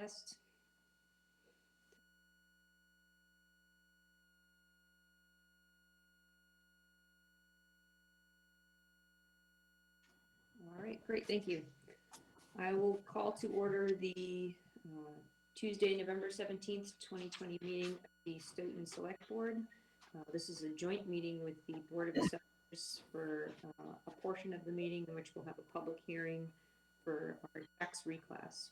test. All right, great, thank you. I will call to order the Tuesday, November 17th, 2020 meeting of the Stoughton Select Board. This is a joint meeting with the Board of Assessors for a portion of the meeting in which we'll have a public hearing for our tax reclass.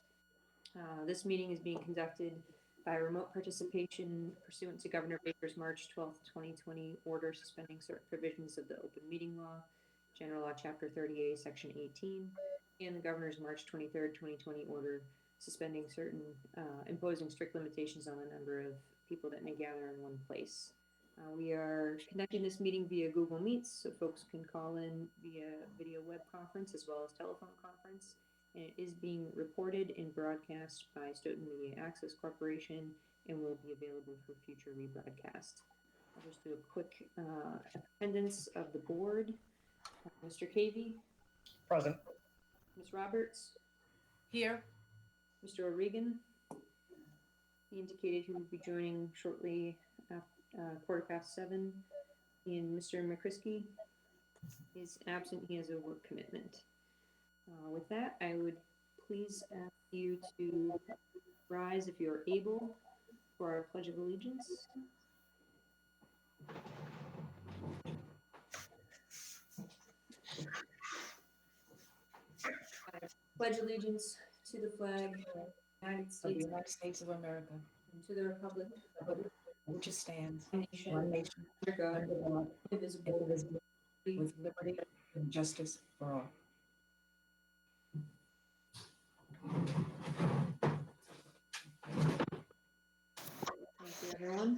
This meeting is being conducted by remote participation pursuant to Governor Baker's March 12th, 2020 order suspending certain provisions of the open meeting law, General Law, Chapter 30A, Section 18, and the Governor's March 23rd, 2020 order suspending certain, imposing strict limitations on the number of people that may gather in one place. We are conducting this meeting via Google Meets, so folks can call in via video web conference as well as telephone conference. And it is being recorded and broadcast by Stoughton Media Access Corporation and will be available for future rebroadcast. I'll just do a quick attendance of the board. Mr. Cavey? Present. Ms. Roberts? Here. Mr. O'Regan? He indicated he would be joining shortly after 7:15. And Mr. McCrisky is absent. He has a work commitment. With that, I would please ask you to rise if you're able for our Pledge of Allegiance. I pledge allegiance to the flag of the United States of America, and to the republic which stands one one nation nation under God, under God, indivisible, with liberty and justice for all. Thank you, everyone.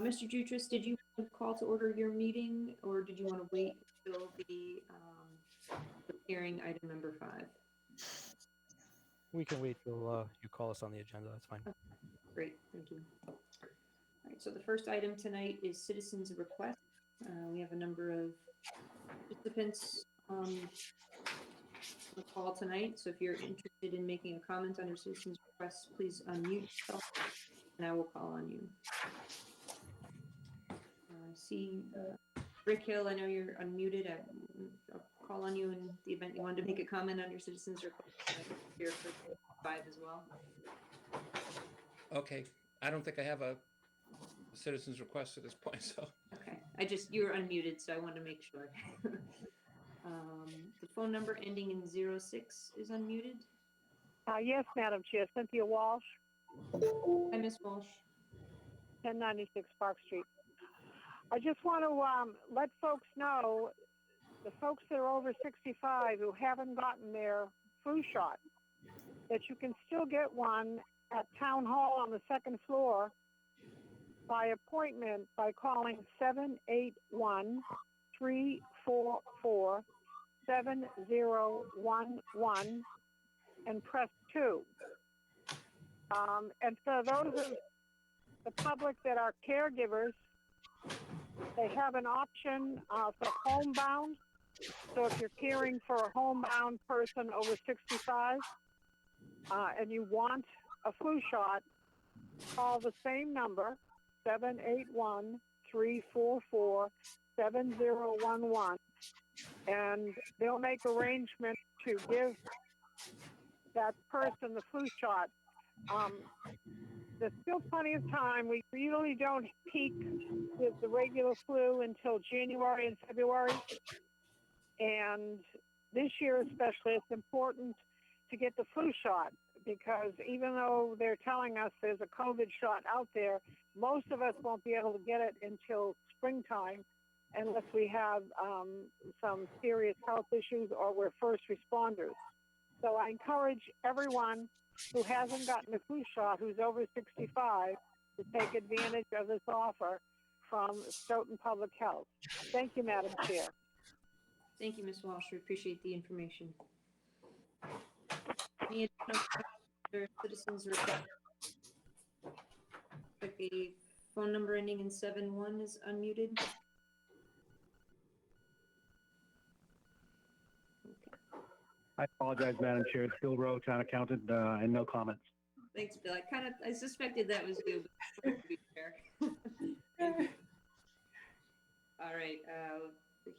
Mr. Jutras, did you call to order your meeting, or did you want to wait until the hearing item number 5? We can wait till you call us on the agenda. That's fine. Okay, great, thank you. All right, so the first item tonight is citizens' request. We have a number of participants on the call tonight, so if you're interested in making a comment on your citizens' request, please unmute yourself, and I will call on you. I see Rick Hill, I know you're unmuted. I'll call on you in the event you wanted to make a comment on your citizens' request. Here for 5 as well. Okay, I don't think I have a citizen's request at this point, so. Okay, you were unmuted, so I wanted to make sure. The phone number ending in 06 is unmuted. Yes, Madam Chair. Cynthia Walsh, Hi, Ms. Walsh. 1096 Park Street. I just want to let folks know, the folks that are over 65 who haven't gotten their flu shot, that you can still get one at Town Hall on the 2nd floor by appointment by calling 781-344-7011 and press 2. And for those of the public that are caregivers, they have an option for homebound. So if you're caring for a homebound person over 65 and you want a flu shot, call the same number, 781-344-7011, and they'll make arrangements to give that person the flu shot. There's still plenty of time. We really don't peak with the regular flu until January and February. And this year especially, it's important to get the flu shot, because even though they're telling us there's a COVID shot out there, most of us won't be able to get it until springtime unless we have some serious health issues or we're first responders. So I encourage everyone who hasn't gotten the flu shot, who's over 65, to take advantage of this offer from Stoughton Public Health. Thank you, Madam Chair. Thank you, Ms. Walsh. We appreciate the information. Any additional questions or citizens request? The phone number ending in 71 is unmuted. Okay. I apologize, Madam Chair. It's Bill Rowe, Town Accountant, and no comments. Thanks, Bill. I suspected that was you, but to be fair. All right,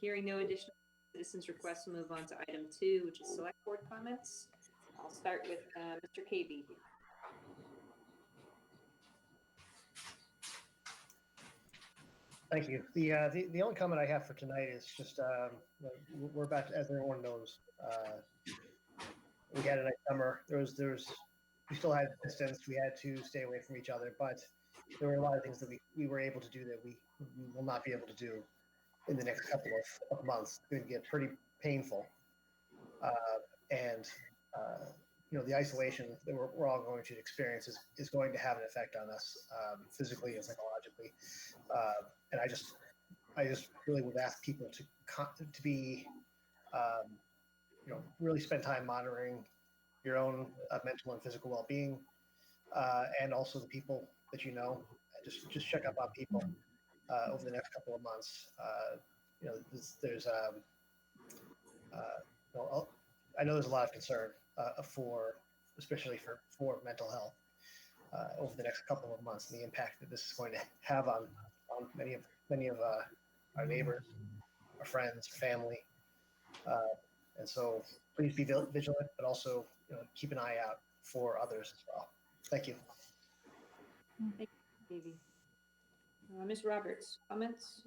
hearing no additional citizens requests, we'll move on to item 2, which is select board comments. I'll start with Mr. KB. Thank you. The only comment I have for tonight is just we're back, as everyone knows. We had a nice summer. We still had distance. We had to stay away from each other, but there were a lot of things that we were able to do that we will not be able to do in the next couple of months. It's going to get pretty painful, and the isolation that we're all going to experience is going to have an effect on us physically and psychologically. And I just really would ask people to be, really spend time monitoring your own mental and physical well-being, and also the people that you know. Just check up on people over the next couple of months. I know there's a lot of concern especially for mental health over the next couple of months, and the impact that this is going to have on many of our neighbors, our friends, family, and so please be vigilant, but also keep an eye out for others as well. Thank you. Thank you, Davey. Ms. Roberts, comments?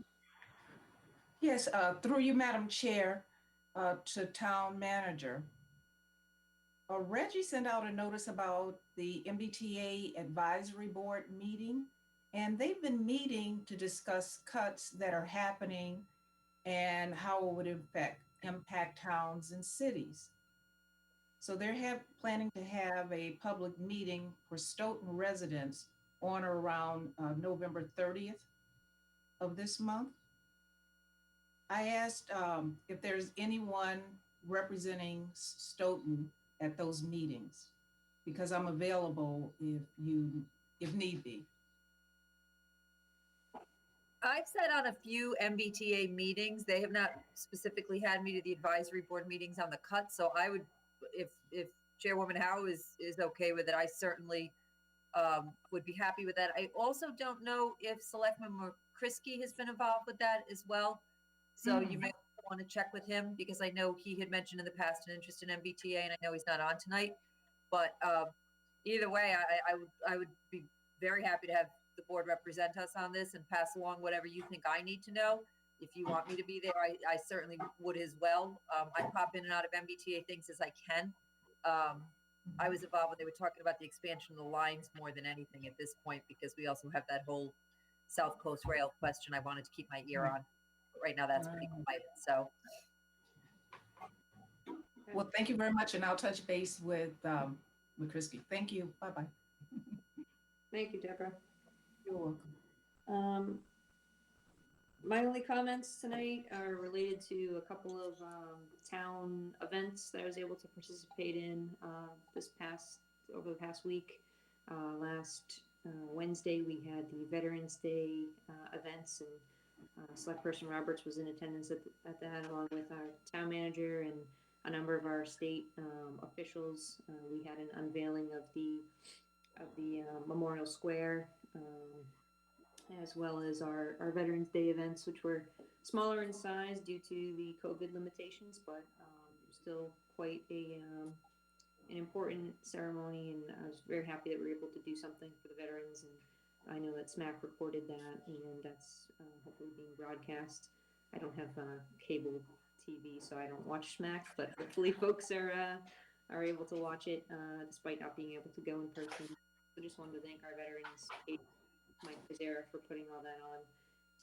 Yes, through you, Madam Chair, to Town Manager. Reggie sent out a notice about the MBTA Advisory Board meeting, and they've been meeting to discuss cuts that are happening and how it would impact towns and cities. So they're planning to have a public meeting for Stoughton residents on or around November 30th of this month. I asked if there's anyone representing Stoughton at those meetings, because I'm available if need be. I've sat on a few MBTA meetings. They have not specifically had me to the advisory board meetings on the cut. So I would, if Chairwoman Howe is okay with it, I certainly would be happy with that. I also don't know if Selectman McCrisky has been involved with that as well. So you may want to check with him, because I know he had mentioned in the past an interest in MBTA, and I know he's not on tonight. But either way, I would be very happy to have the board represent us on this and pass along whatever you think I need to know. If you want me to be there, I certainly would as well. I pop in and out of MBTA things as I can. I was involved when they were talking about the expansion of the lines more than anything at this point, because we also have that whole South Coast Rail question I wanted to keep my ear on. But right now, that's pretty quiet. So, Well, thank you very much, and I'll touch base with McCrisky. Thank you. Bye-bye. Thank you, Deborah. You're welcome. My only comments tonight are related to a couple of town events that I was able to participate in over the past week. Last Wednesday, we had the Veterans Day events, and Select Person Roberts was in attendance at that, along with our town manager and a number of our state officials. We had an unveiling of the Memorial Square, as well as our Veterans Day events, which were smaller in size due to the COVID limitations, but still quite an important ceremony, and I was very happy that we were able to do something for the veterans, and I know that SMAC recorded that, and that's hopefully being broadcast. I don't have cable TV, so I don't watch SMAC, but hopefully folks are able to watch it despite not being able to go in person. So just wanted to thank our veterans, Mike Pizzera, for putting all that on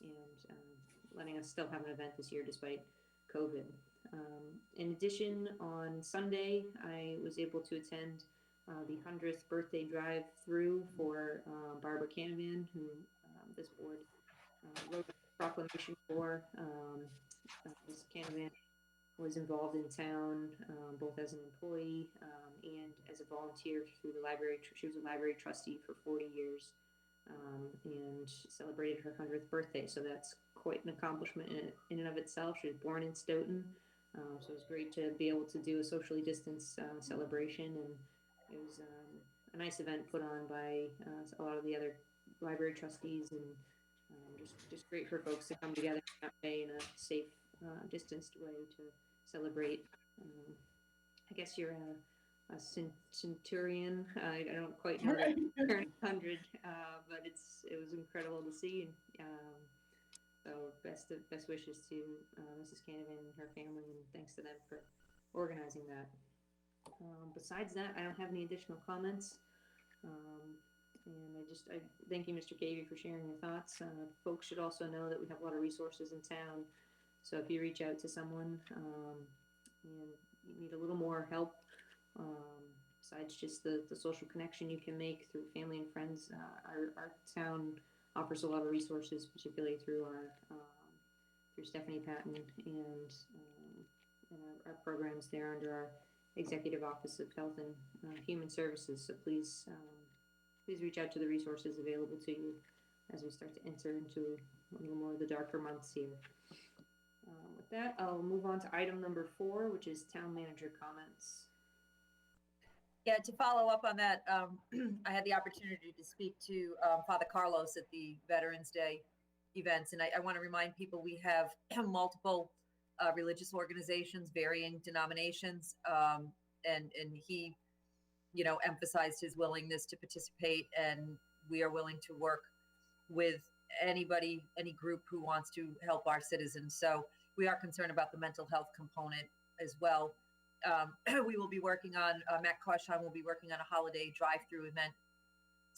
and letting us still have an event this year despite COVID. In addition, on Sunday, I was able to attend the 100th birthday drive-through for Barbara Canavan, who this board wrote a proclamation for. Ms. Canavan was involved in town both as an employee and as a volunteer through the library. She was a library trustee for 40 years. And celebrated her 100th birthday. So that's quite an accomplishment in and of itself. She was born in Stoughton, So it was great to be able to do a socially distanced celebration, and it was a nice event put on by a lot of the other library trustees, and just great for folks to come together that way in a safe, distanced way to celebrate. I guess you're a centurion. I don't quite know that turn 100, but it was incredible to see. So best wishes to Mrs. Canavan and her family, and thanks to them for organizing that. Besides that, I don't have any additional comments. And I thank you, Mr. Cavey, for sharing your thoughts. Folks should also know that we have a lot of resources in town. So if you reach out to someone and you need a little more help, besides just the social connection you can make through family and friends, our town offers a lot of resources, particularly through through Stephanie Patton and our programs there under our Executive Office of Health and Human Services. So please reach out to the resources available to you as we start to enter into a little more of the darker months here. With that, I'll move on to item number 4, which is town manager comments. Yeah, to follow up on that, I had the opportunity to speak to Father Carlos at the Veterans Day events, and I want to remind people we have multiple religious organizations, varying denominations, and he, emphasized his willingness to participate, and we are willing to work with anybody, any group who wants to help our citizens. So we are concerned about the mental health component as well. We will be working on, Matt Koshon will be working on a holiday drive-through event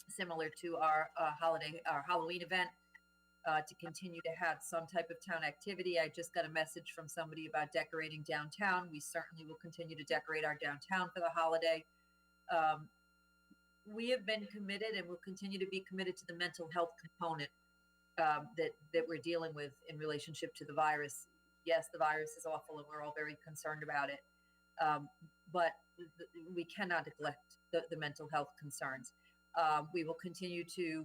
similar to our Halloween event, to continue to have some type of town activity. I just got a message from somebody about decorating downtown. We certainly will continue to decorate our downtown for the holiday. We have been committed and will continue to be committed to the mental health component that we're dealing with in relationship to the virus. Yes, the virus is awful and we're all very concerned about it. But we cannot neglect the mental health concerns. We will continue to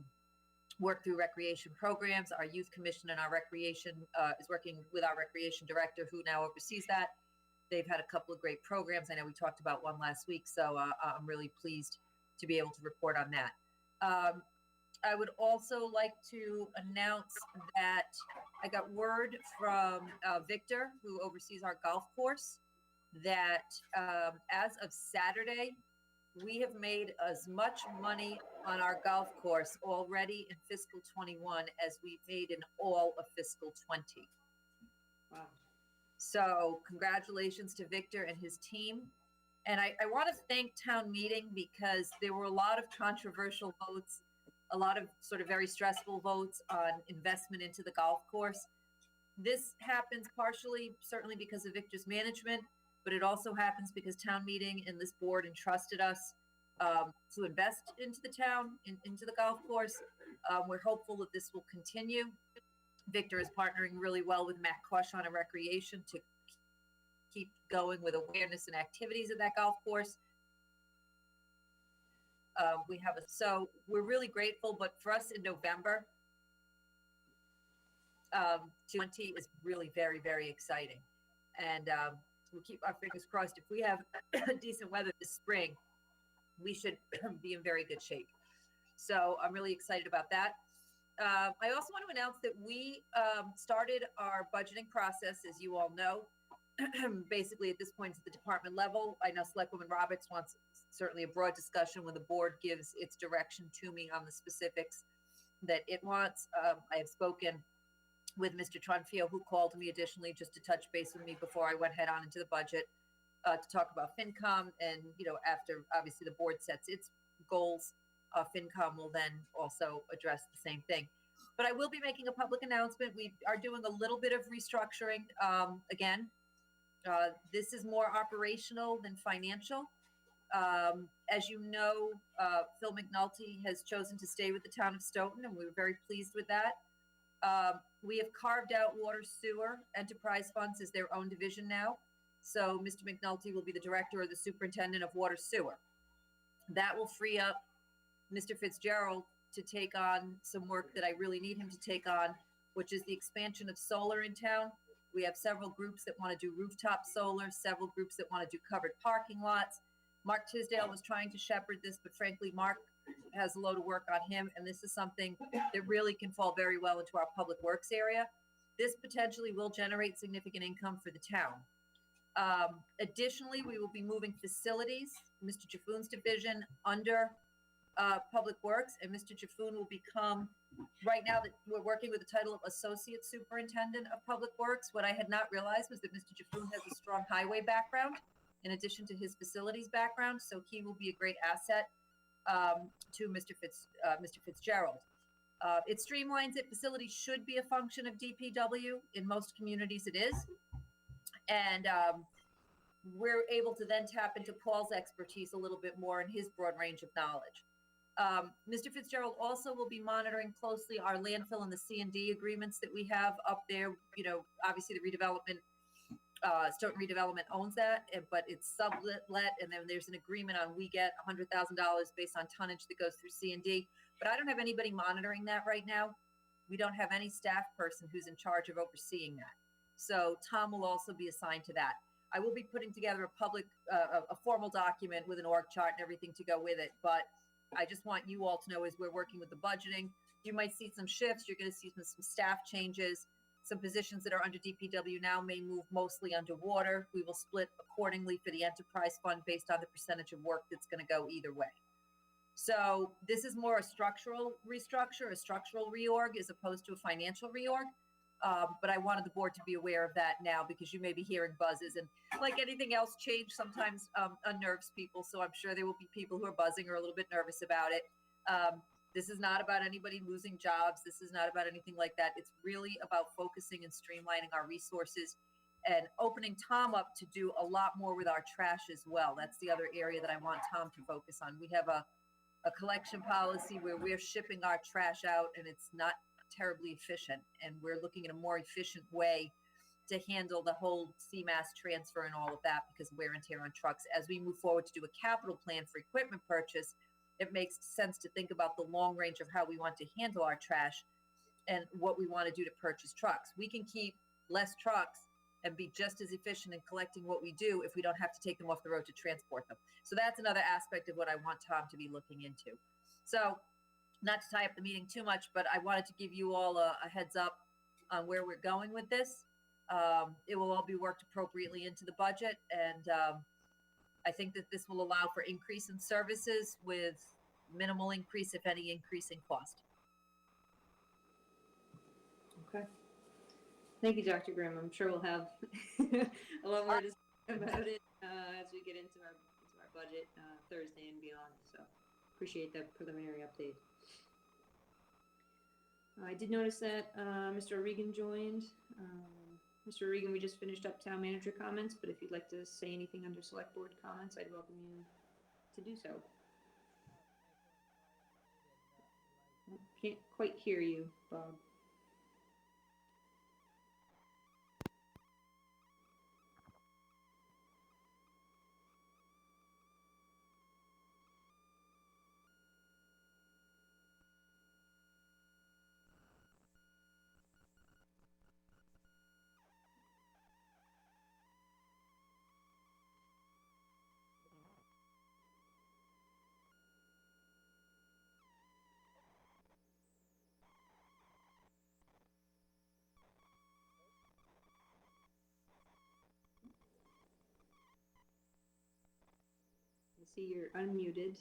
work through recreation programs. Our youth commission and our recreation is working with our recreation director, who now oversees that. They've had a couple of great programs. I know we talked about one last week, so I'm really pleased to be able to report on that. I would also like to announce that I got word from Victor, who oversees our golf course, that as of Saturday, we have made as much money on our golf course already in fiscal 21 as we made in all of fiscal 20. Wow. So congratulations to Victor and his team. And I want to thank town meeting, because there were a lot of controversial votes, a lot of sort of very stressful votes on investment into the golf course. This happens partially, certainly because of Victor's management, but it also happens because town meeting and this board entrusted us to invest into the town, into the golf course. We're hopeful that this will continue. Victor is partnering really well with Matt Koshon on recreation to keep going with awareness and activities at that golf course. So we're really grateful, but for us in November, 20 is really very, very exciting. And we'll keep our fingers crossed. If we have decent weather this spring, we should be in very good shape. So I'm really excited about that. I also want to announce that we started our budgeting process, as you all know. Basically, at this point, it's at the department level. I know Selectwoman Roberts wants certainly a broad discussion when the board gives its direction to me on the specifics that it wants. I have spoken with Mr. Tronfio, who called me additionally just to touch base with me before I went head on into the budget to talk about FinCom. And, after obviously the board sets its goals, FinCom will then also address the same thing. But I will be making a public announcement. We are doing a little bit of restructuring again. This is more operational than financial. As you know, Phil McNulty has chosen to stay with the town of Stoughton, and we were very pleased with that. We have carved out water sewer enterprise funds as their own division now. So Mr. McNulty will be the director or the superintendent of water sewer. That will free up Mr. Fitzgerald to take on some work that I really need him to take on, which is the expansion of solar in town. We have several groups that want to do rooftop solar, several groups that want to do covered parking lots. Mark Tisdale was trying to shepherd this, but frankly, Mark has a load of work on him, and this is something that really can fall very well into our public works area. This potentially will generate significant income for the town. Additionally, we will be moving facilities, Mr. Jaffoon's division, under Public Works, and Mr. Jaffoon will become, right now that we're working with the title of Associate Superintendent of Public Works, what I had not realized was that Mr. Jaffoon has a strong highway background in addition to his facilities background, so he will be a great asset to Mr. Fitzgerald. It streamlines it. Facilities should be a function of DPW. In most communities it is. And we're able to then tap into Paul's expertise a little bit more and his broad range of knowledge. Mr. Fitzgerald also will be monitoring closely our landfill and the C&D agreements that we have up there. You know, obviously the redevelopment, Stoughton Redevelopment owns that, but it's sublet, and then there's an agreement on we get $100,000 based on tonnage that goes through C&D. But I don't have anybody monitoring that right now. We don't have any staff person who's in charge of overseeing that. So Tom will also be assigned to that. I will be putting together a formal document with an org chart and everything to go with it. But I just want you all to know as we're working with the budgeting, you might see some shifts. You're going to see some staff changes. Some positions that are under DPW now may move mostly underwater. We will split accordingly for the enterprise fund based on the percentage of work that's going to go either way. So this is more a structural restructure, a structural reorg, as opposed to a financial reorg. But I wanted the board to be aware of that now because you may be hearing buzzes, and like anything else, change sometimes unnerves people. So I'm sure there will be people who are buzzing or a little bit nervous about it. This is not about anybody losing jobs. This is not about anything like that. It's really about focusing and streamlining our resources and opening Tom up to do a lot more with our trash as well. That's the other area that I want Tom to focus on. We have a collection policy where we're shipping our trash out and it's not terribly efficient. And we're looking at a more efficient way to handle the whole CMAS transfer and all of that because of wear and tear on trucks. As we move forward to do a capital plan for equipment purchase, it makes sense to think about the long range of how we want to handle our trash and what we want to do to purchase trucks. We can keep less trucks and be just as efficient in collecting what we do if we don't have to take them off the road to transport them. So that's another aspect of what I want Tom to be looking into. So not to tie up the meeting too much, but I wanted to give you all a heads up on where we're going with this. It will all be worked appropriately into the budget, and I think that this will allow for increase in services with minimal increase, if any, increase in cost. Okay. Thank you, Dr. Grimm. I'm sure we'll have a lot more to say about it as we get into our budget Thursday and beyond. So appreciate that preliminary update. I did notice that Mr. Regan joined. Mr. Regan, we just finished up town manager comments, but if you'd like to say anything under select board comments, I'd welcome you to do so. Can't quite hear you, Bob. I see you're unmuted.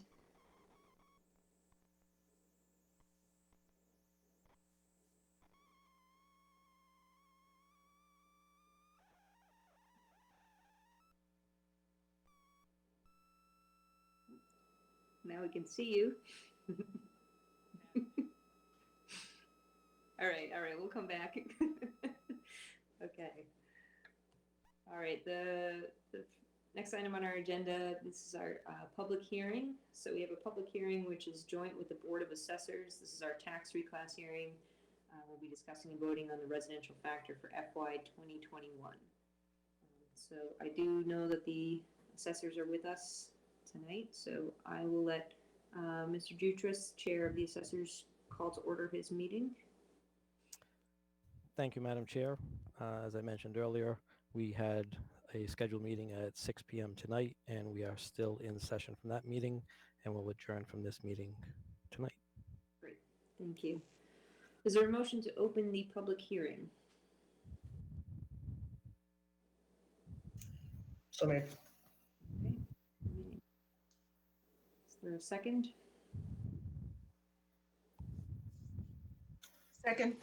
Now we can see you. All right, we'll come back. Okay. All right, the next item on our agenda, this is our public hearing. So we have a public hearing which is joint with the Board of Assessors. This is our tax reclass hearing. We'll be discussing and voting on the residential factor for FY 2021. So I do know that the assessors are with us tonight, so I will let Mr. Jutras, Chair of the Assessors, call to order his meeting. Thank you, Madam Chair. As I mentioned earlier, we had a scheduled meeting at 6 p.m. tonight, and we are still in session from that meeting, and we'll adjourn from this meeting tonight. Great, thank you. Is there a motion to open the public hearing? So made. Okay. Is there a second? Second.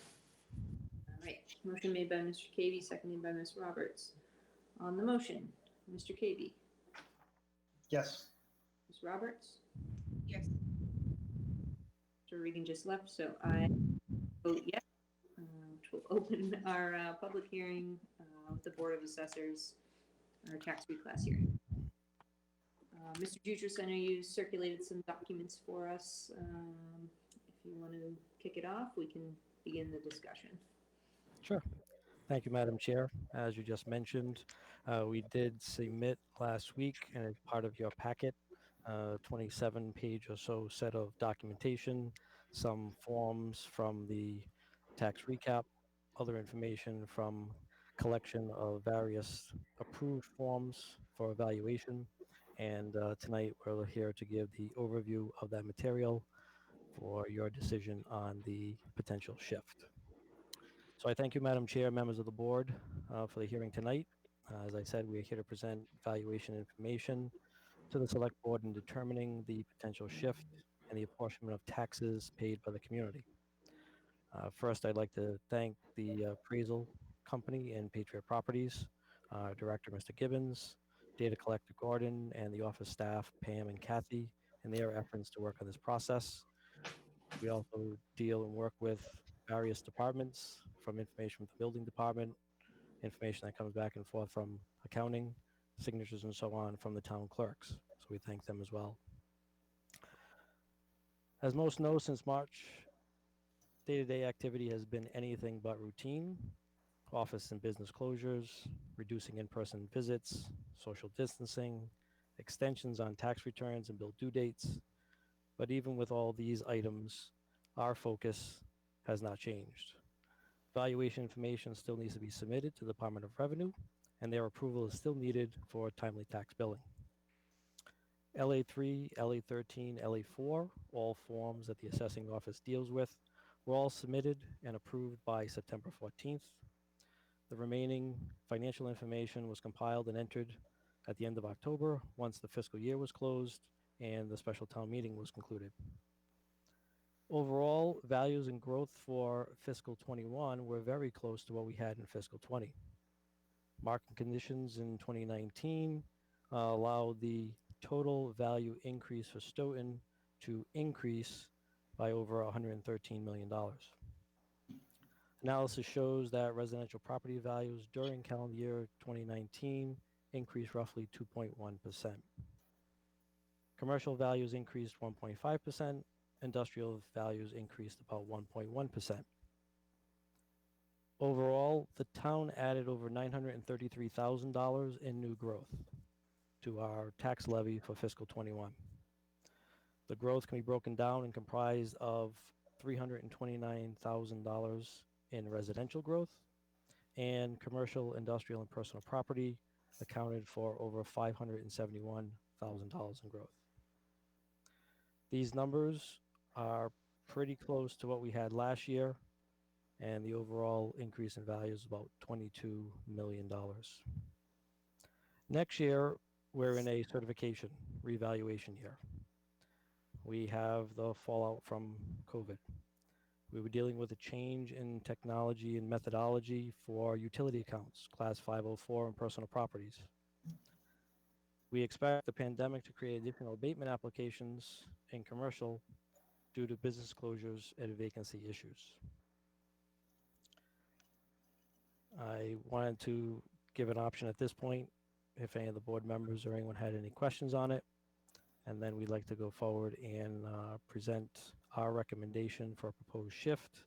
All right, motion made by Mr. Cavey, seconded by Ms. Roberts. On the motion, Mr. Cavey, Yes. Ms. Roberts, Yes. Mr. Regan just left, so I vote yes, which will open our public hearing with the Board of Assessors, our tax reclass hearing. Mr. Jutras, I know you circulated some documents for us. If you want to kick it off, we can begin the discussion. Sure. Thank you, Madam Chair. As you just mentioned, we did submit last week, and as part of your packet, 27-page or so set of documentation, some forms from the tax recap, other information from collection of various approved forms for evaluation. And tonight we're here to give the overview of that material for your decision on the potential shift. So I thank you, Madam Chair, members of the board, for the hearing tonight. As I said, we're here to present valuation information to the select board in determining the potential shift and the apportionment of taxes paid by the community. First, I'd like to thank the appraisal company and Patriot Properties, Director Mr. Gibbons, Data Collector Gordon, and the office staff, Pam and Kathy, in their efforts to work on this process. We also deal and work with various departments, from information from the building department, information that comes back and forth from accounting, signatures and so on from the town clerks. So we thank them as well. As most know, since March, day-to-day activity has been anything but routine. Office and business closures, reducing in-person visits, social distancing, extensions on tax returns and bill due dates. But even with all these items, our focus has not changed. Valuation information still needs to be submitted to the Department of Revenue, and their approval is still needed for timely tax billing. LA3, LA13, LA4, all forms that the assessing office deals with, were all submitted and approved by September 14th. The remaining financial information was compiled and entered at the end of October, once the fiscal year was closed and the special town meeting was concluded. Overall, values and growth for fiscal 21 were very close to what we had in fiscal 20. Market conditions in 2019 allowed the total value increase for Stoughton to increase by over $113 million. Analysis shows that residential property values during calendar year 2019 increased roughly 2.1%. Commercial values increased 1.5%. Industrial values increased about 1.1%. Overall, the town added over $933,000 in new growth to our tax levy for fiscal 21. The growth can be broken down and comprised of $329,000 in residential growth, and commercial, industrial, and personal property accounted for over $571,000 in growth. These numbers are pretty close to what we had last year, and the overall increase in value is about $22 million. Next year, we're in a certification revaluation year. We have the fallout from COVID. We were dealing with a change in technology and methodology for utility accounts, class 504 and personal properties. We expect the pandemic to create additional abatement applications in commercial due to business closures and vacancy issues. I wanted to give an option at this point if any of the board members or anyone had any questions on it, and then we'd like to go forward and present our recommendation for a proposed shift,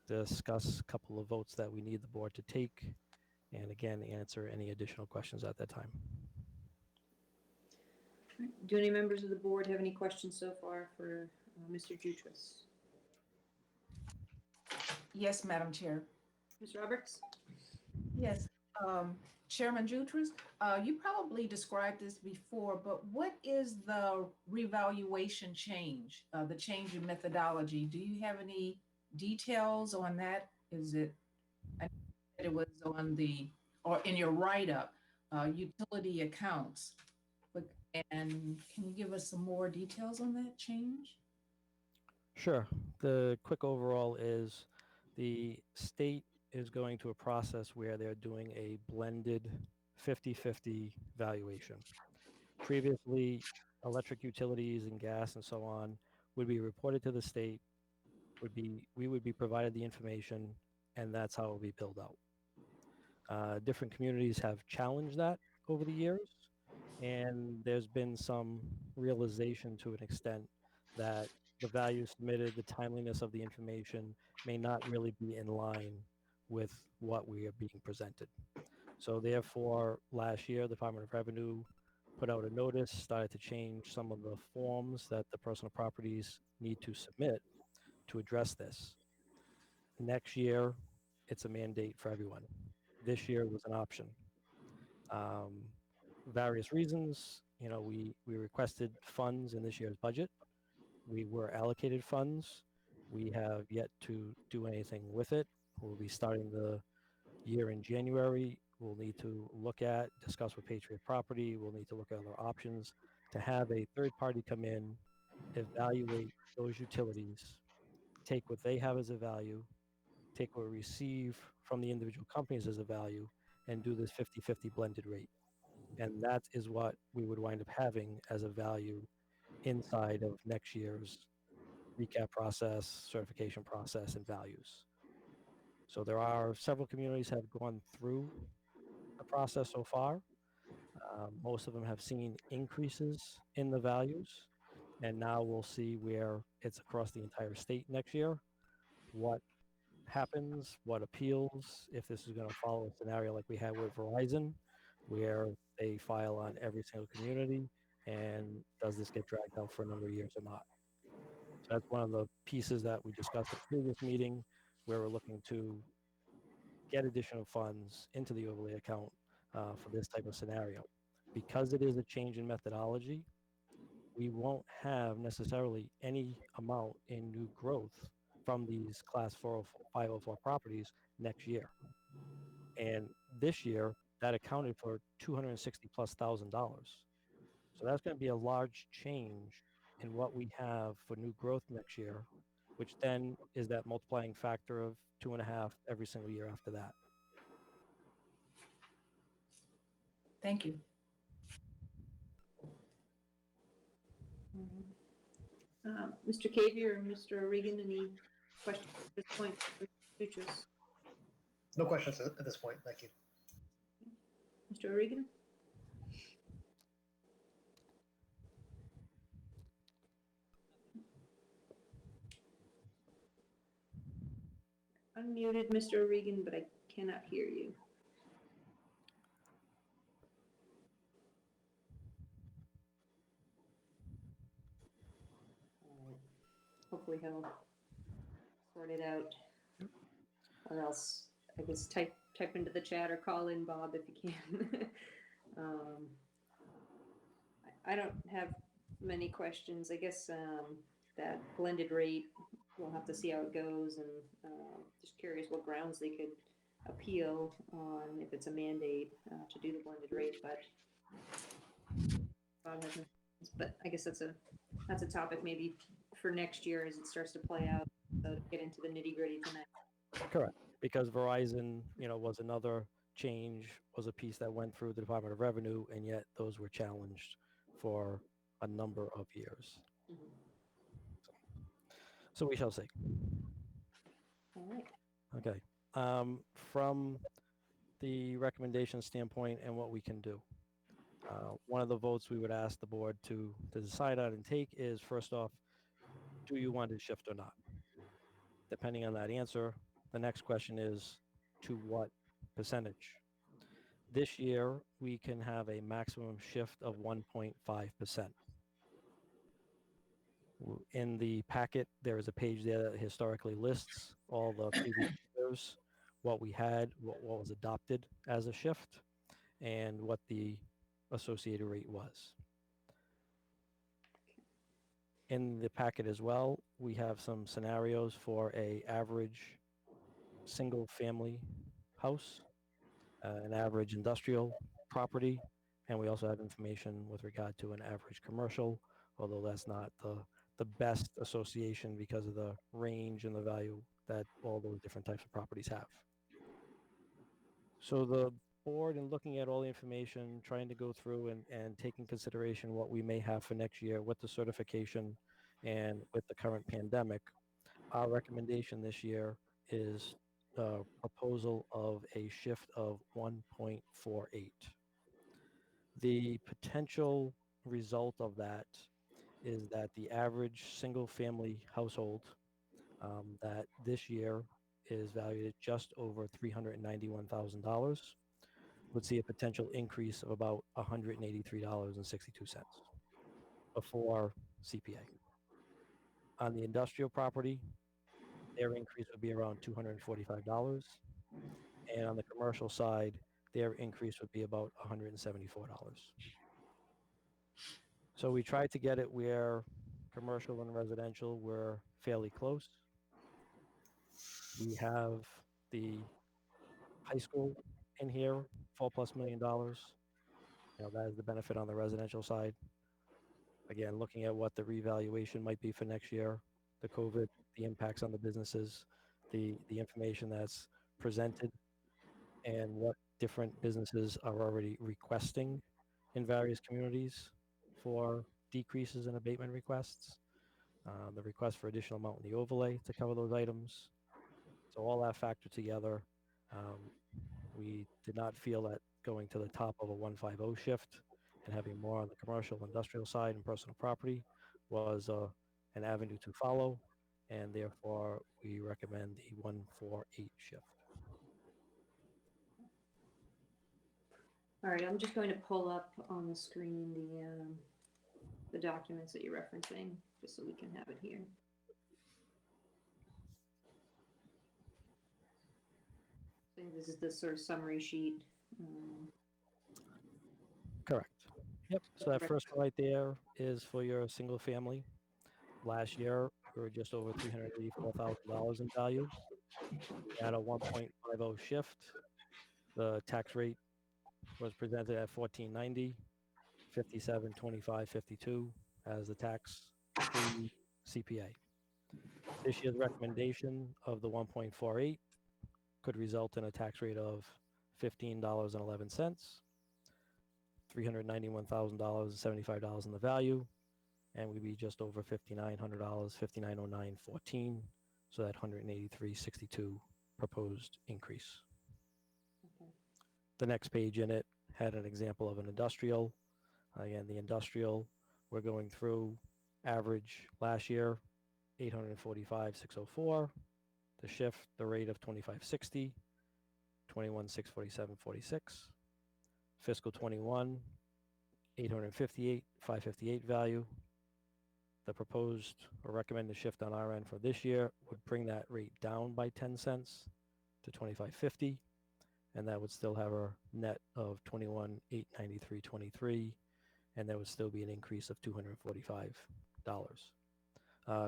discuss a couple of votes that we need the board to take, and again, answer any additional questions at that time. Do any members of the board have any questions so far for Mr. Jutras? Yes, Madam Chair. Ms. Roberts? Yes, Chairman Jutras, you probably described this before, but what is the revaluation change, the change in methodology? Do you have any details on that? Is it, I know that it was on the, or in your write-up, utility accounts? But, and can you give us some more details on that change? Sure. The quick overall is the state is going to a process where they're doing a blended 50-50 valuation. Previously, electric utilities and gas and so on would be reported to the state, we would be provided the information, and that's how it would be billed out. Different communities have challenged that over the years, and there's been some realization to an extent that the value submitted, the timeliness of the information may not really be in line with what we are being presented. So therefore, last year, the Department of Revenue put out a notice, started to change some of the forms that the personal properties need to submit to address this. Next year, it's a mandate for everyone. This year was an option. Um, Various reasons, we requested funds in this year's budget. We were allocated funds. We have yet to do anything with it. We'll be starting the year in January. We'll need to discuss with Patriot Property. We'll need to look at other options to have a third party come in, evaluate those utilities, take what they have as a value, take what we receive from the individual companies as a value, and do this 50-50 blended rate. And that is what we would wind up having as a value inside of next year's recap process, certification process, and values. So there are several communities have gone through the process so far. Most of them have seen increases in the values, and now we'll see where it's across the entire state next year, what happens, what appeals, if this is going to follow a scenario like we had with Verizon, where they file on every single community, and does this get dragged out for a number of years or not? So that's one of the pieces that we discussed at the previous meeting, where we're looking to get additional funds into the overlay account for this type of scenario. Because it is a change in methodology, we won't have necessarily any amount in new growth from these class 504 properties next year. And this year, that accounted for $260+ thousand. So that's going to be a large change in what we have for new growth next year, which then is that multiplying factor of 2.5 every single year after that. Thank you. Mr. Cavier or Mr. O'Regan, any questions at this point? Jutras? No questions at this point. Thank you. Mr. O'Regan? Unmuted, Mr. O'Regan, but I cannot hear you. Hopefully he'll sort it out. Or else, I guess, type into the chat or call in, Bob, if you can. I don't have many questions. I guess that blended rate, we'll have to see how it goes, and just curious what grounds they could appeal on if it's a mandate to do the blended rate. But Bob hasn't. But I guess that's a topic maybe for next year as it starts to play out. So to get into the nitty gritty tonight. Correct, because Verizon, was another change, was a piece that went through the Department of Revenue, and yet those were challenged for a number of years. Mm-hmm. So we shall see. All right. Okay. From the recommendation standpoint and what we can do, one of the votes we would ask the board to decide on and take is, first off, do you want to shift or not? Depending on that answer, the next question is, to what percentage? This year, we can have a maximum shift of 1.5%. In the packet, there is a page there that historically lists all the previous years what we had, what was adopted as a shift, and what the associated rate was. In the packet as well, we have some scenarios for a average single family house, an average industrial property, and we also have information with regard to an average commercial, although that's not the best association because of the range and the value that all those different types of properties have. So the board, in looking at all the information, trying to go through and take in consideration what we may have for next year with the certification and with the current pandemic, our recommendation this year is a proposal of a shift of 1.48. The potential result of that is that the average single-family household that this year is valued at just over $391,000 would see a potential increase of about $183.62 before CPA. On the industrial property, their increase would be around $245. And on the commercial side, their increase would be about $174. So we tried to get it where commercial and residential were fairly close. We have the high school in here, $4+ million. That is the benefit on the residential side. Again, looking at what the revaluation might be for next year, the COVID, the impacts on the businesses, the information that's presented, and what different businesses are already requesting in various communities for decreases in abatement requests, the request for additional amount in the overlay to cover those items. So all that factored together, we did not feel that going to the top of a 150 shift and having more on the commercial, industrial side and personal property was an avenue to follow, and therefore we recommend the 148 shift. All right, I'm just going to pull up on the screen the documents that you're referencing, just so we can have it here. I think this is the sort of summary sheet. Correct. Yep. So that first one right there is for your single family. Last year, we were just over $384,000 in value. We had a 1.50 shift. The tax rate was presented at $14.90, $57.25.52 as the tax CPA. This year's recommendation of the 1.48 could result in a tax rate of $15.11, $391,075 in the value, and we'd be just over $5,900, $5,909.14, so that $183.62 proposed increase. Okay. The next page in it had an example of an industrial. Again, the industrial, we're going through average last year, $845,604. The shift, the rate of $25.60, $21,647.46. Fiscal 21, $858,558 value. The proposed or recommended shift on our end for this year would bring that rate down by 10 cents to $25.50, and that would still have a net of $21,893.23, and that would still be an increase of $245.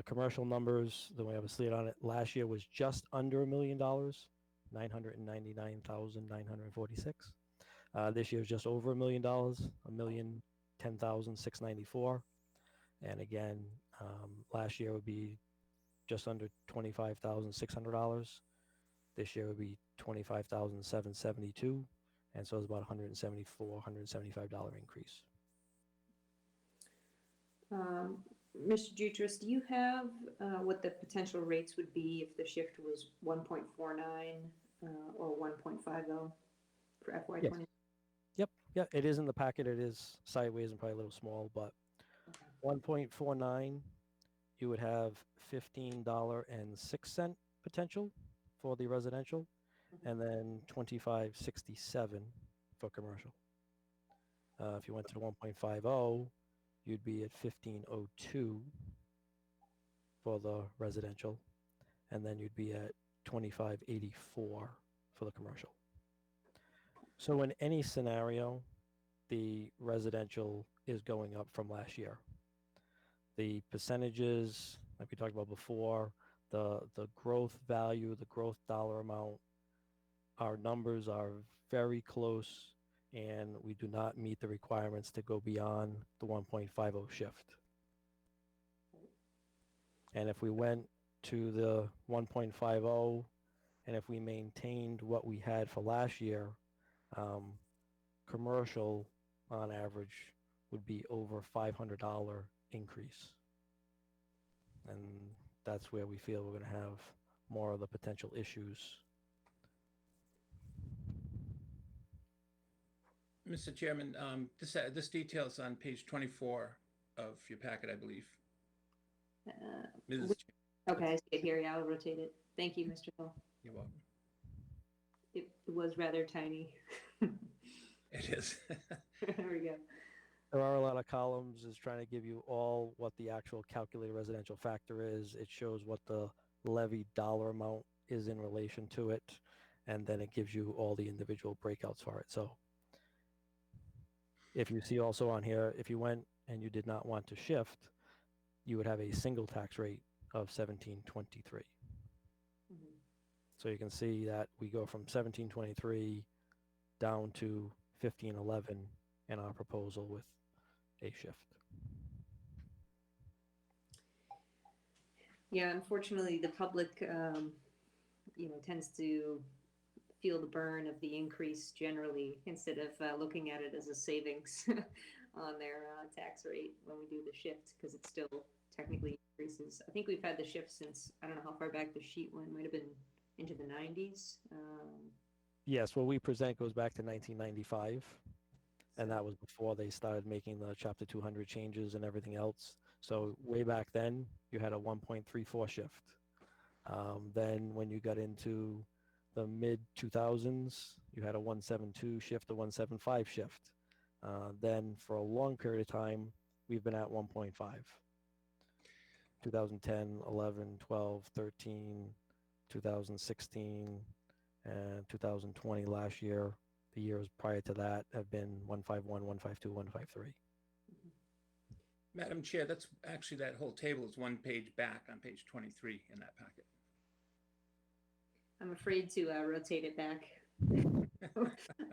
Commercial numbers, the way I was slid on it, last year was just under $1 million, $999,946. This year is just over $1 million, $1,010,694. And again, last year would be just under $25,600. This year would be $25,772, and so it's about $175 increase. Mr. Jutras, do you have what the potential rates would be if the shift was 1.49 or 1.50 for FY20? Yep. Yeah, it is in the packet. It is sideways and probably a little small, but 1.49, you would have $15.06 potential for the residential, and then $25.67 for commercial. If you went to the 1.50, you'd be at $15.02 for the residential, and then you'd be at $25.84 for the commercial. So in any scenario, the residential is going up from last year. The percentages, like we talked about before, the growth value, the growth dollar amount, our numbers are very close, and we do not meet the requirements to go beyond the 1.50 shift. And if we went to the 1.50, and if we maintained what we had for last year, commercial on average would be over $500 increase. And that's where we feel we're going to have more of the potential issues. Mr. Chairman, this detail is on page 24 of your packet, I believe. Mrs. Okay, I see it here. Yeah, I'll rotate it. Thank you, Mr. Hill. You're welcome. It was rather tiny. It is. There we go. There are a lot of columns. Is trying to give you all what the actual calculated residential factor is. It shows what the levy dollar amount is in relation to it, and then it gives you all the individual breakouts for it. So if you see also on here, if you went and you did not want to shift, you would have a single tax rate of 1723. Mhm. So you can see that we go from 1723 down to 1511 in our proposal with a shift. Yeah, unfortunately, the public, tends to feel the burn of the increase generally instead of looking at it as a savings on their tax rate when we do the shift, because it still technically increases. I think we've had the shift since, I don't know how far back the sheet went, might have been into the 90s. Yes, what we present goes back to 1995, and that was before they started making the Chapter 200 changes and everything else. So way back then, you had a 1.34 shift. Then when you got into the mid 2000s, you had a 172 shift, a 175 shift. Then for a long period of time, we've been at 1.5. 2010, 11, 12, 13, 2016, and 2020 last year. The years prior to that have been 151, 152, 153. Madam Chair, that's actually, that whole table is one page back on page 23 in that packet. I'm afraid to rotate it back.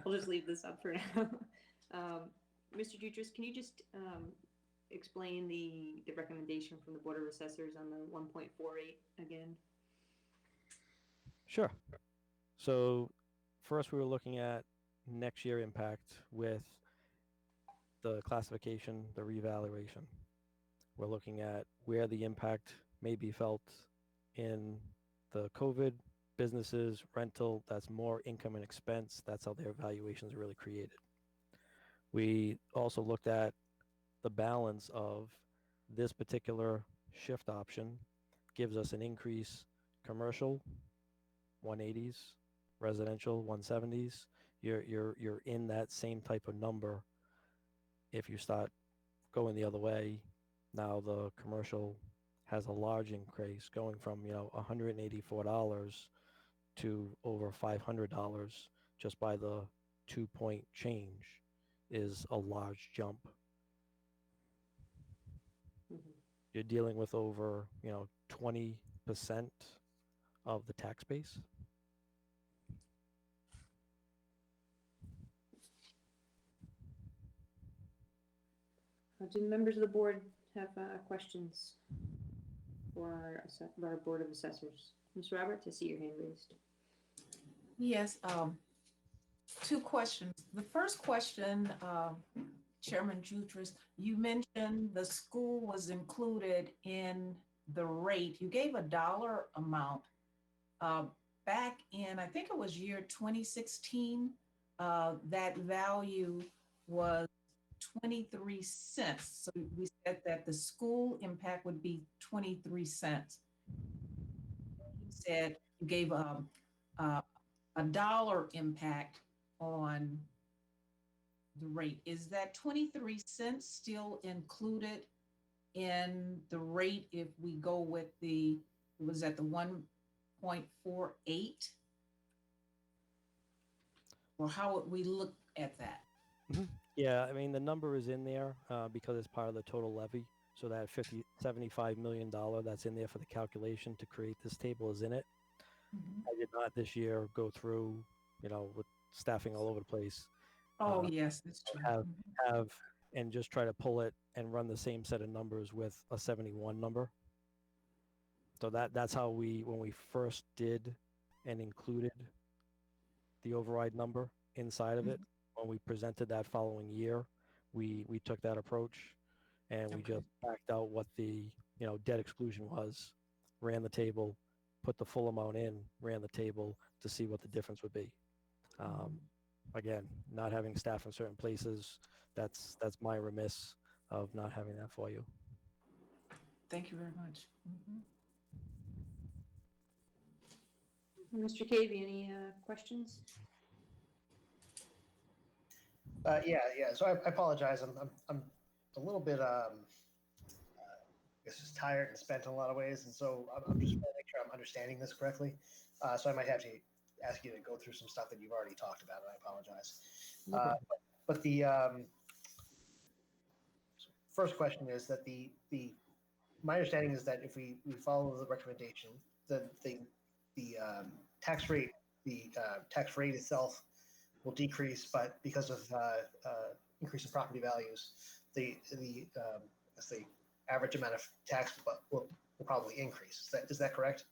I'll just leave this up for now. Mr. Jutras, can you just explain the recommendation from the Board of Assessors on the 1.48 again? Sure. So first we were looking at next year impact with the classification, the revaluation. We're looking at where the impact may be felt in the COVID businesses, rental, that's more income and expense. That's how their valuations are really created. We also looked at the balance of this particular shift option gives us an increase commercial 180s, residential 170s. You're in that same type of number. If you start going the other way, now the commercial has a large increase going from $184 to over $500 just by the 2-point change is a large jump. Mhm. You're dealing with over 20% of the tax base. Do members of the board have questions for our Board of Assessors? Ms. Roberts, I see your hand raised. Yes, two questions. The first question, Chairman Jutras, you mentioned the school was included in the rate. You gave a dollar amount. Back in, I think it was year 2016, that value was 23 cents. So we said that the school impact would be 23 cents. You said you gave a dollar impact on the rate. Is that 23 cents still included in the rate if we go with it was at the 1.48? Or how would we look at that? Yeah, I mean, the number is in there because it's part of the total levy. So that $75 million that's in there for the calculation to create this table is in it. Mhm. I did not this year go through, with staffing all over the place, Oh, uh, yes, that's true. have Mhm. have and just try to pull it and run the same set of numbers with a 71 number. So that's how when we first did and included the override number inside of it, when we presented that following year, we took that approach and we Okay. just backed out what the debt exclusion was, ran the table, put the full amount in, ran the table to see what the difference would be. Um, Again, not having staff in certain places, that's my remiss of not having that for you. Thank you very much. Mhm. Mr. Cavey, any questions? Yeah. So I apologize. I'm a little bit I guess just tired and spent in a lot of ways, and so I'm just trying to make sure I'm understanding this correctly. So I might have to ask you to go through some stuff that you've already talked about, and I apologize. No problem. But the first question is that my understanding is that if we follow the recommendation, the tax rate tax rate itself will decrease, but because of increase in property values, the average amount of tax will probably increase. Is that correct?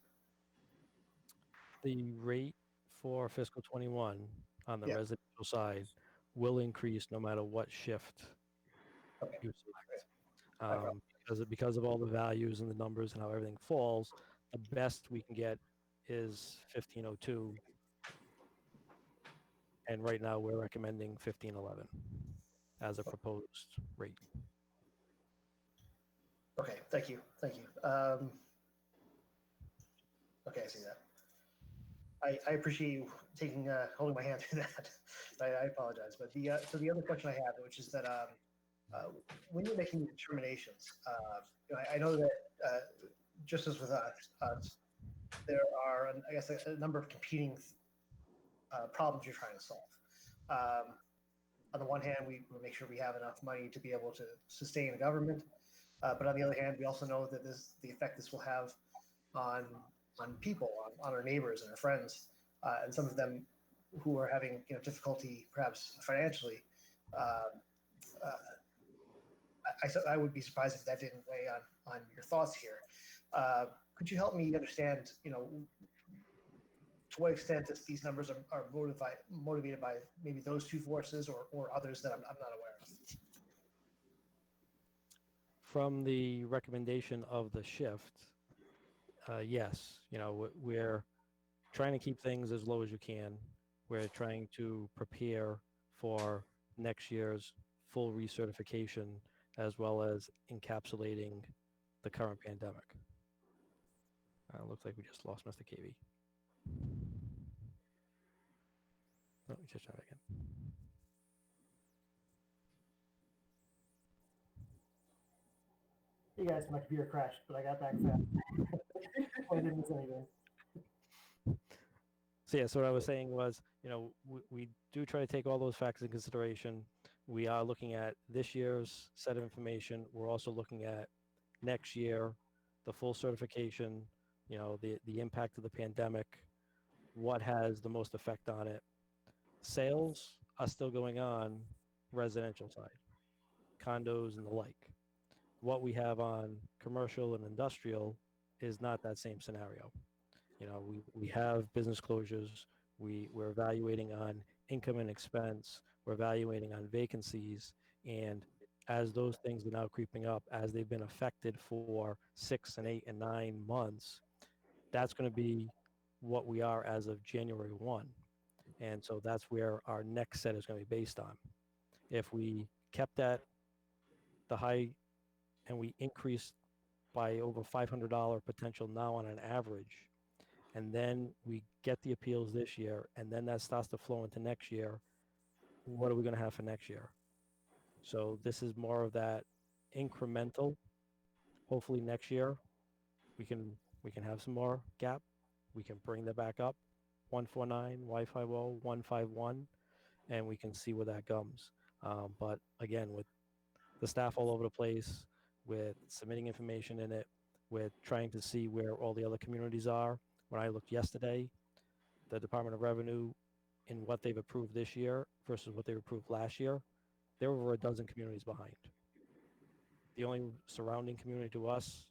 The rate for fiscal 21 on the Yeah. residential side will increase no matter what shift Okay. you select. No problem. Because of all the values and the numbers and how everything falls, the best we can get is 1502. And right now we're recommending 1511 as a proposed rate. Okay. Thank you. Okay, I see that. I appreciate you holding my hand through that. I apologize, but so the other question I have, which is that when you're making determinations, I know that just as with us, there are, I guess, a number of competing problems you're trying to solve. On the one hand, we make sure we have enough money to be able to sustain the government, but on the other hand, we also know that the effect this will have on people, on our neighbors and our friends, and some of them who are having difficulty perhaps financially. I would be surprised if that didn't weigh on your thoughts here. Could you help me understand, to what extent these numbers are motivated by maybe those two forces or others that I'm not aware of? From the recommendation of the shift, yes, we're trying to keep things as low as you can. We're trying to prepare for next year's full recertification as well as encapsulating the current pandemic. Looks like we just lost Mr. KV. Oh, just try it again. Hey guys, my computer crashed, but I got back fast. I didn't miss anything. So yeah, so what I was saying was, we do try to take all those factors in consideration. We are looking at this year's set of information. We're also looking at next year, the full certification, the impact of the pandemic, what has the most effect on it. Sales are still going on residential side, condos and the like. What we have on commercial and industrial is not that same scenario. We have business closures. We're evaluating on income and expense. We're evaluating on vacancies. And as those things are now creeping up, as they've been affected for 6 and 8 and 9 months, that's going to be what we are as of January 1. And so that's where our next set is going to be based on. If we kept at the high and we increased by over $500 potential now on an average, and then we get the appeals this year, and then that starts to flow into next year, what are we going to have for next year? So this is more of that incremental. Hopefully next year we can have some more gap. We can bring that back up. 149, Y50, 151. and we can see where that comes. But again, with the staff all over the place, with submitting information in it, with trying to see where all the other communities are. When I looked yesterday, the Department of Revenue, in what they've approved this year versus what they approved last year, they're over a dozen communities behind. The only surrounding community to us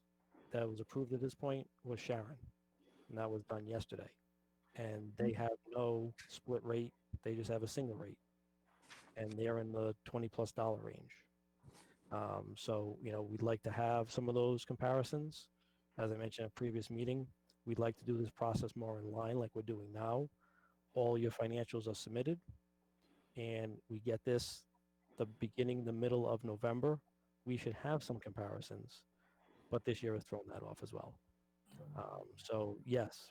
that was approved at this point was Sharon, and that was done yesterday. And they have no split rate; they just have a single rate, and they're in the $20+ range. So, we'd like to have some of those comparisons. As I mentioned in a previous meeting, we'd like to do this process more in line like we're doing now. All your financials are submitted, and we get this the middle of November. We should have some comparisons, but this year has thrown that off as well. So yes,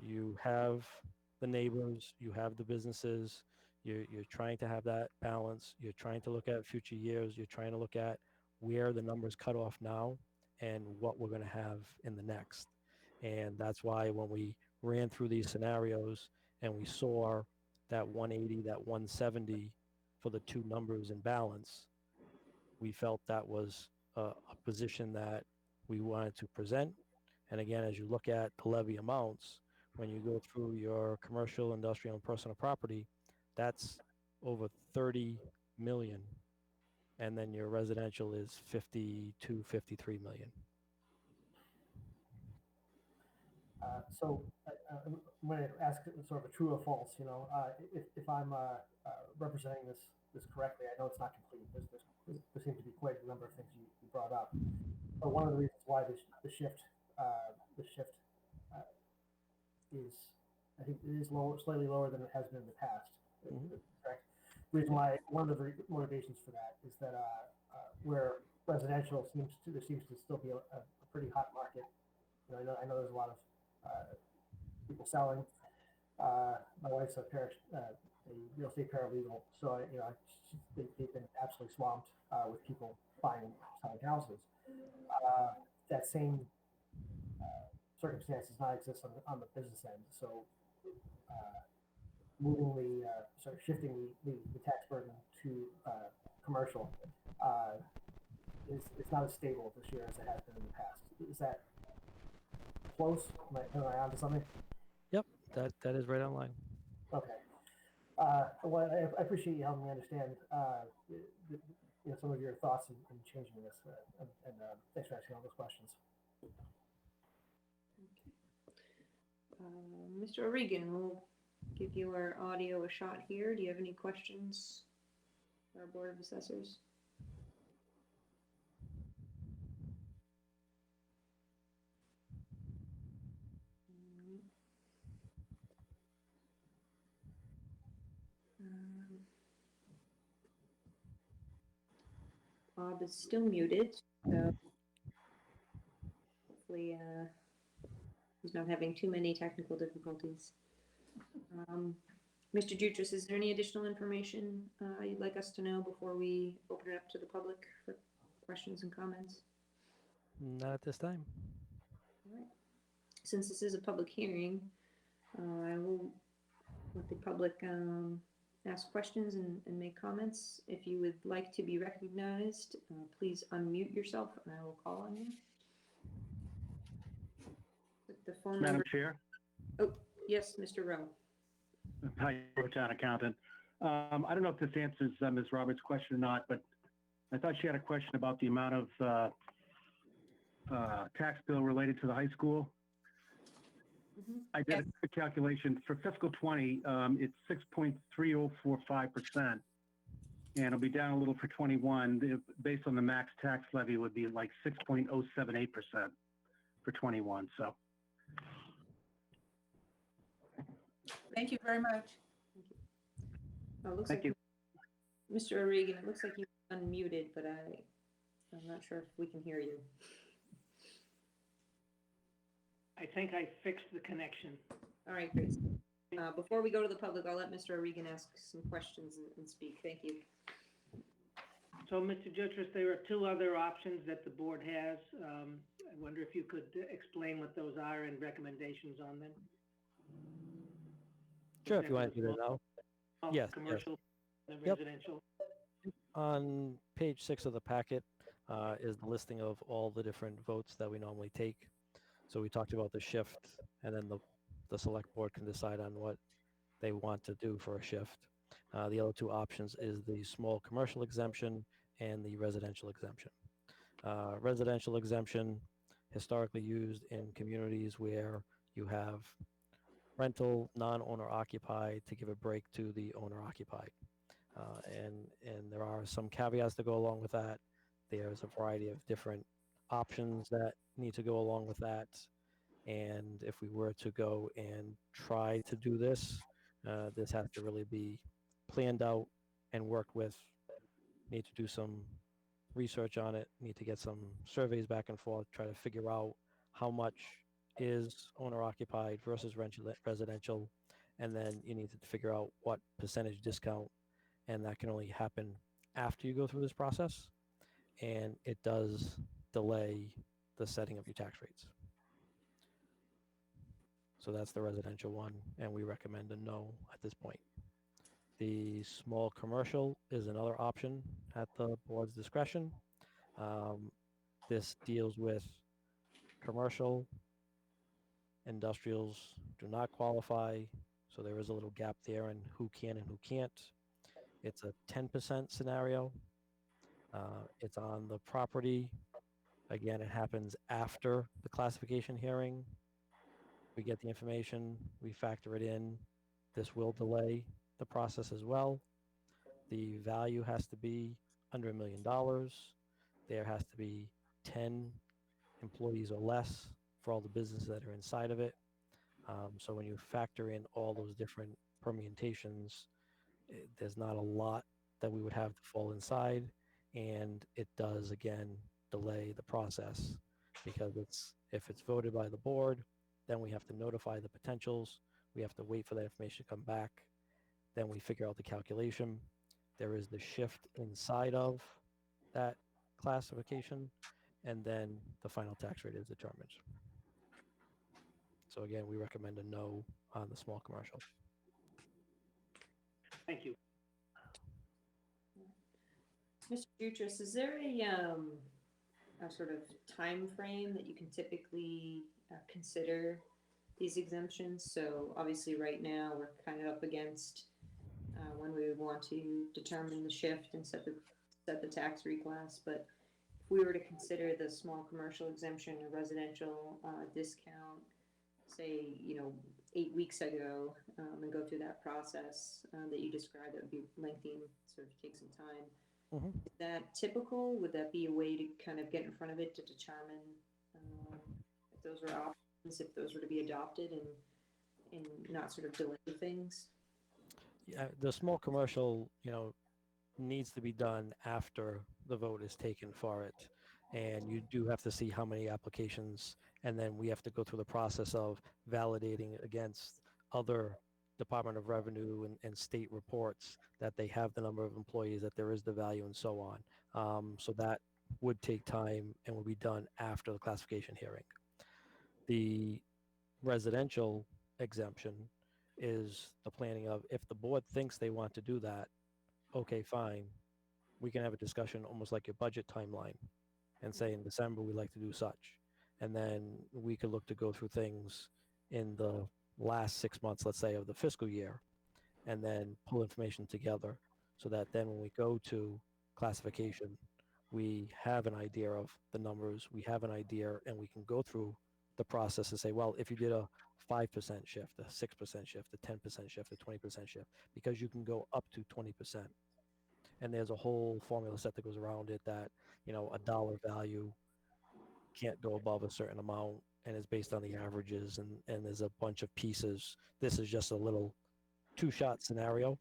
you have the neighbors, you have the businesses, you're trying to have that balance. You're trying to look at future years. You're trying to look at where the numbers cut off now and what we're going to have in the next. And that's why when we ran through these scenarios and we saw that 180, that 170 for the two numbers in balance, we felt that was a position that we wanted to present. And again, as you look at the levy amounts, when you go through your commercial, industrial, and personal property, that's over 30 million. And then your residential is 52, 53 million. So I'm going to ask sort of a true or false. If I'm representing this correctly, I know it's not complete. There seems to be quite a number of things you brought up. But one of the reasons why the shift is, I think, it is slightly lower than it has been in the past. Correct. Reason why, one of the motivations for that is that where residential seems to still be a pretty hot market. I know there's a lot of people selling. My wife's a real estate paralegal, so they've been absolutely swamped with people buying, selling houses. That same circumstance does not exist on the business end. So shifting the tax burden to commercial is not as stable this year as it has been in the past. Is that close? Am I onto something? Yep, that is right on line. Okay. Well, I appreciate you helping me understand some of your thoughts in changing this, and thanks for asking all those questions. Mr. O'Regan, we'll give your audio a shot here. Do you have any questions for our Board of Assessors? Bob is still muted, so hopefully he's not having too many technical difficulties. Mr. Jutras, is there any additional information you'd like us to know before we open it up to the public for questions and comments? Not at this time. All right. Since this is a public hearing, I will let the public ask questions and make comments. If you would like to be recognized, please unmute yourself and I will call on you. The phone Madam number. Chair. Oh, yes, Mr. Rowe. Hi, Town Accountant. I don't know if this answers Ms. Roberts' question or not, but I thought she had a question about the amount of tax bill related to the high school. I did a calculation for fiscal 20. It's 6.3045%, and it'll be down a little for 21. Based on the max tax levy, would be like 6.078% for 21. So. Thank you very much. Thank you. Mr. O'Regan, it looks like you're unmuted, but I'm not sure if we can hear you. I think I fixed the connection. All right, great. Before we go to the public, I'll let Mr. O'Regan ask some questions and speak. Thank you. So, Mr. Jutras, there are two other options that the board has. I wonder if you could explain what those are and recommendations on them. Sure, if you want to do that now. Yes, Commercial and Yep. residential. On page 6 of the packet is the listing of all the different votes that we normally take. So we talked about the shift, and then the select board can decide on what they want to do for a shift. The other two options is the small commercial exemption and the residential exemption. Residential exemption, historically used in communities where you have rental, non-owner occupied to give a break to the owner occupied. And there are some caveats to go along with that. There's a variety of different options that need to go along with that. And if we were to go and try to do this, this has to really be planned out and worked with. Need to do some research on it, need to get some surveys back and forth, try to figure out how much is owner occupied versus residential. And then you need to figure out what percentage discount, and that can only happen after you go through this process. And it does delay the setting of your tax rates. So that's the residential one, and we recommend a no at this point. The small commercial is another option at the board's discretion. This deals with commercial, industrials do not qualify, so there is a little gap there in who can and who can't. It's a 10% scenario. It's on the property. Again, it happens after the classification hearing. We get the information, we factor it in. This will delay the process as well. The value has to be under $1 million. There has to be 10 employees or less for all the businesses that are inside of it. So when you factor in all those different permutations, there's not a lot that we would have to fall inside, and it does again delay the process because if it's voted by the board, then we have to notify the potentials. We have to wait for that information to come back. Then we figure out the calculation. There is the shift inside of that classification, and then the final tax rate is determined. So again, we recommend a no on the small commercial. Thank you. Mr. Jutras, is there a sort of time frame that you can typically consider these exemptions? So obviously right now we're kind of up against when we would want to determine the shift and set the tax reclass. But if we were to consider the small commercial exemption or residential discount, say, 8 weeks ago, and go through that process that you described, that would be lengthy and sort of take some time. Mm-hmm. Is that typical? Would that be a way to kind of get in front of it to determine if those were options, if those were to be adopted, and not sort of delay things? Yeah, the small commercial, needs to be done after the vote is taken for it. And you do have to see how many applications, and then we have to go through the process of validating against other Department of Revenue and state reports that they have the number of employees, that there is the value, and so on. So that would take time and will be done after the classification hearing. The residential exemption is the planning of, if the board thinks they want to do that, okay, fine. We can have a discussion almost like your budget timeline and say in December we'd like to do such. And then we could look to go through things in the last 6 months, let's say, of the fiscal year, and then pull information together so that then when we go to classification, we have an idea of the numbers, we have an idea, and we can go through the process and say, well, if you did a 5% shift, a 6% shift, a 10% shift, a 20% shift, because you can go up to 20%. And there's a whole formula set that goes around it that, a dollar value can't go above a certain amount, and is based on the averages, and there's a bunch of pieces. This is just a little two-shot scenario,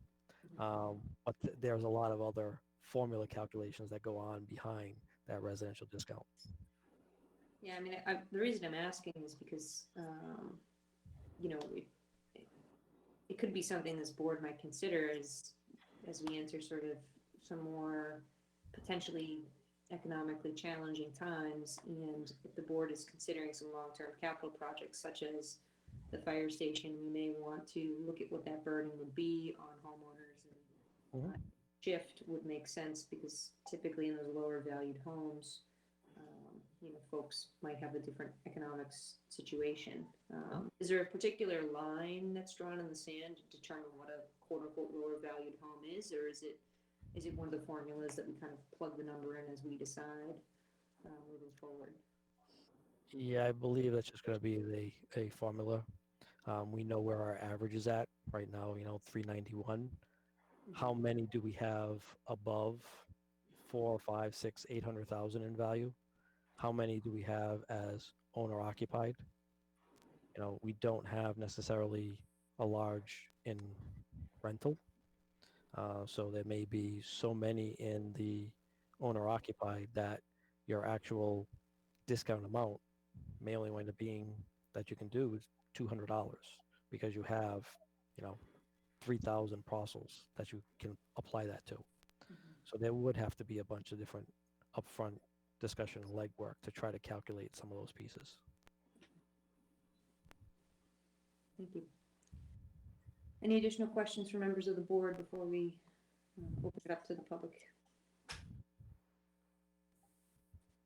but there's a lot of other formula calculations that go on behind that residential discount. Yeah, I mean, the reason I'm asking is because, it could be something this board might consider as we enter sort of some more potentially economically challenging times, and if the board is considering some long-term capital projects such as the fire station, we may want to look at what that burden would be on homeowners Shift would make sense because typically in those lower valued homes, folks might have a different economics situation. Is there a particular line that's drawn in the sand to determine what a quote unquote lower valued home is, or is it one of the formulas that we kind of plug the number in as we decide moving forward? Yeah, I believe that's just going to be a formula. We know where our average is at right now, 391. How many do we have above 4, 5, 6, 800,000 in value? How many do we have as owner occupied? We don't have necessarily a large in rental. So there may be so many in the owner occupied that your actual discount amount may only wind up being that you can do is $200 because you have, 3,000 parcels that you can apply that to. So there would have to be a bunch of different upfront discussion and legwork to try to calculate some of those pieces. Thank you. Any additional questions from members of the board before we open it up to the public?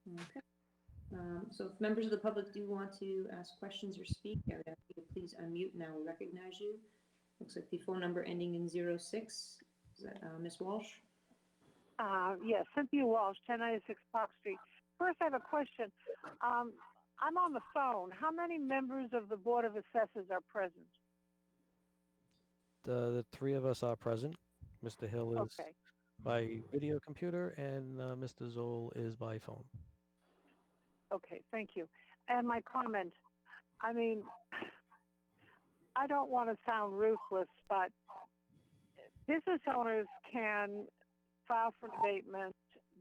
Okay. So if members of the public do want to ask questions or speak, I would ask you to please unmute and I will recognize you. Looks like the phone number ending in 06. Is that Ms. Walsh? Yes, Cynthia Walsh, 1096 Park Street. First, I have a question. I'm on the phone. How many members of the Board of Assessors are present? The three of us are present. Mr. Hill is Okay. by video computer and Mr. Zoll is by phone. Okay, thank you. And my comment, I don't want to sound ruthless, but business owners can file for abatement.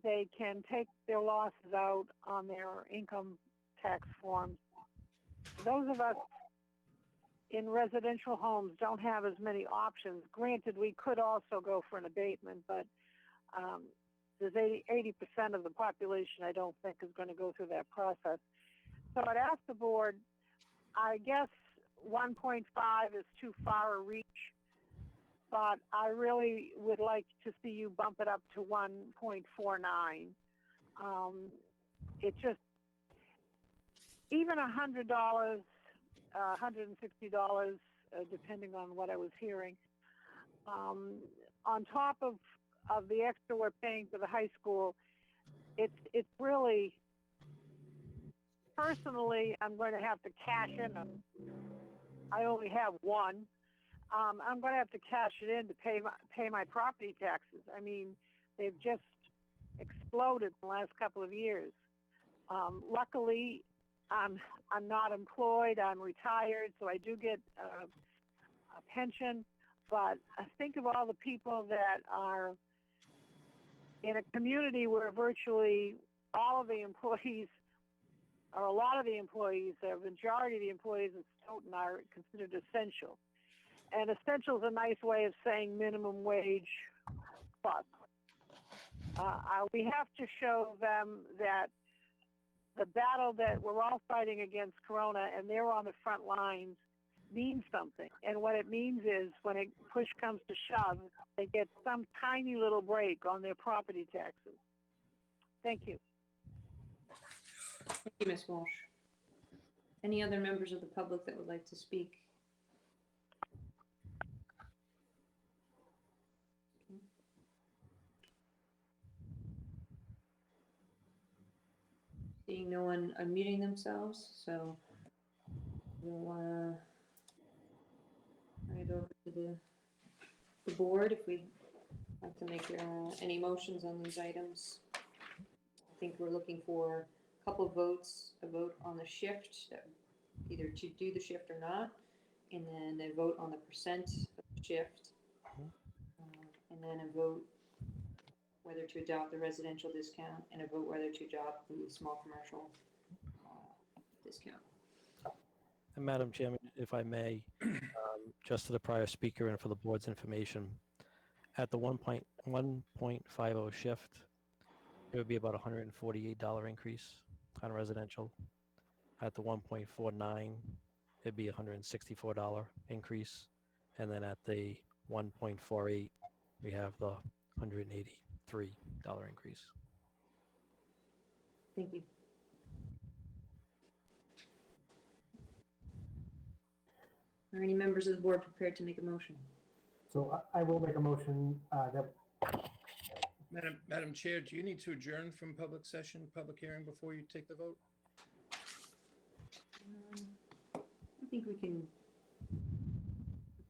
They can take their losses out on their income tax forms. Those of us in residential homes don't have as many options. Granted, we could also go for an abatement, but there's 80% of the population I don't think is going to go through that process. So I'd ask the board, I guess 1.5 is too far a reach, but I really would like to see you bump it up to 1.49. It just, even $100, $160, depending on what I was hearing, on top of the extra we're paying for the high school, it's really, personally, I'm going to have to cash in them. I only have one. I'm going to have to cash it in to pay my property taxes. They've just exploded in the last couple of years. Luckily, I'm not employed. I'm retired, so I do get a pension. But think of all the people that are in a community where virtually all of the employees, or a lot of the employees, the majority of the employees in Stoughton are considered essential. And essential is a nice way of saying minimum wage plus. We have to show them that the battle that we're all fighting against Corona, and they're on the front lines, means something. And what it means is when push comes to shove, they get some tiny little break on their property taxes. Thank you. Thank you, Ms. Walsh. Any other members of the public that would like to speak? Okay. Seeing no one unmuting themselves, so we'll turn it over to the board if we'd like to make any motions on these items. I think we're looking for a couple of votes, a vote on the shift, either to do the shift or not, and then a vote on the percent of the shift, and then a vote whether to adopt the residential discount, and a vote whether to adopt the small commercial discount. And Madam Chairman, if I may, just to the prior speaker and for the board's information, at the 1.50 shift, it would be about $148 increase on residential. At the 1.49, it'd be $164 increase. And then at the 1.48, we have the $183 increase. Thank you. Are any members of the board prepared to make a motion? So I will make a motion that, Madam Chair, do you need to adjourn from public session, public hearing before you take the vote? I think we can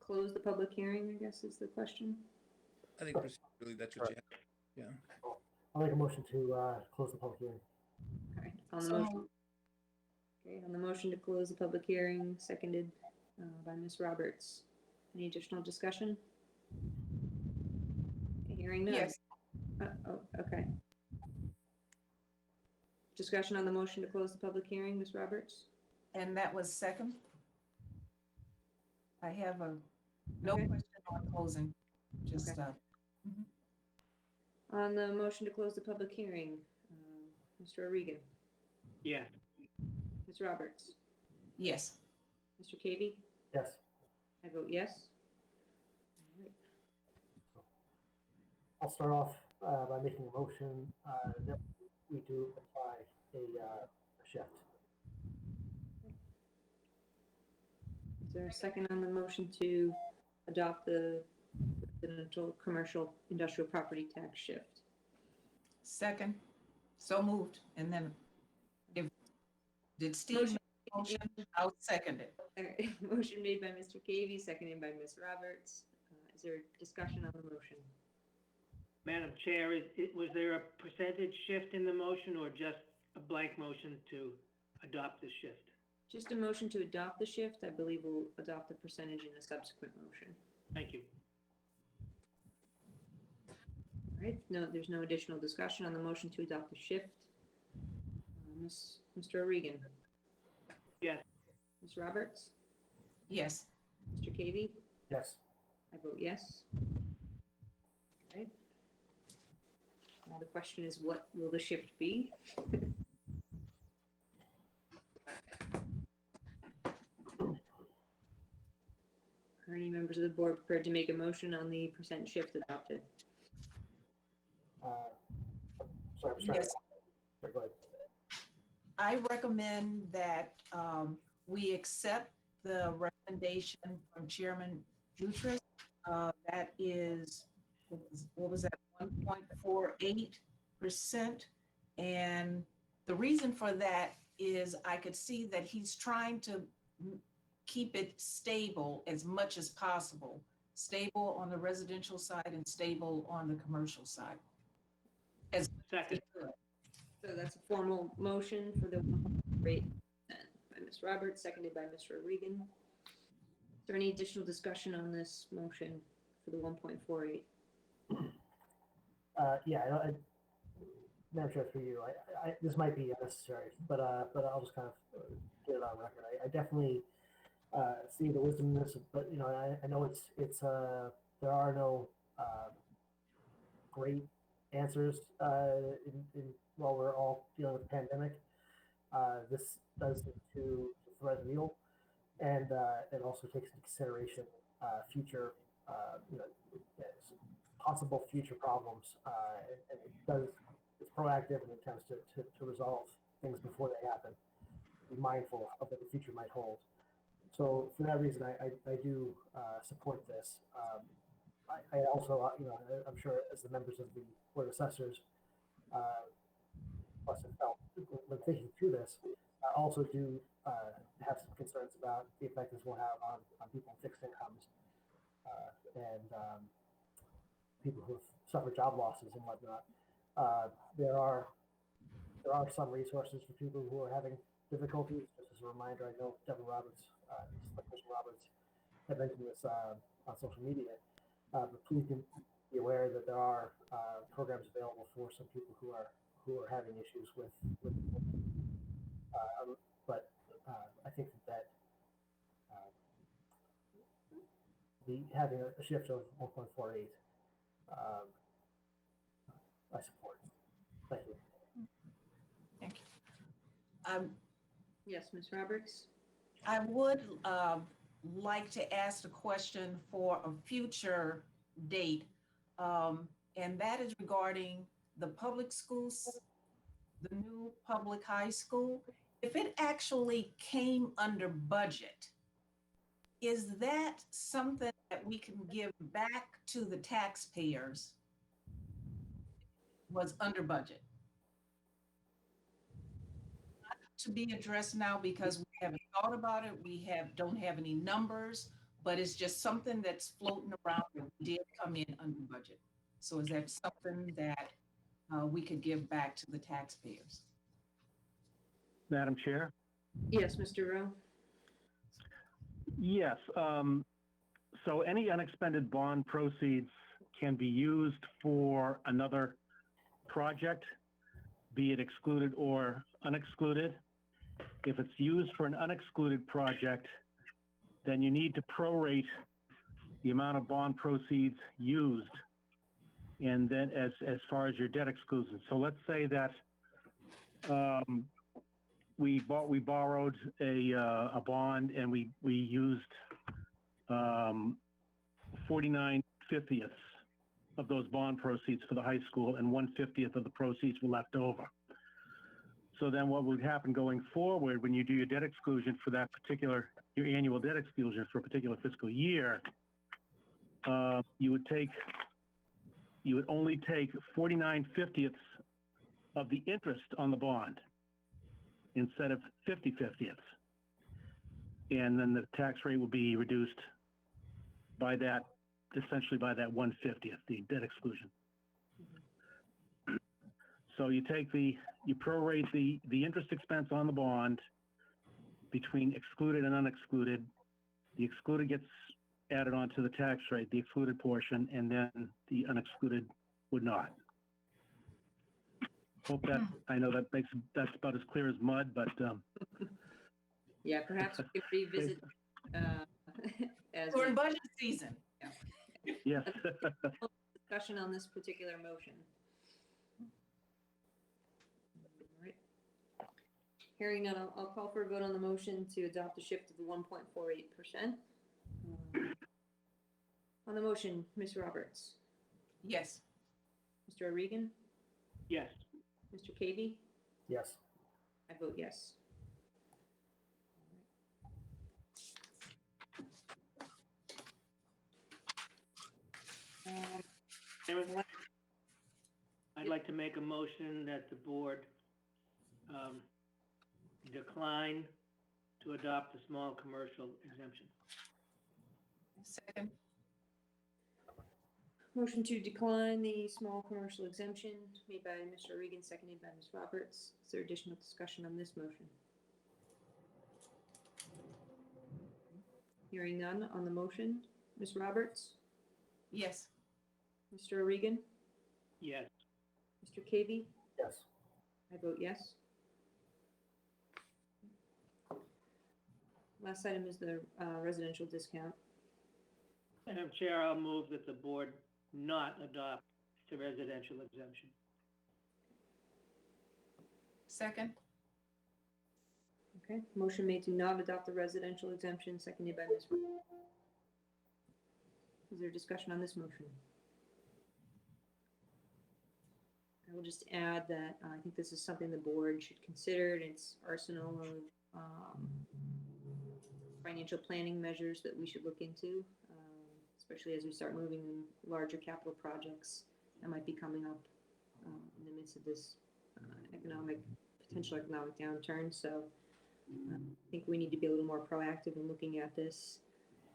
close the public hearing, I guess is the question. I think procedurally that's what you have. Yeah. I'll make a motion to close the public hearing. All right, on the So motion. Okay, on the motion to close the public hearing, seconded by Ms. Roberts. Any additional discussion? Hearing none. yes, Oh, okay. Discussion on the motion to close the public hearing, Ms. Roberts? and that was second. I have no Okay. question on closing, just, Okay. On the motion to close the public hearing, Mr. O'Regan, Yes. Ms. Roberts, yes. Mr. Cavey? Yes. I vote yes. All right. I'll start off by making a motion that we do apply a shift. Is there a second on the motion to adopt the residential, commercial, industrial property tax shift? Second, so moved, and then did Steve make a motion? I'll second it. All right, motion made by Mr. Cavey, seconded by Ms. Roberts. Is there discussion on the motion? Madam Chair, was there a percentage shift in the motion or just a blank motion to adopt the shift? Just a motion to adopt the shift. I believe we'll adopt the percentage in a subsequent motion. Thank you. All right, no, there's no additional discussion on the motion to adopt the shift. Mr. O'Regan, Yes. Ms. Roberts, Yes, Mr. Cavey? Yes. I vote yes. All right. Now the question is, what will the shift be? Are any members of the board prepared to make a motion on the percent shift adopted? Sorry, yes. Sorry, go ahead. I recommend that we accept the recommendation from Chairman Jutras. That is, what was that, 1.48%? And the reason for that is I could see that he's trying to keep it stable as much as possible, stable on the residential side and stable on the commercial side. As Second. So that's a formal motion for the rate by Ms. Roberts, seconded by Mr. O'Regan. Is there any additional discussion on this motion for the 1.48? Yeah, Madam Chair, through you, this might be unnecessary, but I'll just kind of get it on record. I definitely see the wisdom in this, but you know, I know it's there are no great answers in while we're all dealing with the pandemic. This does seem to thread the needle, and it also takes into consideration future, you know, possible future problems, and it's proactive and attempts to resolve things before they happen. Be mindful of what the future might hold. So for that reason, I do support this. I also, you know, I'm sure as the members of the Board of Assessors must have felt when thinking through this, I also do have some concerns about the effect this will have on people with fixed incomes and people who have suffered job losses and whatnot. There are some resources for people who are having difficulties. Just as a reminder, I know Deborah Roberts, Commissioner Roberts, had mentioned this on social media. But please be aware that there are programs available for some people who are having issues with but I think that having a shift of 1.48, I support. Thank you. Thank you. Yes, Ms. Roberts? I would like to ask a question for a future date. and that is regarding the public schools, the new public high school. If it actually came under budget, is that something that we can give back to the taxpayers? Was under budget? To be addressed now because we haven't thought about it. We don't have any numbers, but it's just something that's floating around that did come in under budget. So is that something that we could give back to the taxpayers? Madam Chair? Yes, Mr. Rowe? Yes. So any unexpended bond proceeds can be used for another project, be it excluded or unexcluded. If it's used for an unexcluded project, then you need to prorate the amount of bond proceeds used, and then as far as your debt exclusion. So let's say that we borrowed a bond and we used 49/50 of those bond proceeds for the high school, and 1/50 of the proceeds were left over. So then what would happen going forward when you do your debt exclusion for that particular, your annual debt exclusion for a particular fiscal year, you would only take 49/50 of the interest on the bond instead of 50/50. And then the tax rate will be reduced by that, essentially by that 1/50, the debt exclusion. So you prorate the interest expense on the bond between excluded and unexcluded. The excluded gets added onto the tax rate, the excluded portion, and then the unexcluded would not. Hope that, I know that's about as clear as mud, but Yeah, perhaps we could revisit as We're in we budget season. yes. discussion on this particular motion. All right. Hearing none, I'll call for a vote on the motion to adopt the shift of the 1.48%. On the motion, Ms. Roberts, Yes. Mr. O'Regan, Yes. Mr. Cavey, Yes. I vote yes. There was one. I'd like to make a motion that the board decline to adopt the small commercial exemption. Second. Motion to decline the small commercial exemption made by Mr. Regan, seconded by Ms. Roberts. Is there additional discussion on this motion? Hearing none on the motion, Ms. Roberts, Yes. Mr. Regan, Yes. Mr. Cavey, Yes. I vote yes. Last item is the residential discount. Madam Chair, I'll move that the board not adopt the residential exemption. Second. Okay, motion made to not adopt the residential exemption, seconded by Ms. Roberts. Is there discussion on this motion? I will just add that I think this is something the board should consider in its arsenal of financial planning measures that we should look into, especially as we start moving in larger capital projects that might be coming up in the midst of this potential economic downturn. So I think we need to be a little more proactive in looking at this.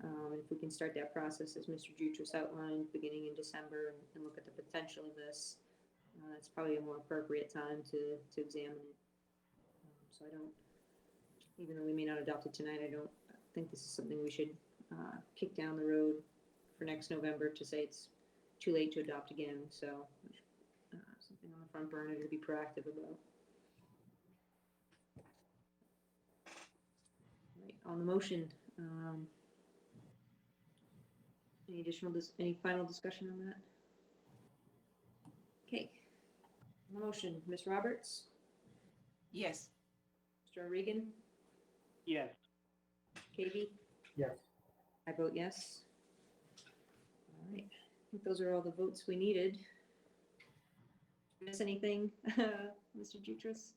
And if we can start that process, as Mr. Jutras outlined, beginning in December, and look at the potential of this, that's probably a more appropriate time to examine it. So I don't, even though we may not adopt it tonight, I don't think this is something we should kick down the road for next November to say it's too late to adopt again. So something on the front burner to be proactive about. Right, on the motion, any final discussion on that? Okay. On the motion, Ms. Roberts, Yes. Mr. Regan, Yes. Katie, Yes. I vote yes. All right. think those are all the votes we needed. Miss anything, Mr. Jutras?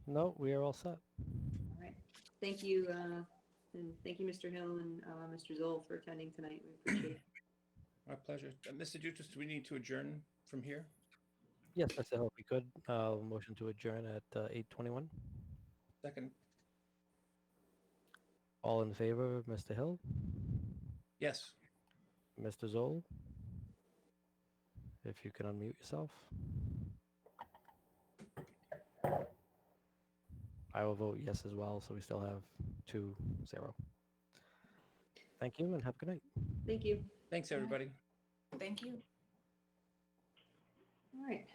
No, we are all set. All right. Thank you, and thank you, Mr. Hill and Mr. Zoll for attending tonight. We appreciate it. My pleasure. Mr. Jutras, do we need to adjourn from here? Yes, Mr. Hill, if we could, motion to adjourn at 8:21. Second? All in favor of Mr. Hill, Yes. Mr. Zoll? If you can unmute yourself. I will vote yes as well, so we still have 2-0. Thank you and have a good night. Thank you. Thanks, everybody. Thank you. All right.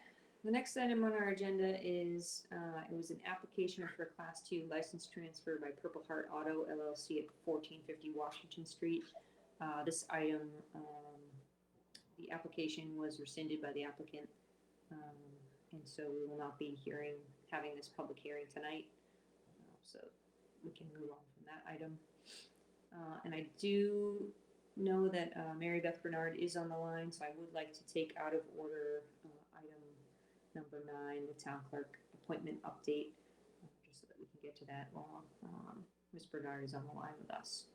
The next item on our agenda is, it was an application for a Class 2 license transfer by Purple Heart Auto LLC at 1450 Washington Street. This item, the application was rescinded by the applicant, and so we will not be having this public hearing tonight. So we can move on from that item. And I do know that Mary Beth Bernard is on the line, so I would like to take out of order item number 9, the town clerk appointment update, just so that we can get to that while Ms. Bernard is on the line with us.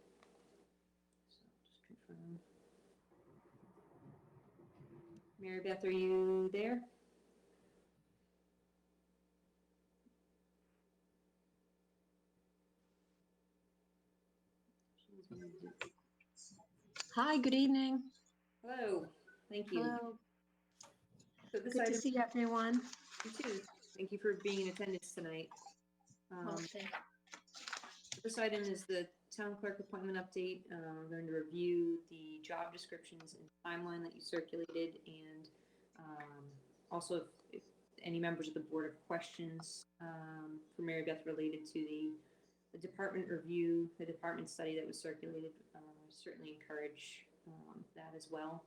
So just confirm. Mary Beth, are you there? Hi, good evening. Hello, thank you. Hello. So this Good to item, see everyone. you too. Thank you for being in attendance tonight. Okay. This item is the town clerk appointment update. We're going to review the job descriptions and timeline that you circulated, and also if any members of the board have questions for Mary Beth related to the department review, the department study that was circulated. Certainly encourage that as well.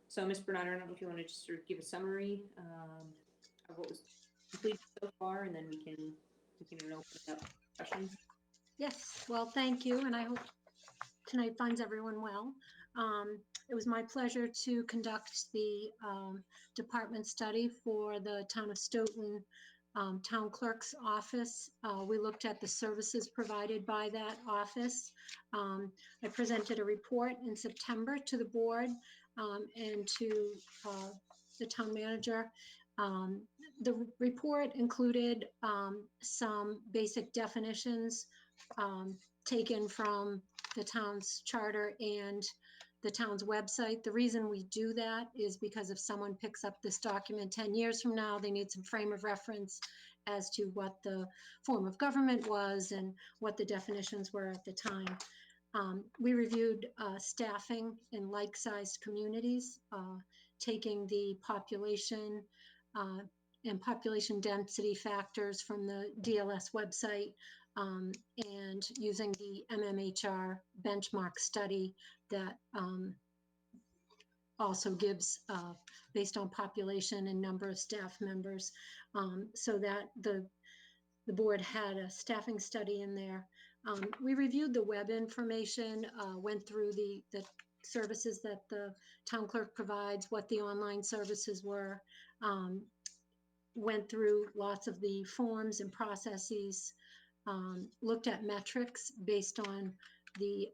So, Ms. Bernard, I don't know if you want to just sort of give a summary of what was completed so far, and then we can open up discussion. Yes, well, thank you, and I hope tonight finds everyone well. It was my pleasure to conduct the department study for the town of Stoughton town clerk's office. We looked at the services provided by that office. I presented a report in September to the board and to the town manager. The report included some basic definitions taken from the town's charter and the town's website. The reason we do that is because if someone picks up this document 10 years from now, they need some frame of reference as to what the form of government was and what the definitions were at the time. We reviewed staffing in like-sized communities, taking the population and population density factors from the DLS website and using the MMHR benchmark study that also gives based on population and number of staff members, so that the board had a staffing study in there. We reviewed the web information, went through the services that the town clerk provides, what the online services were, went through lots of the forms and processes, looked at metrics based on the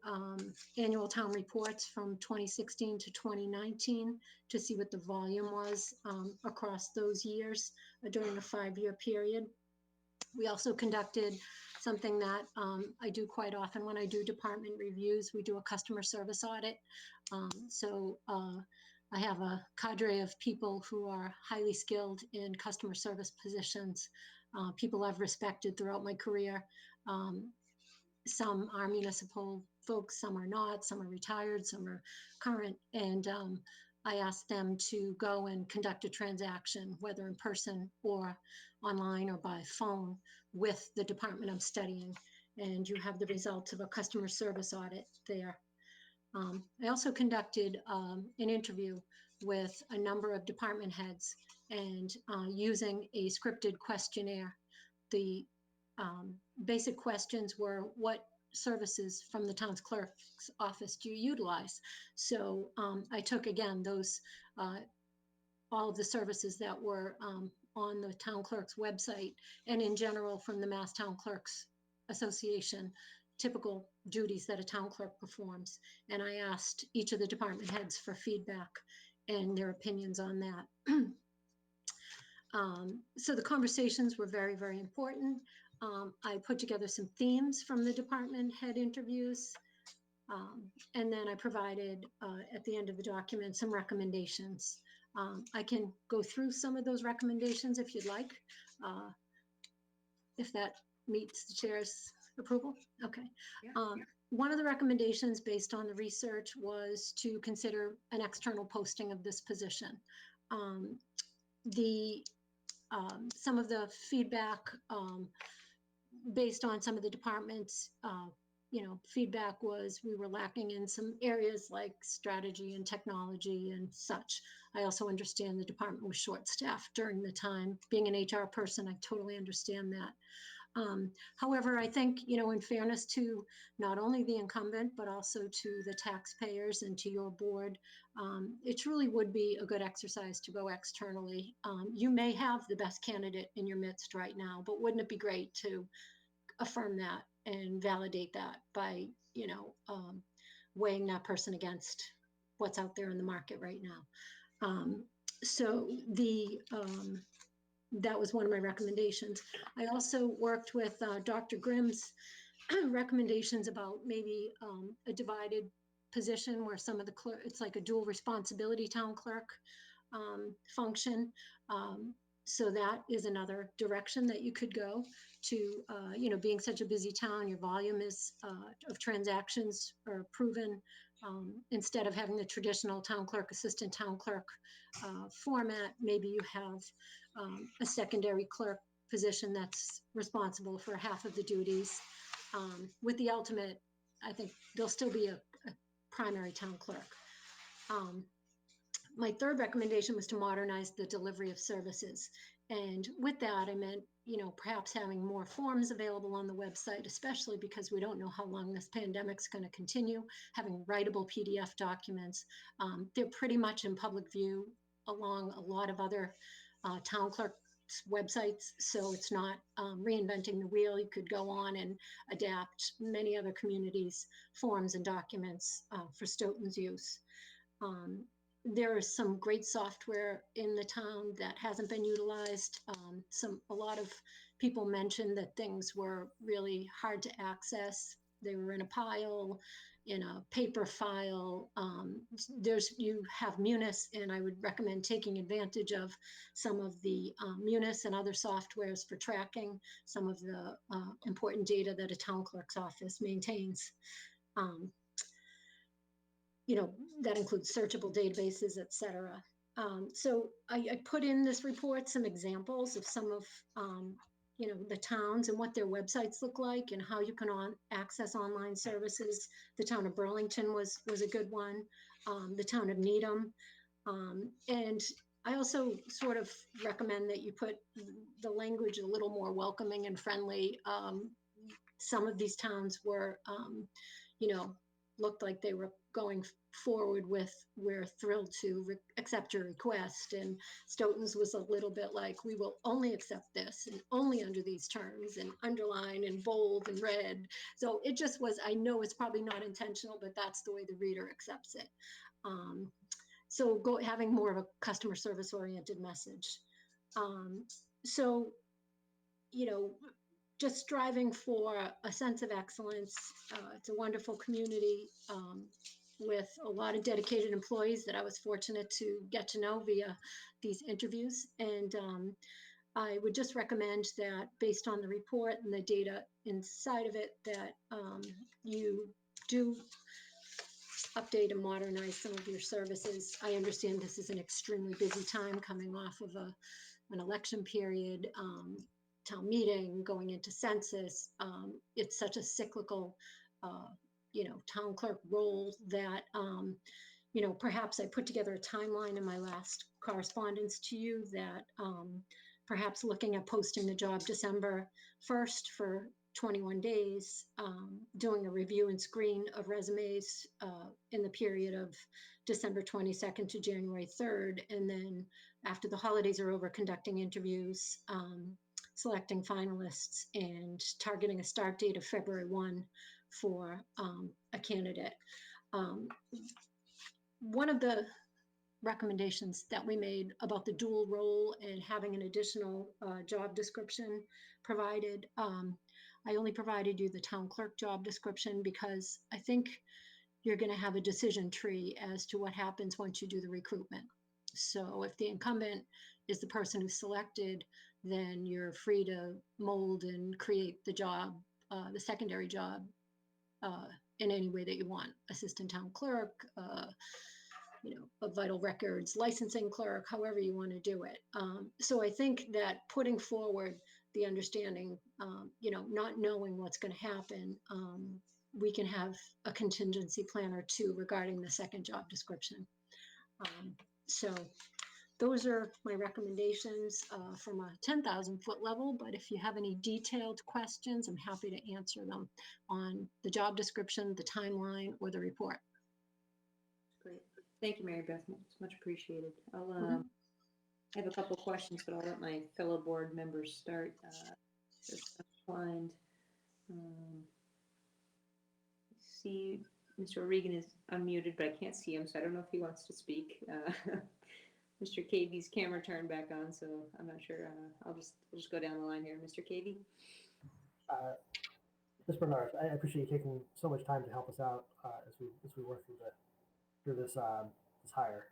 annual town reports from 2016 to 2019 to see what the volume was across those years during a 5-year period. We also conducted something that I do quite often when I do department reviews. We do a customer service audit. I have a cadre of people who are highly skilled in customer service positions, people I've respected throughout my career. Some are municipal folks, some are not, some are retired, some are current. And I asked them to go and conduct a transaction, whether in person or online or by phone, with the department I'm studying. And you have the results of a customer service audit there. I also conducted an interview with a number of department heads and using a scripted questionnaire. The basic questions were, what services from the town's clerk's office do you utilize? So I took, again, those, all of the services that were on the town clerk's website, and in general from the Mass Town Clerks Association, typical duties that a town clerk performs. And I asked each of the department heads for feedback and their opinions on that. So the conversations were very, very important. I put together some themes from the department head interviews. And then I provided, at the end of the document, some recommendations. I can go through some of those recommendations if you'd like, if that meets the chair's approval. Okay. Yeah. One of the recommendations based on the research was to consider an external posting of this position. Some of the feedback based on some of the departments, feedback was we were lacking in some areas like strategy and technology and such. I also understand the department was short-staffed during the time. Being an HR person, I totally understand that. However, I think, in fairness to not only the incumbent, but also to the taxpayers and to your board, it truly would be a good exercise to go externally. You may have the best candidate in your midst right now, but wouldn't it be great to affirm that and validate that by, weighing that person against what's out there in the market right now? That was one of my recommendations. I also worked with Dr. Grimm's recommendations about maybe a divided position where some of the clerk, it's like a dual responsibility town clerk function. So that is another direction that you could go to, being such a busy town, your volume is of transactions are proven. Instead of having the traditional town clerk, assistant town clerk format, maybe you have a secondary clerk position that's responsible for half of the duties. With the ultimate, I think there'll still be a primary town clerk. My third recommendation was to modernize the delivery of services. And with that, I meant, perhaps having more forms available on the website, especially because we don't know how long this pandemic's going to continue, having writable PDF documents. They're pretty much in public view along a lot of other town clerks' websites. So it's not reinventing the wheel. You could go on and adapt many other communities' forms and documents for Stoughton's use. There is some great software in the town that hasn't been utilized. A lot of people mentioned that things were really hard to access. They were in a pile, in a paper file. You have Munis, and I would recommend taking advantage of some of the Munis and other softwares for tracking some of the important data that a town clerk's office maintains. That includes searchable databases, et cetera. So I put in this report some examples of some of, the towns and what their websites look like and how you can access online services. The town of Burlington was a good one, the town of Needham. And I also sort of recommend that you put the language a little more welcoming and friendly. Some of these towns were, looked like they were going forward with, we're thrilled to accept your request. And Stoughton's was a little bit like, we will only accept this and only under these terms, and underline and bold and red. So it just was, I know it's probably not intentional, but that's the way the reader accepts it. So having more of a customer service oriented message. Just striving for a sense of excellence. It's a wonderful community with a lot of dedicated employees that I was fortunate to get to know via these interviews. And I would just recommend that based on the report and the data inside of it, that you do update and modernize some of your services. I understand this is an extremely busy time coming off of an election period. Town meeting, going into census. It's such a cyclical, town clerk role that, perhaps I put together a timeline in my last correspondence to you that perhaps looking at posting the job December 1st for 21 days, doing a review and screen of resumes in the period of December 22nd to January 3rd. And then after the holidays are over, conducting interviews, selecting finalists, and targeting a start date of February 1 for a candidate. One of the recommendations that we made about the dual role and having an additional job description provided. I only provided you the town clerk job description because I think you're going to have a decision tree as to what happens once you do the recruitment. So if the incumbent is the person who's selected, then you're free to mold and create the job, the secondary job, in any way that you want. Assistant town clerk, a vital records licensing clerk, however you want to do it. So I think that putting forward the understanding, not knowing what's going to happen, we can have a contingency plan or two regarding the second job description. So those are my recommendations from a 10,000 foot level, but if you have any detailed questions, I'm happy to answer them on the job description, the timeline, or the report. Great. Thank you, Mary Beth. It's much appreciated. I'll I have a couple of questions, but I'll let my fellow board members start. Just find, see, Mr. O'Regan is unmuted, but I can't see him, so I don't know if he wants to speak. Mr. Cavy's camera turned back on, so I'm not sure. I'll just go down the line here. Mr. Cavy? Ms. Bernard, I appreciate you taking so much time to help us out as we work through this hire.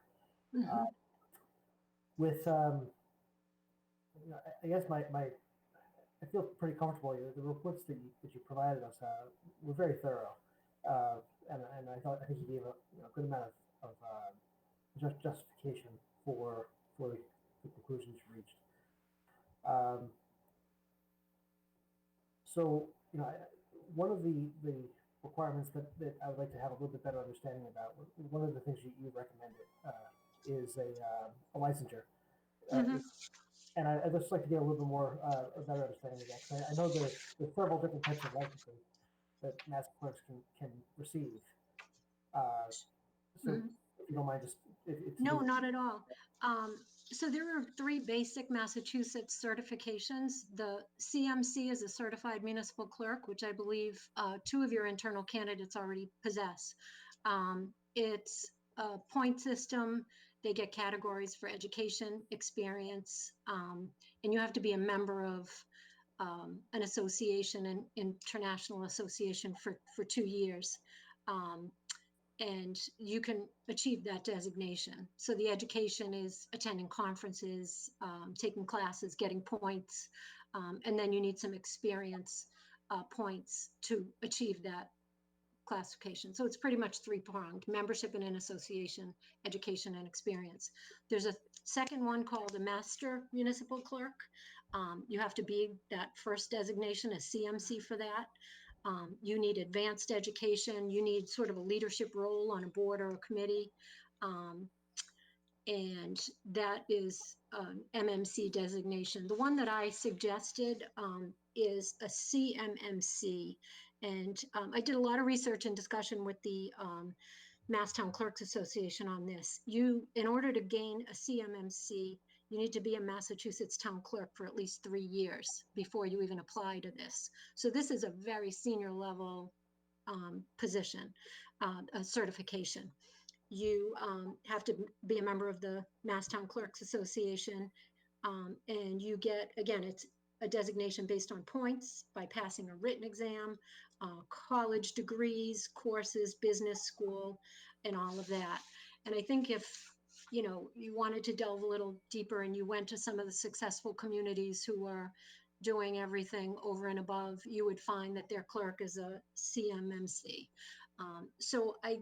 Mhm. With I guess I feel pretty comfortable. The reports that you provided us were very thorough, and I think you gave a good amount of justification for the conclusions you reached. So one of the requirements that I would like to have a little bit better understanding about, one of the things you recommended is a licensure. Mhm. And I'd just like to get a little bit more, a better understanding of that. 'Cause I know there's several different types of licensing that master clerks can receive. So if you don't mind, just if No, you, not at all. So there are 3 basic Massachusetts certifications. The CMC is a certified municipal clerk, which I believe 2 of your internal candidates already possess. It's a point system. They get categories for education, experience, and you have to be a member of an association, an international association for 2 years. And you can achieve that designation. So the education is attending conferences, taking classes, getting points, and then you need some experience points to achieve that classification. So it's pretty much 3-pronged: membership in an association, education, and experience. There's a second one called a master municipal clerk. You have to be that first designation, a CMC for that. You need advanced education. You need sort of a leadership role on a board or a committee. And that is an MMC designation. The one that I suggested is a CMMC. And I did a lot of research and discussion with the Masstown Clerks Association on this. In order to gain a CMMC, you need to be a Massachusetts town clerk for at least 3 years before you even apply to this. So this is a very senior level position, a certification. You have to be a member of the Masstown Clerks Association, and you get, again, it's a designation based on points by passing a written exam, college degrees, courses, business school, and all of that. And I think if you wanted to delve a little deeper and you went to some of the successful communities who are doing everything over and above, you would find that their clerk is a CMMC. So I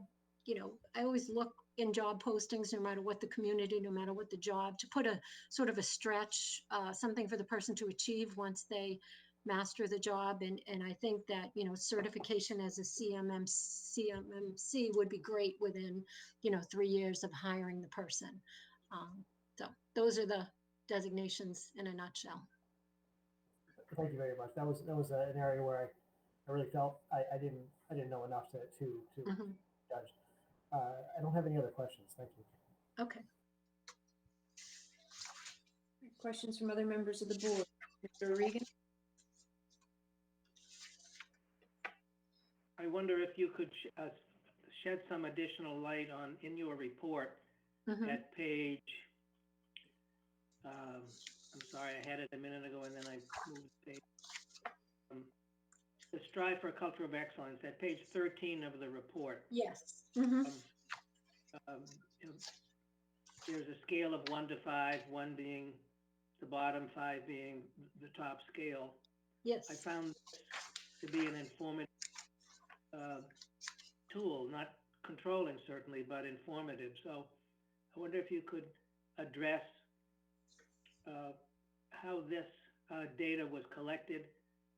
always look in job postings, no matter what the community, no matter what the job, to put a sort of a stretch, something for the person to achieve once they master the job. And I think that, certification as a CMMC would be great within, 3 years of hiring the person. So those are the designations in a nutshell. thank you very much. That was an area where I really felt I didn't know enough to Mhm. judge. I don't have any other questions. Thank you. Okay. Questions from other members of the board? Mr. Regan? I wonder if you could shed some additional light on, in your report, Mhm. at page, I'm sorry, I had it a minute ago and then I moved the page. The strive for a culture of excellence, at page 13 of the report. Yes. Mhm. You know, there's a scale of 1 to 5, 1 being the bottom, 5 being the top scale. Yes. I found this to be an informative tool, not controlling certainly, but informative. So I wonder if you could address how this data was collected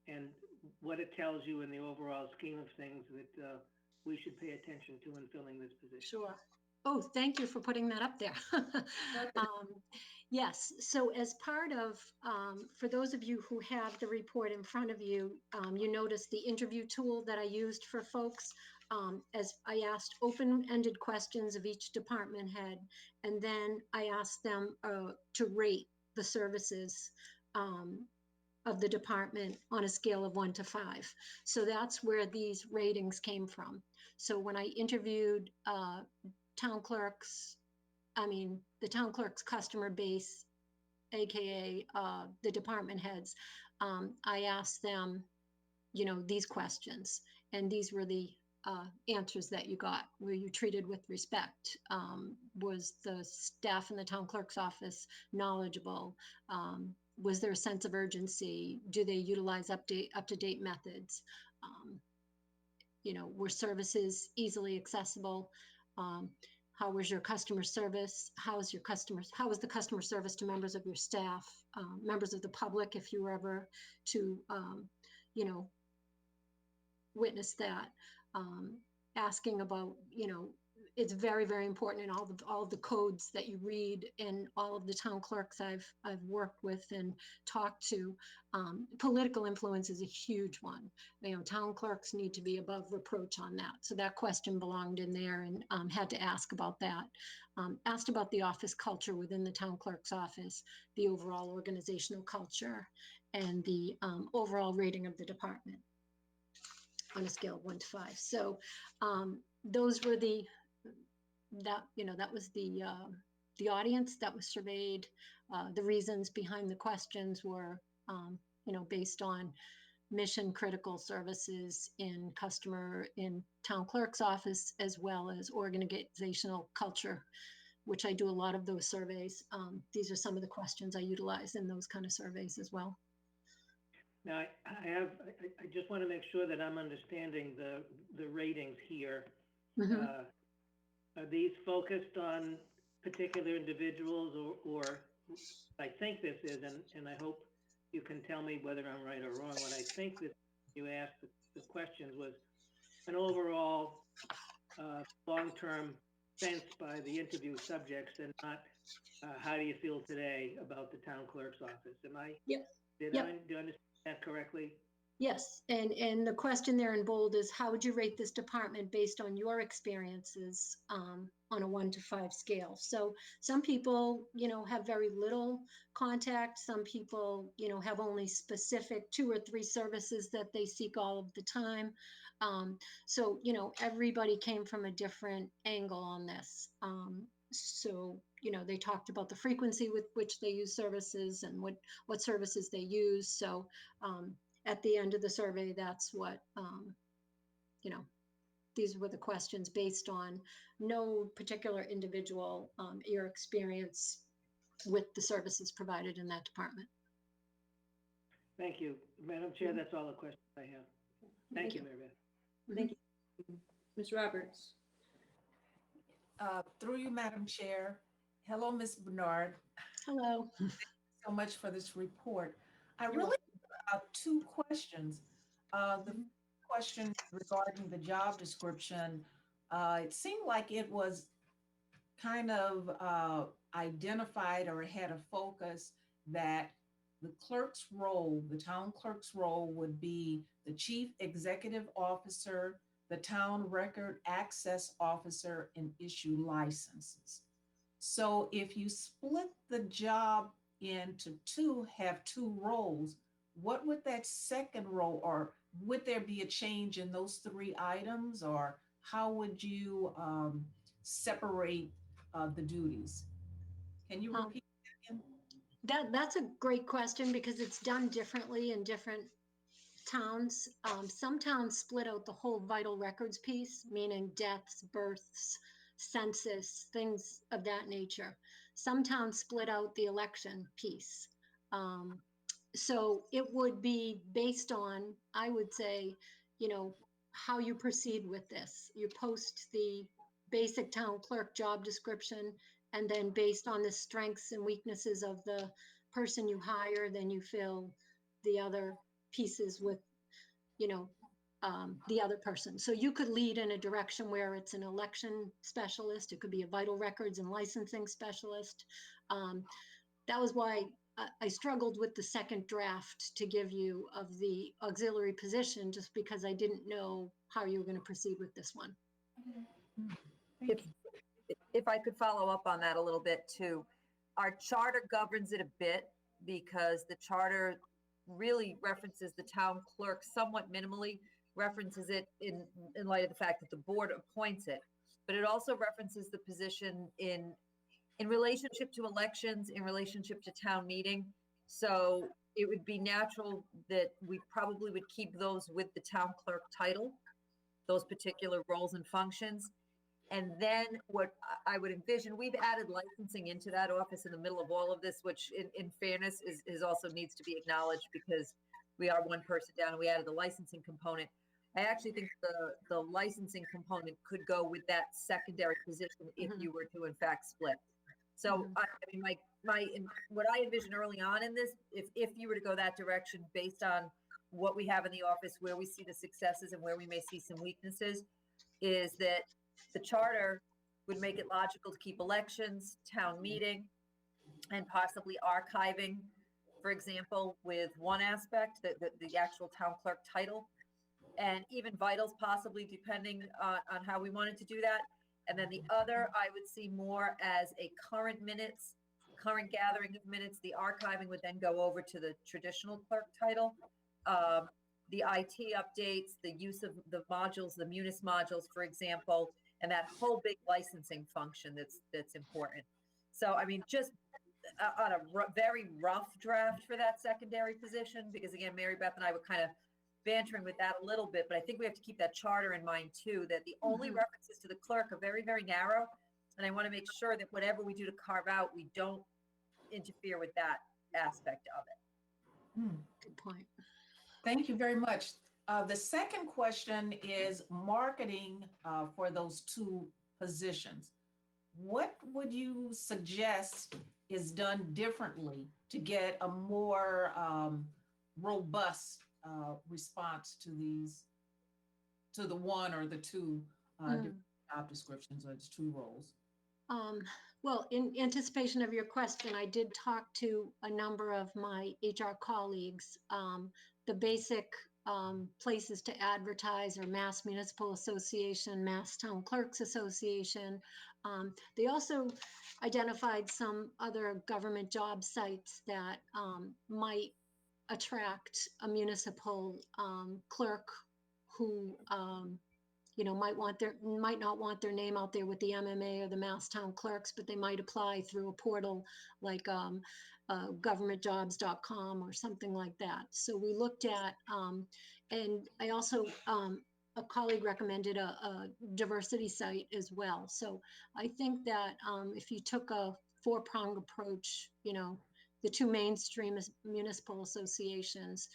and what it tells you in the overall scheme of things that we should pay attention to in filling this position. Sure. Oh, thank you for putting that up there. Yes, so as part of, for those of you who have the report in front of you, you notice the interview tool that I used for folks. As I asked open-ended questions of each department head, and then I asked them to rate the services of the department on a scale of 1 to 5. So that's where these ratings came from. So when I interviewed town clerks, the town clerk's customer base, AKA the department heads, I asked them, these questions, and these were the answers that you got. Were you treated with respect? Was the staff in the town clerk's office knowledgeable? Was there a sense of urgency? Do they utilize up-to-date methods? Were services easily accessible? How was your customer service? How was the customer service to members of your staff, members of the public, if you were ever to, witness that? Asking about, it's very, very important in all of the codes that you read and all of the town clerks I've worked with and talked to. Political influence is a huge one. Town clerks need to be above reproach on that. So that question belonged in there, and had to ask about that. Asked about the office culture within the town clerk's office, the overall organizational culture, and the overall rating of the department on a scale of 1 to 5. So those were that was the audience that was surveyed. The reasons behind the questions were, based on mission critical services in town clerk's office, as well as organizational culture, which I do a lot of those surveys. These are some of the questions I utilize in those kind of surveys as well. Now, I just want to make sure that I'm understanding the ratings here. Mhm. Are these focused on particular individuals, or I think this is, and I hope you can tell me whether I'm right or wrong. What I think that you asked the questions was an overall long-term sense by the interview subjects, and not how do you feel today about the town clerk's office. Yep. Do I understand that correctly? Yes, and the question there in bold is, how would you rate this department based on your experiences on a 1 to 5 scale? So some people, have very little contact. Some people, have only specific 2 or 3 services that they seek all of the time. So, everybody came from a different angle on this. So, they talked about the frequency with which they use services and what services they use. So, at the end of the survey, that's what, these were the questions based on no particular individual, your experience with the services provided in that department. Thank you. Madam Chair, that's all the questions I have. Thank you, Mary Beth. Thank you. Ms. Roberts? Through you, Madam Chair. Hello, Ms. Bernard. Hello. Thank you so much for this report. I You're really have 2 questions. The question regarding the job description, it seemed like it was kind of identified or had a focus that the clerk's role, the town clerk's role would be the chief executive officer, the town record access officer, and issue licenses. So if you split the job into two, have two roles, what would that second role, or would there be a change in those three items, or how would you separate the duties? Can you repeat that again? That's a great question because it's done differently in different towns. Some towns split out the whole vital records piece, meaning deaths, births, census, things of that nature. Some towns split out the election piece. So it would be based on, I would say, how you proceed with this. You post the basic town clerk job description, and then based on the strengths and weaknesses of the person you hire, then you fill the other pieces with, the other person. So you could lead in a direction where it's an election specialist. It could be a vital records and licensing specialist. That was why I struggled with the second draft to give you of the auxiliary position, just because I didn't know how you were going to proceed with this one. If I could follow up on that a little bit too, our charter governs it a bit because the charter really references the town clerk somewhat minimally, references it in light of the fact that the board appoints it, but it also references the position in relationship to elections, in relationship to town meeting. So it would be natural that we probably would keep those with the town clerk title, those particular roles and functions. And then what I would envision, we've added licensing into that office in the middle of all of this, which in fairness is also needs to be acknowledged because we are one person down and we added the licensing component. I actually think the licensing component could go with that secondary position if you were to in fact split. So I mean, what I envision early on in this, if you were to go that direction based on what we have in the office, where we see the successes and where we may see some weaknesses, is that the charter would make it logical to keep elections, town meeting, and possibly archiving, for example, with one aspect, the actual town clerk title, and even vitals possibly, depending on how we wanted to do that. And then the other, I would see more as a current gathering of minutes. The archiving would then go over to the traditional clerk title. The IT updates, the use of the modules, the Munis modules, for example, and that whole big licensing function that's important. So, I mean, just on a very rough draft for that secondary position, because again, Mary Beth and I were kind of bantering with that a little bit, but I think we have to keep that charter in mind too, that the only references to the clerk are very, very narrow. And I want to make sure that whatever we do to carve out, we don't interfere with that aspect of it. Good point. Thank you very much. The second question is marketing for those two positions. What would you suggest is done differently to get a more robust response to the one or the two different job descriptions or the two roles? Well, in anticipation of your question, I did talk to a number of my HR colleagues. The basic places to advertise are Mass Municipal Association, Mass Town Clerks Association. They also identified some other government job sites that might attract a municipal clerk who might not want their name out there with the MMA or the Mass Town Clerks, but they might apply through a portal like governmentjobs.com or something like that. So we looked at, and I also, a colleague recommended a diversity site as well. So I think that if you took a four-pronged approach, the two mainstream municipal associations,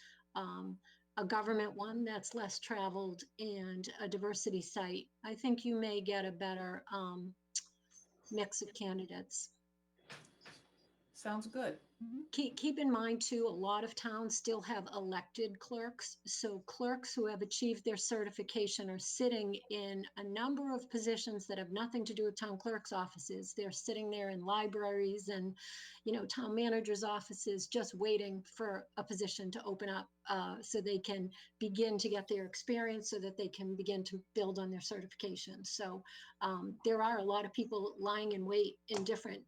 a government one that's less traveled, and a diversity site, I think you may get a better mix of candidates. Sounds good. Keep in mind too, a lot of towns still have elected clerks. So clerks who have achieved their certification are sitting in a number of positions that have nothing to do with town clerks' offices. They're sitting there in libraries and, town managers' offices, just waiting for a position to open up so they can begin to get their experience, so that they can begin to build on their certification. So there are a lot of people lying in wait in different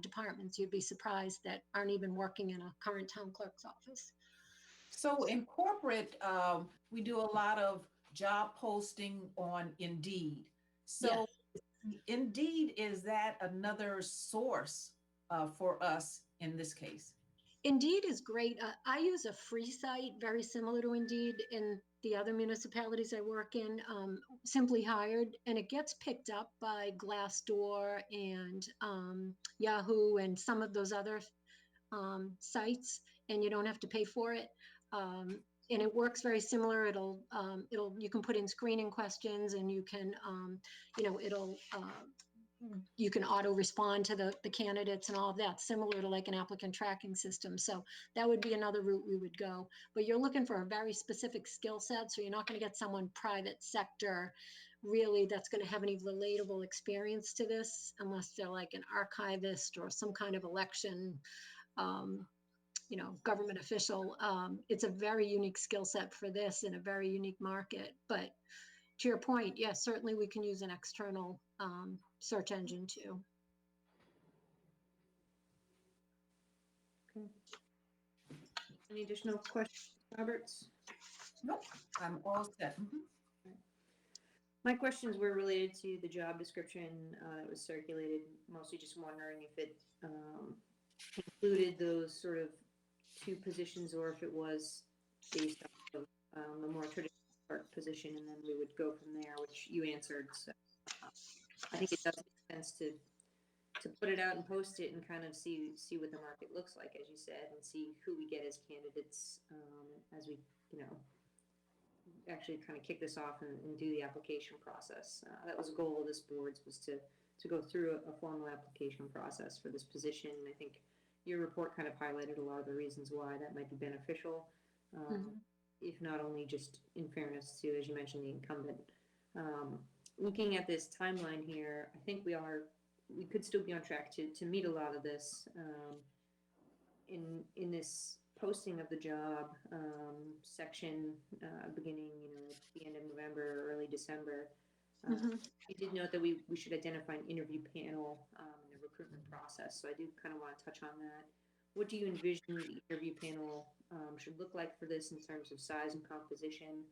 departments. You'd be surprised that aren't even working in a current town clerk's office. So in corporate, we do a lot of job posting on Indeed. So Indeed, is that another source for us in this case? Indeed is great. I use a free site very similar to Indeed in the other municipalities I work in, Simply Hired, and it gets picked up by Glassdoor and Yahoo and some of those other sites, and you don't have to pay for it. And it works very similar. You can put in screening questions, and you can, you can auto respond to the candidates and all of that, similar to like an applicant tracking system. So that would be another route we would go. But you're looking for a very specific skill set, so you're not going to get someone private sector really that's going to have any relatable experience to this, unless they're like an archivist or some kind of election government official. It's a very unique skill set for this in a very unique market. But to your point, yes, certainly we can use an external search engine too. Okay. Any additional questions, Roberts? Nope, I'm all set. My questions were related to the job description that was circulated, mostly just wondering if it included those sort of two positions, or if it was based off of the more traditional clerk position, and then we would go from there, which you answered. So I think it does make sense to put it out and post it and kind of see what the market looks like, as you said, and see who we get as candidates as we, actually kind of kick this off and do the application process. That was a goal of this board's, was to go through a formal application process for this position. And I think your report kind of highlighted a lot of the reasons why that might be beneficial, if not only just in fairness to, as you mentioned, the incumbent. Looking at this timeline here, I think we could still be on track to meet a lot of this in this posting of the job section beginning, at the end of November or early December. You did note that we should identify an interview panel in the recruitment process, so I do kind of want to touch on that. What do you envision the interview panel should look like for this in terms of size and composition?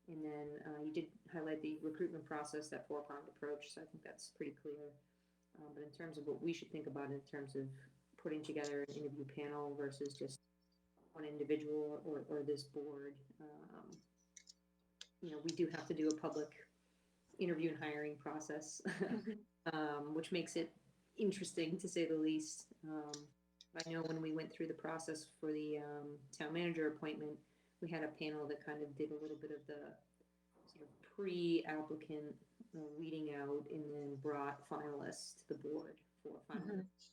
And then you did highlight the recruitment process, that four-pronged approach, so I think that's pretty clear. But in terms of what we should think about in terms of putting together an interview panel versus just one individual or this board, we do have to do a public interview and hiring process, which makes it interesting to say the least. I know when we went through the process for the town manager appointment, we had a panel that kind of did a little bit of the sort of pre-applicant weeding out, and then brought finalists to the board for finalists.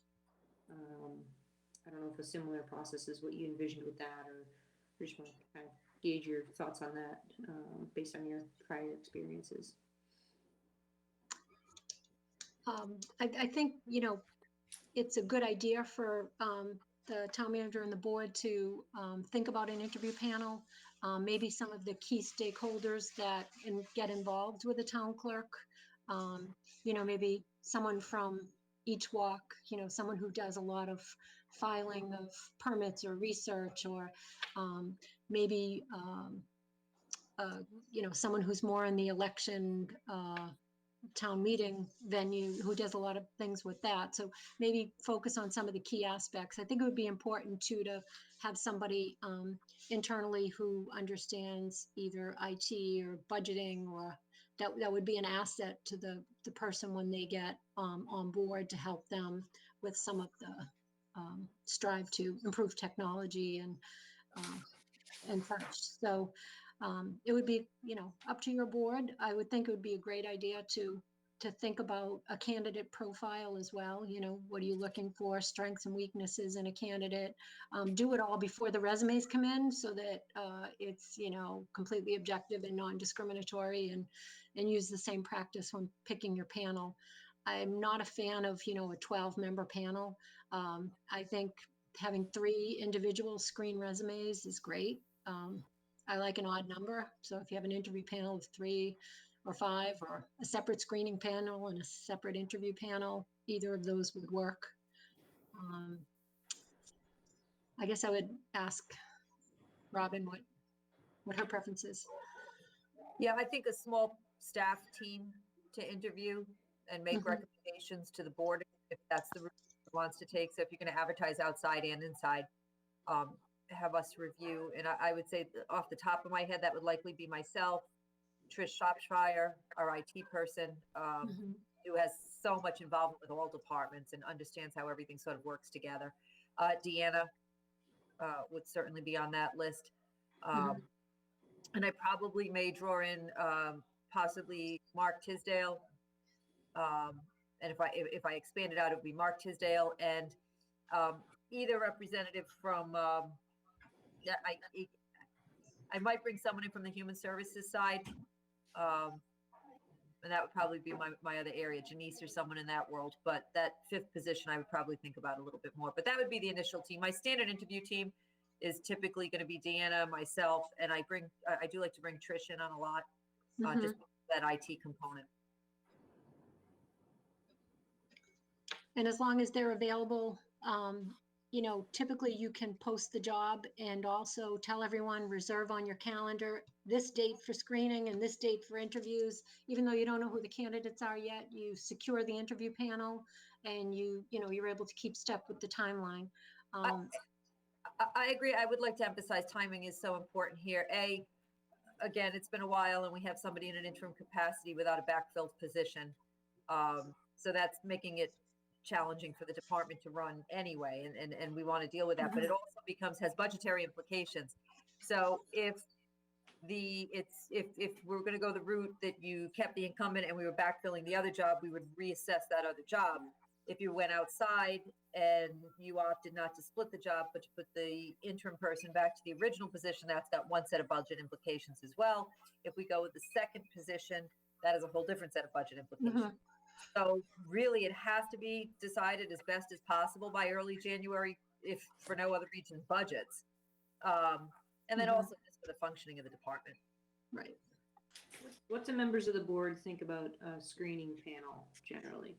I don't know if a similar process is what you envisioned with that, or just want to kind of gauge your thoughts on that based on your prior experiences. I think, it's a good idea for the town manager and the board to think about an interview panel, maybe some of the key stakeholders that get involved with the town clerk, maybe someone from each walk, someone who does a lot of filing of permits or research, or maybe, someone who's more in the election town meeting venue, who does a lot of things with that. So maybe focus on some of the key aspects. I think it would be important too to have somebody internally who understands either IT or budgeting, or that would be an asset to the person when they get on board, to help them with some of the strive to improve technology and such. So it would be, up to your board. I would think it would be a great idea to to think about a candidate profile as well. You know, what are you looking for, strengths and weaknesses in a candidate? Do it all before the resumes come in so that it's, you know, completely objective and non-discriminatory, and use the same practice when picking your panel. I'm not a fan of, you know, a 12-member panel. I think having 3 individuals screen resumes is great. I like an odd number. So if you have an interview panel of 3 or 5, or a separate screening panel and a separate interview panel, either of those would work. I guess I would ask Robin what her preference is. Yeah, I think a small staff team to interview and make Mhm. recommendations to the board if that's the route it wants to take. So if you're going to advertise outside and inside, have us review. And I would say off the top of my head, that would likely be myself, Trish Shropshire, our IT person, Mhm. who has so much involvement with all departments and understands how everything sort of works together. Deanna would certainly be on that list. And I probably may draw in possibly Mark Tisdale. And if I expand it out, it would be Mark Tisdale and either representative from, I might bring someone in from the human services side. And that would probably be my other area, Janice or someone in that world. But that 5th position, I would probably think about a little bit more. But that would be the initial team. My standard interview team is typically going to be Deanna, myself, and I do like to bring Trish in on a lot, just that IT component. And as long as they're available, you know, typically you can post the job and also tell everyone, reserve on your calendar this date for screening and this date for interviews. Even though you don't know who the candidates are yet, you secure the interview panel, and you know, you're able to keep step with the timeline. I agree. I would like to emphasize timing is so important here. Again, it's been a while and we have somebody in an interim capacity without a backfilled position. So that's making it challenging for the department to run anyway, and we want to deal with that. But it also has budgetary implications. So if we're going to go the route that you kept the incumbent and we were backfilling the other job, we would reassess that other job. If you went outside and you opted not to split the job, but to put the interim person back to the original position, that's got one set of budget implications as well. If we go with the second position, that is a whole different set of budget implications. So really, it has to be decided as best as possible by early January, if for no other reason, budgets. And then also just for the functioning of the department. Right. What do members of the board think about a screening panel generally?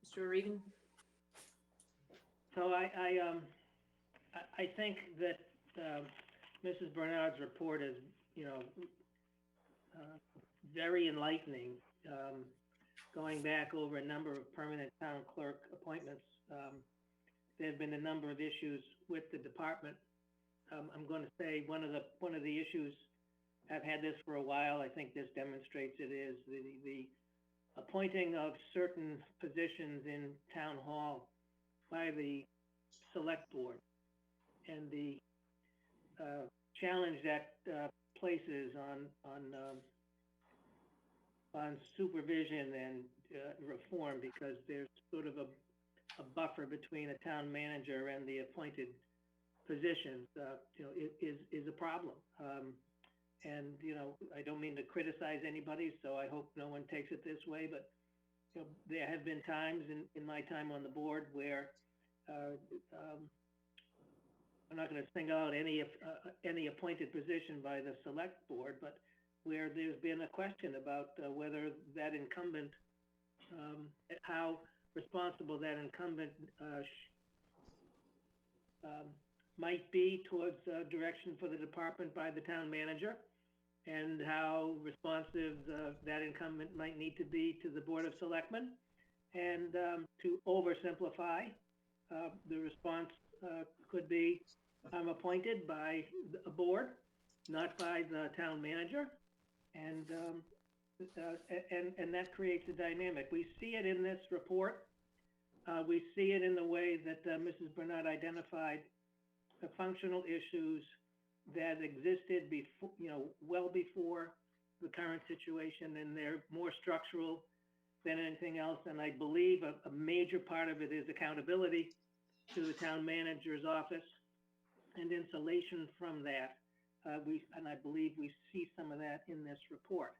Mr. Regan? So I think that Mrs. Bernard's report is, you know, very enlightening. Going back over a number of permanent town clerk appointments, there have been a number of issues with the department. I'm going to say one of the issues, I've had this for a while, I think this demonstrates it, is the appointing of certain positions in town hall by the select board, and the challenge that places on supervision and reform, because there's sort of a buffer between a town manager and the appointed positions, you know, is a problem. And, you know, I don't mean to criticize anybody, so I hope no one takes it this way, but, you know, there have been times in my time on the board where I'm not going to single out any appointed position by the select board, but where there's been a question about whether that incumbent, how responsible that incumbent might be towards direction for the department by the town manager, and how responsive that incumbent might need to be to the Board of Selectmen. And to oversimplify, the response could be, I'm appointed by a board, not by the town manager. And that creates a dynamic. We see it in this report. We see it in the way that Mrs. Bernard identified the functional issues that existed before, well before the current situation, and they're more structural than anything else. And I believe a major part of it is accountability to the town manager's office and insulation from that. I believe we see some of that in this report.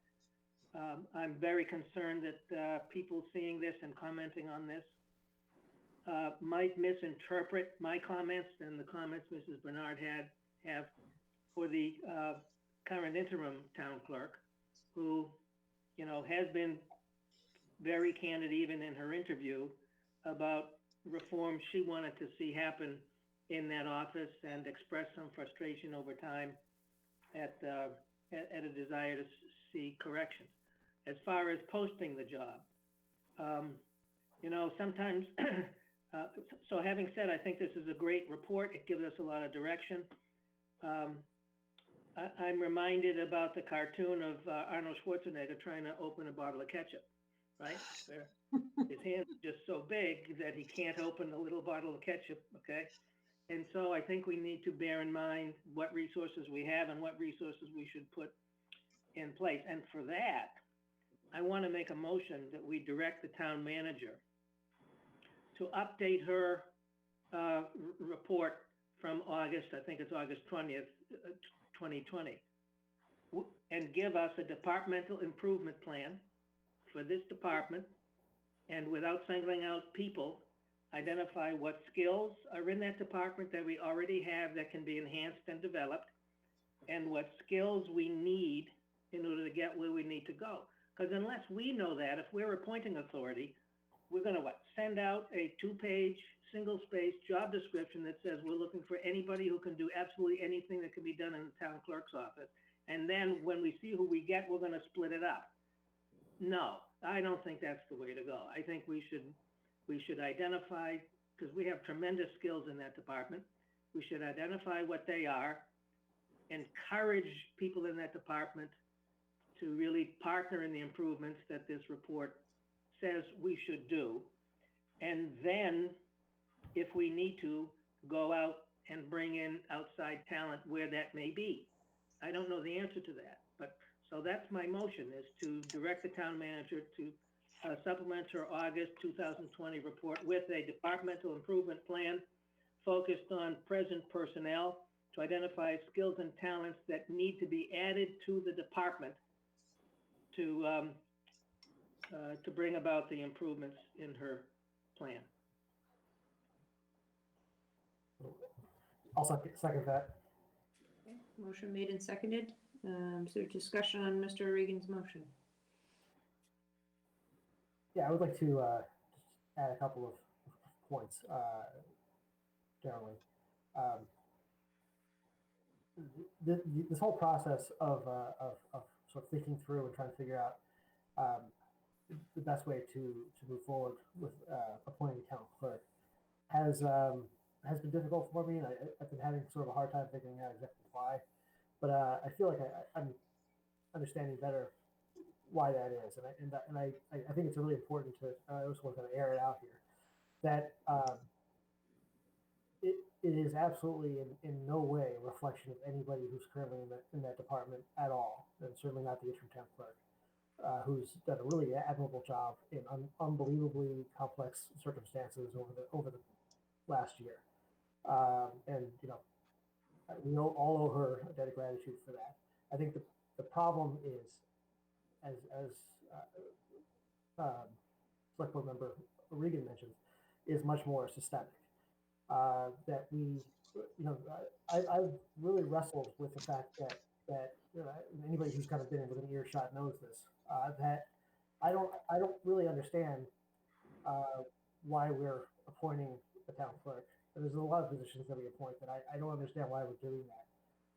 I'm very concerned that people seeing this and commenting on this might misinterpret my comments and the comments Mrs. Bernard have for the current interim town clerk, who, has been very candid even in her interview about reform she wanted to see happen in that office, and expressed some frustration over time at a desire to see corrections. As far as posting the job, sometimes, so having said, I think this is a great report. It gives us a lot of direction. I'm reminded about the cartoon of Arnold Schwarzenegger trying to open a bottle of ketchup, right? Where his hands are just so big that he can't open the little bottle of ketchup, okay? And so I think we need to bear in mind what resources we have and what resources we should put in place. And for that, I want to make a motion that we direct the town manager to update her report from August, I think it's August 20th, 2020, and give us a departmental improvement plan for this department, and without singling out people, identify what skills are in that department that we already have that can be enhanced and developed, and what skills we need in order to get where we need to go. Because unless we know that, if we're appointing authority, we're going to send out a 2-page, single-spaced job description that says we're looking for anybody who can do absolutely anything that can be done in the town clerk's office. And then when we see who we get, we're going to split it up. No, I don't think that's the way to go. I think we should identify, because we have tremendous skills in that department. We should identify what they are, encourage people in that department to really partner in the improvements that this report says we should do. And then, if we need to, go out and bring in outside talent where that may be. I don't know the answer to that, but so that's my motion, is to direct the town manager to supplement her August 2020 report with a departmental improvement plan focused on present personnel to identify skills and talents that need to be added to the department to bring about the improvements in her plan. I'll second that. Okay, motion made and seconded. Is there discussion on Mr. Regan's motion? Yeah, I would like to add a couple of points generally. This whole process of sort of thinking through and trying to figure out the best way to move forward with appointing a town clerk has been difficult for me, and I've been having sort of a hard time figuring out exactly why. But I feel like I'm understanding better why that is, and I think it's really important to. I just want to kind of air it out here that it is absolutely in no way a reflection of anybody who's currently in that department at all, and certainly not the interim town clerk, who's done a really admirable job in unbelievably complex circumstances over the last year, and we all owe her a debt of gratitude for that. I think the problem is, as Select Board Member Regan mentioned, is much more systemic. That we, I've really wrestled with the fact that anybody who's kind of been within earshot knows this. That I don't really understand why we're appointing a town clerk. There's a lot of positions that we appoint that I don't understand why we're doing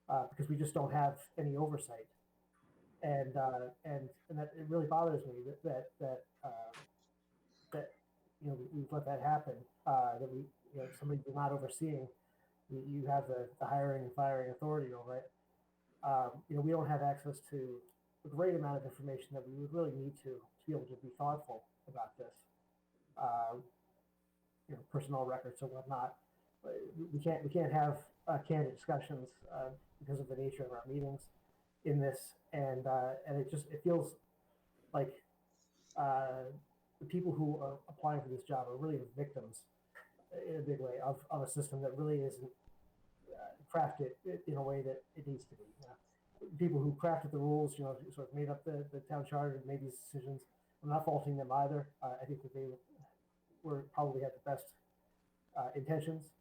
that, because we just don't have any oversight, and that it really bothers me that we've let that happen. That we somebody we're not overseeing, you have the hiring and firing authority over it. We don't have access to a great amount of information that we would really need to be able to be thoughtful about this. Personnel records and whatnot. we can't have candid discussions because of the nature of our meetings in this, and it feels like the people who are applying for this job are really the victims in a big way of a system that really isn't crafted in a way that it needs to be. People who crafted the rules, sort of made up the town charter and made these decisions. I'm not faulting them either. I think that they were probably had the best intentions.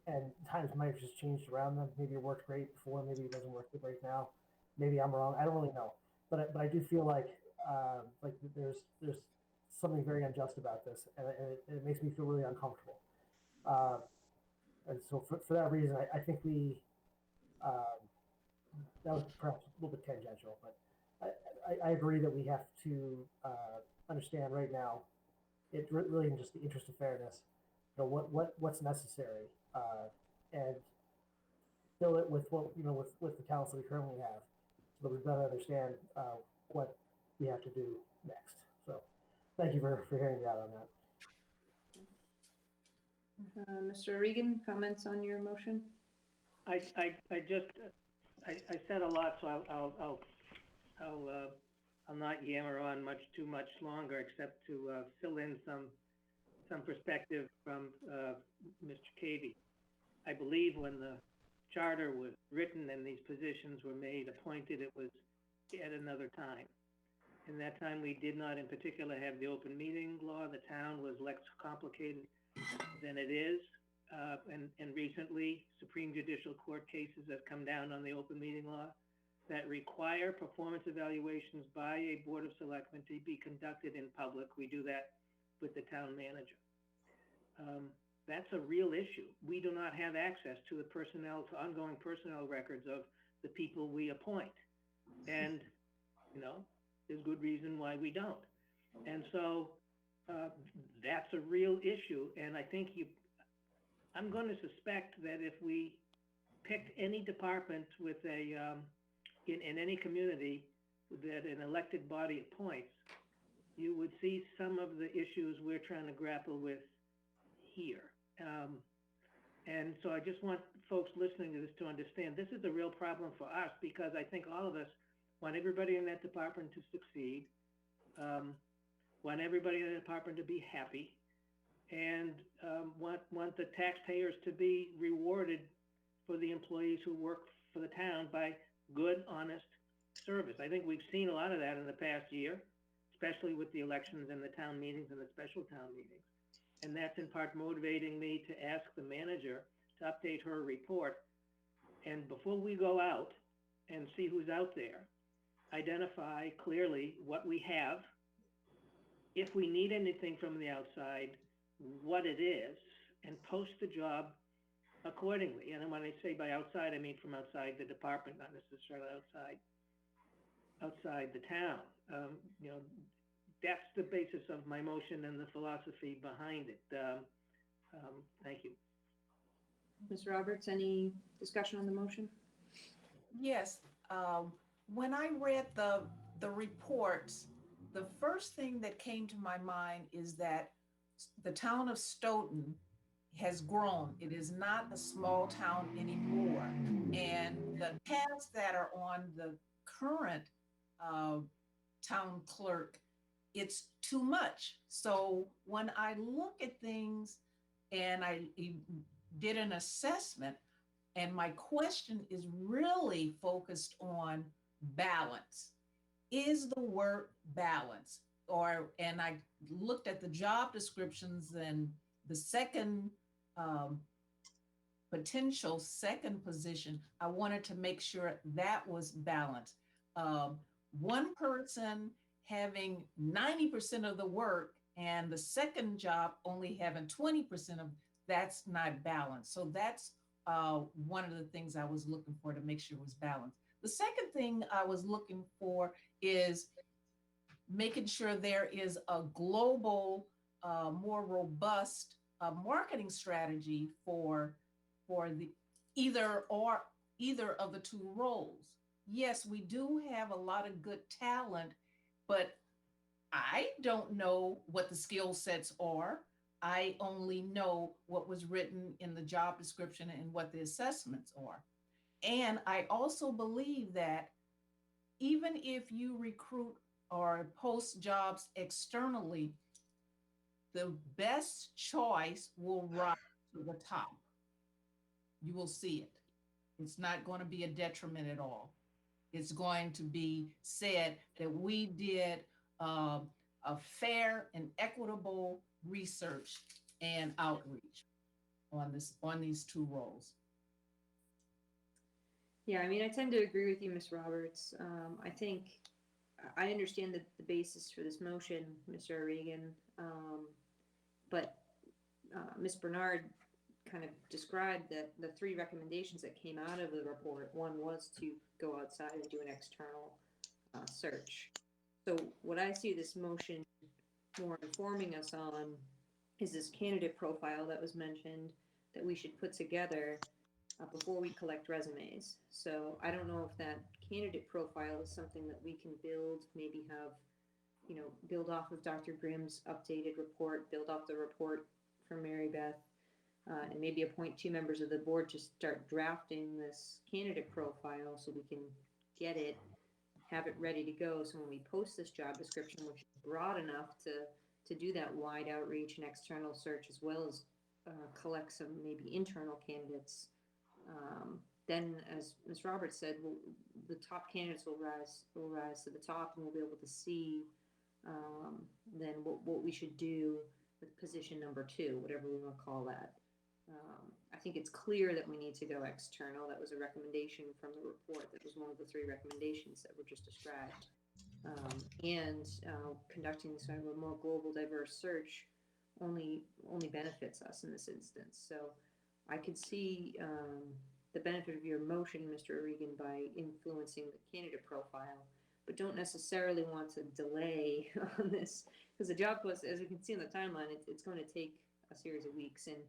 And times might have just changed around them. Maybe it worked great before, maybe it doesn't work great now. Maybe I'm wrong. I don't really know. But I do feel like there's something very unjust about this, and it makes me feel really uncomfortable. And so for that reason, I think that was perhaps a little bit tangential, but I agree that we have to understand right now, it's really in just the interest of fairness, what's necessary, and fill it with with the talents that we currently have, so that we better understand what we have to do next. So, thank you for hearing me out on that. Mr. Regan, comments on your motion? I said a lot, so I'll not yammer on too much longer, except to fill in some perspective from Mr. Cavey. I believe when the charter was written and these positions were made appointed, it was at another time. In that time, we did not in particular have the open meeting law. The town was less complicated than it is. And recently, Supreme Judicial Court cases have come down on the open meeting law that require performance evaluations by a Board of Selectmen to be conducted in public. We do that with the town manager. That's a real issue. We do not have access to the ongoing personnel records of the people we appoint. And, there's good reason why we don't. And so that's a real issue. And I think I'm going to suspect that if we picked any department with in any community that an elected body appoints, you would see some of the issues we're trying to grapple with here. And so I just want folks listening to this to understand this is a real problem for us, because I think all of us want everybody in that department to succeed, want everybody in the department to be happy, and want the taxpayers to be rewarded for the employees who work for the town by good, honest service. I think we've seen a lot of that in the past year, especially with the elections and the town meetings and the special town meetings. And that's in part motivating me to ask the manager to update her report. And before we go out and see who's out there, identify clearly what we have. If we need anything from the outside, what it is, and post the job accordingly. And when I say by outside, I mean from outside the department, not necessarily outside the town. That's the basis of my motion and the philosophy behind it. Thank you. Ms. Roberts, any discussion on the motion? Yes. When I read the reports, the first thing that came to my mind is that the town of Stoughton has grown. It is not a small town anymore. And the tasks that are on the current town clerk, it's too much. So when I look at things and I did an assessment, and my question is really focused on balance. Is the work balanced? And I looked at the job descriptions, and the second potential second position, I wanted to make sure that was balanced. One person having 90% of the work and the second job only having 20% of, that's not balanced. So that's one of the things I was looking for to make sure it was balanced. The second thing I was looking for is making sure there is a global, more robust marketing strategy for the either of the two roles. Yes, we do have a lot of good talent, but I don't know what the skill sets are. I only know what was written in the job description and what the assessments are. And I also believe that even if you recruit or post jobs externally, the best choice will rise to the top. You will see it. It's not going to be a detriment at all. It's going to be said that we did a fair and equitable research and outreach on these two roles. Yeah, I mean, I tend to agree with you, Ms. Roberts. I think I understand the basis for this motion, Mr. Regan, but Ms. Bernard kind of described that the three recommendations that came out of the report. One was to go outside and do an external search. So what I see this motion more informing us on is this candidate profile that was mentioned that we should put together before we collect resumes. So I don't know if that candidate profile is something that we can build, maybe have, build off of Dr. Grimm's updated report, build off the report from Mary Beth, and maybe appoint 2 members of the board to start drafting this candidate profile so we can get it, have it ready to go. So when we post this job description, which is broad enough to do that wide outreach and external search, as well as collect some maybe internal candidates, then as Ms. Roberts said, the top candidates will rise to the top, and we'll be able to see then what we should do with position number 2, whatever we want to call that. I think it's clear that we need to go external. That was a recommendation from the report. That was one of the 3 recommendations that were just described. And conducting sort of a more global, diverse search only benefits us in this instance. So I could see the benefit of your motion, Mr. Regan, by influencing the candidate profile, but don't necessarily want to delay on this, because the job post, as you can see in the timeline, it's going to take a series of weeks, and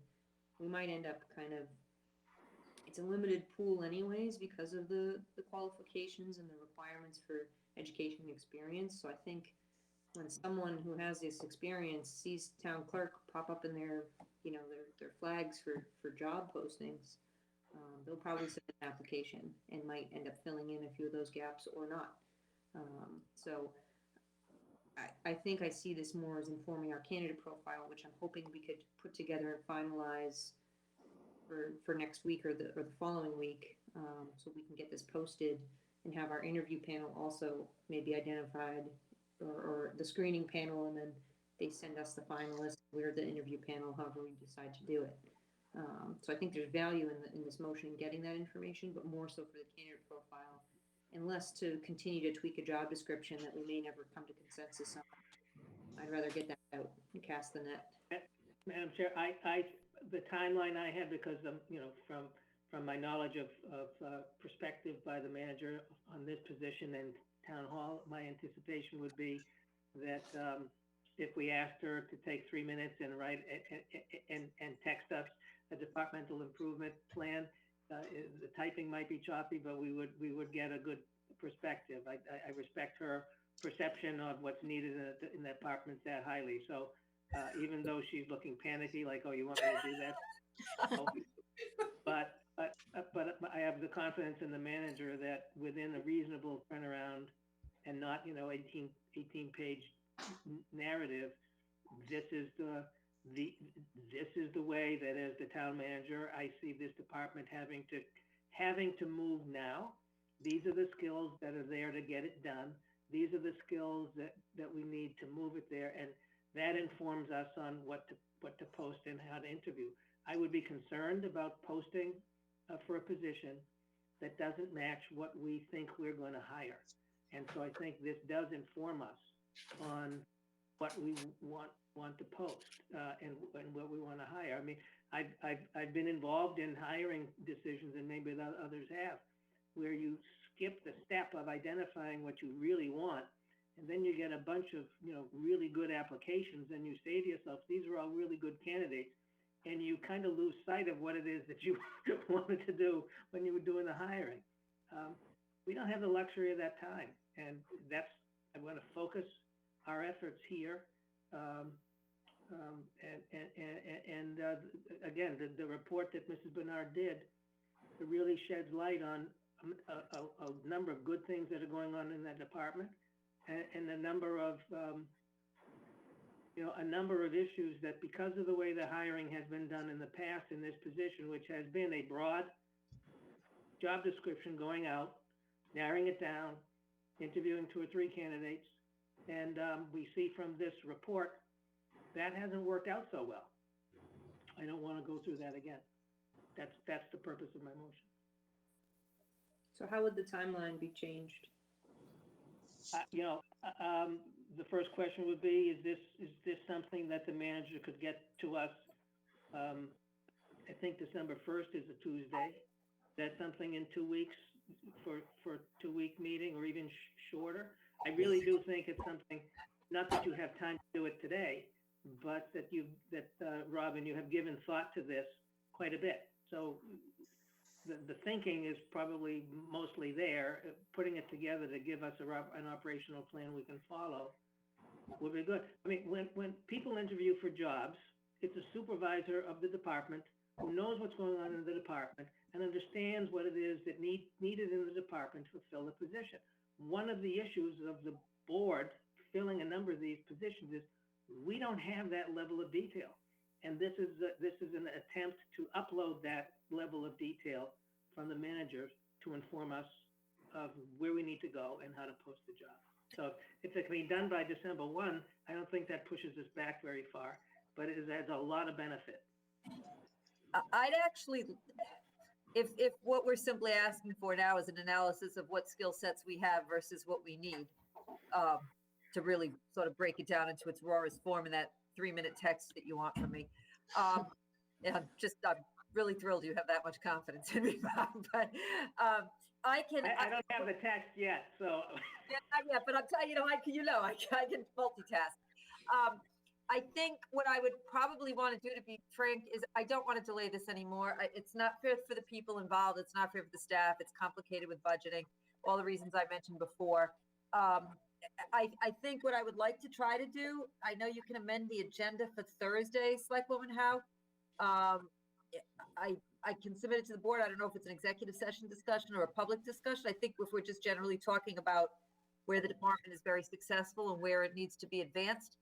we might end up it's a limited pool anyways because of the qualifications and the requirements for education and experience. So I think when someone who has this experience sees town clerk pop up in their flags for job postings, they'll probably send an application and might end up filling in a few of those gaps or not. So I think I see this more as informing our candidate profile, which I'm hoping we could put together and finalize for next week or the following week, so we can get this posted and have our interview panel also maybe identified, or the screening panel, and then they send us the finalists. We're the interview panel, however we decide to do it. So I think there's value in this motion in getting that information, but more so for the candidate profile, and less to continue to tweak a job description that we may never come to consensus on. I'd rather get that out and cast the net. Madam Chair, the timeline I had, because from my knowledge of perspective by the manager on this position and town hall, my anticipation would be that if we asked her to take 3 minutes and write and text us a departmental improvement plan, the typing might be choppy, but we would get a good perspective. I respect her perception of what's needed in the department that highly. So even though she's looking panicky, like, oh, you want me to do that? No. But I have the confidence in the manager that within a reasonable turnaround and not 18-page narrative, this is the way that as the town manager, I see this department having to move now. These are the skills that are there to get it done. These are the skills that we need to move it there, and that informs us on what to post and how to interview. I would be concerned about posting for a position that doesn't match what we think we're going to hire. And so I think this does inform us on what we want to post and what we want to hire. I mean, I've been involved in hiring decisions, and maybe others have, where you skip the step of identifying what you really want, and then you get a bunch of really good applications, and you say to yourself, these are all really good candidates, and you kind of lose sight of what it is that you wanted to do when you were doing the hiring. We don't have the luxury of that time, and I want to focus our efforts here Again, the report that Mrs. Bernard did, it really sheds light on a number of good things that are going on in that department, and a number of a number of issues that, because of the way the hiring has been done in the past in this position, which has been a broad job description going out, narrowing it down, interviewing 2 or 3 candidates, and we see from this report that hasn't worked out so well. I don't want to go through that again. That's the purpose of my motion. So how would the timeline be changed? The first question would be, is this something that the manager could get to us? I think December 1st is a Tuesday. Is that something in 2 weeks for a 2-week meeting, or even shorter? I really do think it's something, not that you have time to do it today, but that Robin, you have given thought to this quite a bit. So the thinking is probably mostly there. Putting it together to give us an operational plan we can follow would be good. I mean, when people interview for jobs, it's a supervisor of the department who knows what's going on in the department and understands what it is that needed in the department to fill the position. One of the issues of the board filling a number of these positions is we don't have that level of detail. And this is an attempt to upload that level of detail from the manager to inform us of where we need to go and how to post the job. So if it can be done by December 1, I don't think that pushes us back very far, but it adds a lot of benefit. I'd actually, if what we're simply asking for now is an analysis of what skill sets we have versus what we need, to really sort of break it down into its rawest form in that 3-minute text that you want from me. I'm really thrilled you have that much confidence in me, Bob. But I don't have the text yet, so. Yeah, but I'm telling you, I can multitask. I think what I would probably want to do, to be frank, is I don't want to delay this anymore. It's not fair for the people involved. It's not fair for the staff. It's complicated with budgeting, all the reasons I mentioned before. I think what I would like to try to do, I know you can amend the agenda for Thursday, Selectwoman Howe. I can submit it to the board. I don't know if it's an executive session discussion or a public discussion. I think if we're just generally talking about where the department is very successful and where it needs to be advanced,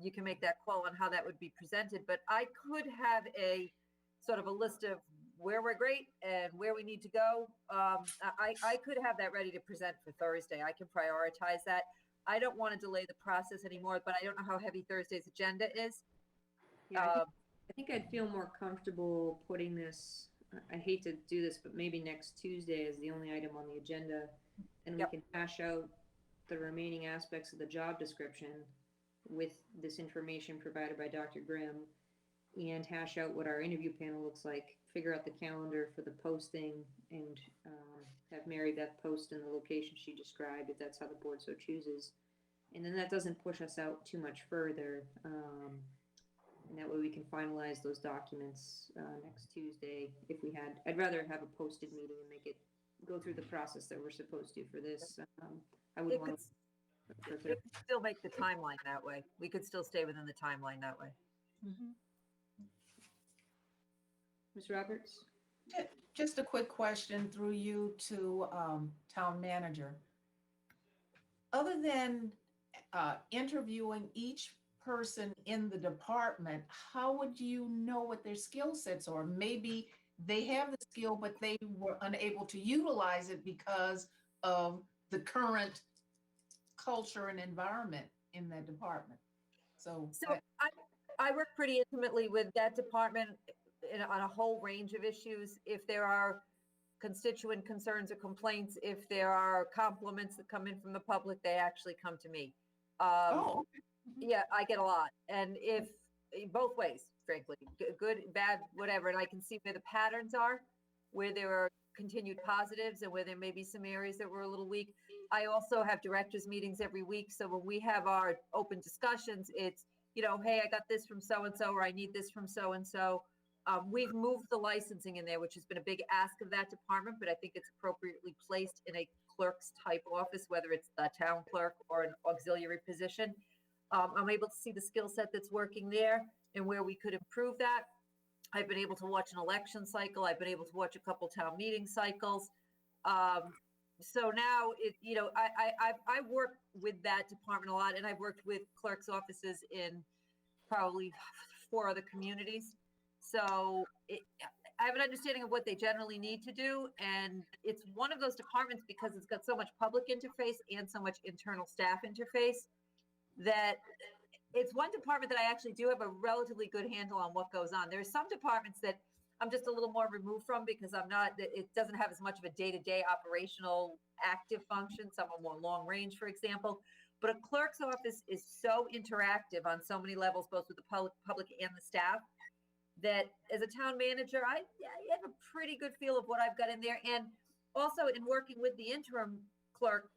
you can make that call on how that would be presented. But I could have a sort of a list of where we're great and where we need to go. I could have that ready to present for Thursday. I can prioritize that. I don't want to delay the process anymore, but I don't know how heavy Thursday's agenda is. Yeah, I think I'd feel more comfortable putting this, I hate to do this, but maybe next Tuesday is the only item on the agenda. And we can hash out the remaining aspects of the job description with this information provided by Dr. Grimm, and hash out what our interview panel looks like, figure out the calendar for the posting, and have Mary Beth post in the location she described, if that's how the board so chooses. And then that doesn't push us out too much further. And that way we can finalize those documents next Tuesday. If we had, I'd rather have a posted meeting and make it go through the process that we're supposed to for this. I would want to. It could still make the timeline that way. We could still stay within the timeline that way. Mhm. Ms. Roberts? Just a quick question through you to town manager. Other than interviewing each person in the department, how would you know what their skill sets are? Maybe they have the skill, but they were unable to utilize it because of the current culture and environment in that department. So I work pretty intimately with that department on a whole range of issues. If there are constituent concerns or complaints, if there are compliments that come in from the public, they actually come to me. Yeah, I get a lot. And if both ways, frankly, good, bad, whatever. And I can see where the patterns are, where there are continued positives and where there may be some areas that were a little weak. I also have directors meetings every week. So when we have our open discussions, it's, hey, I got this from so-and-so, or I need this from so-and-so. We've moved the licensing in there, which has been a big ask of that department, but I think it's appropriately placed in a clerk's type office, whether it's the town clerk or an auxiliary position. I'm able to see the skill set that's working there and where we could improve that. I've been able to watch an election cycle. I've been able to watch a couple town meeting cycles. So now I work with that department a lot, and I've worked with clerks' offices in probably 4 other communities. So I have an understanding of what they generally need to do, and it's one of those departments because it's got so much public interface and so much internal staff interface that it's one department that I actually do have a relatively good handle on what goes on. There are some departments that I'm just a little more removed from because it doesn't have as much of a day-to-day operational active function. Some are more long range, for example. But a clerk's office is so interactive on so many levels, both with the public and the staff, that as a town manager, I have a pretty good feel of what I've got in there. And also in working with the interim clerk,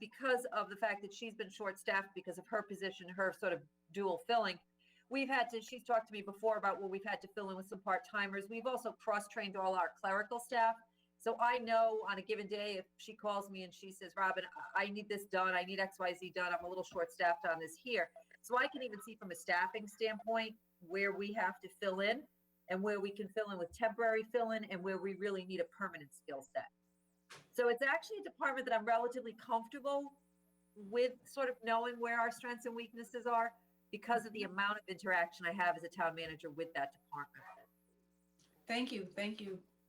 because of the fact that she's been short-staffed because of her position, her sort of dual filling, she's talked to me before about what we've had to fill in with some part-timers. We've also cross-trained all our clerical staff. So I know on a given day, if she calls me and she says, Robin, I need this done, I need XYZ done, I'm a little short-staffed on this here. So I can even see from a staffing standpoint where we have to fill in and where we can fill in with temporary fill-in and where we really need a permanent skill set. So it's actually a department that I'm relatively comfortable with, sort of knowing where our strengths and weaknesses are because of the amount of interaction I have as a town manager with that department. Thank you,